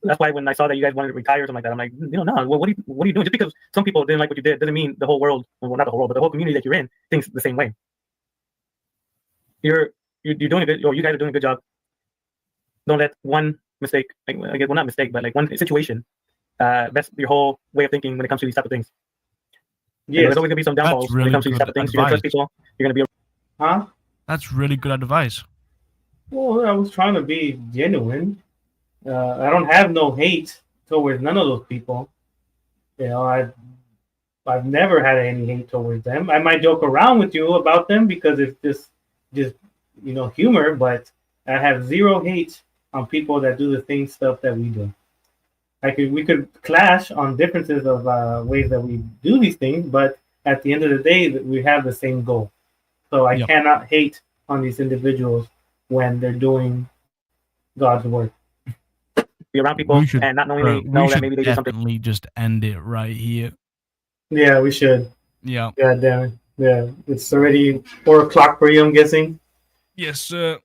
That's why when I saw that you guys wanted to retire or something like that, I'm like, no. What are you doing? Just because some people didn't like what you did doesn't mean the whole world, well, not the whole world, but the whole community that you're in thinks the same way. You're doing a good, or you guys are doing a good job. Don't let one mistake, not mistake, but like one situation, mess your whole way of thinking when it comes to these type of things. Yeah, there's always gonna be some downfalls when it comes to these type of things. You're gonna trust people. You're gonna be. Huh? That's really good advice. Well, I was trying to be genuine. I don't have no hate towards none of those people. I've never had any hate towards them. I might joke around with you about them because it's just humor, but I have zero hate on people that do the stuff that we do. We could clash on differences of ways that we do these things, but at the end of the day, we have the same goal. So I cannot hate on these individuals when they're doing God's work. Be around people and not knowing know that maybe they do something. Definitely just end it right here. Yeah, we should. Yeah. God damn it. Yeah, it's already 4 o'clock for you, I'm guessing. Yes, sir.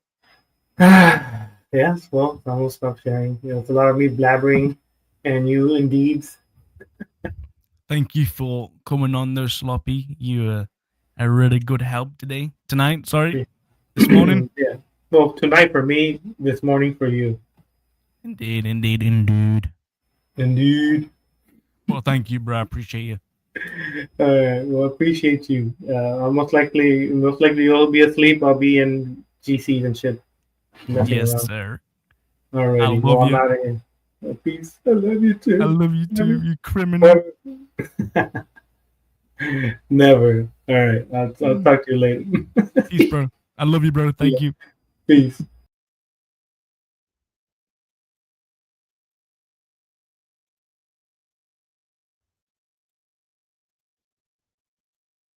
Yes, well, I will stop sharing. It's a lot of me blabbering and you indeed. Thank you for coming on there, Sloppy. You a really good help tonight. Sorry, this morning. Yeah. Well, tonight for me, this morning for you. Indeed, indeed, indeed. Indeed. Well, thank you, bro. I appreciate you. Well, appreciate you. Most likely you'll be asleep. I'll be in GCs and shit. Messing Yes, around. sir. Alrighty. I love Well, I'm you. out of here. Peace. I love you too. I love you too, you criminal. Never. All right. I'll talk to you later. Peace, bro. I love you, bro. Thank you. Peace.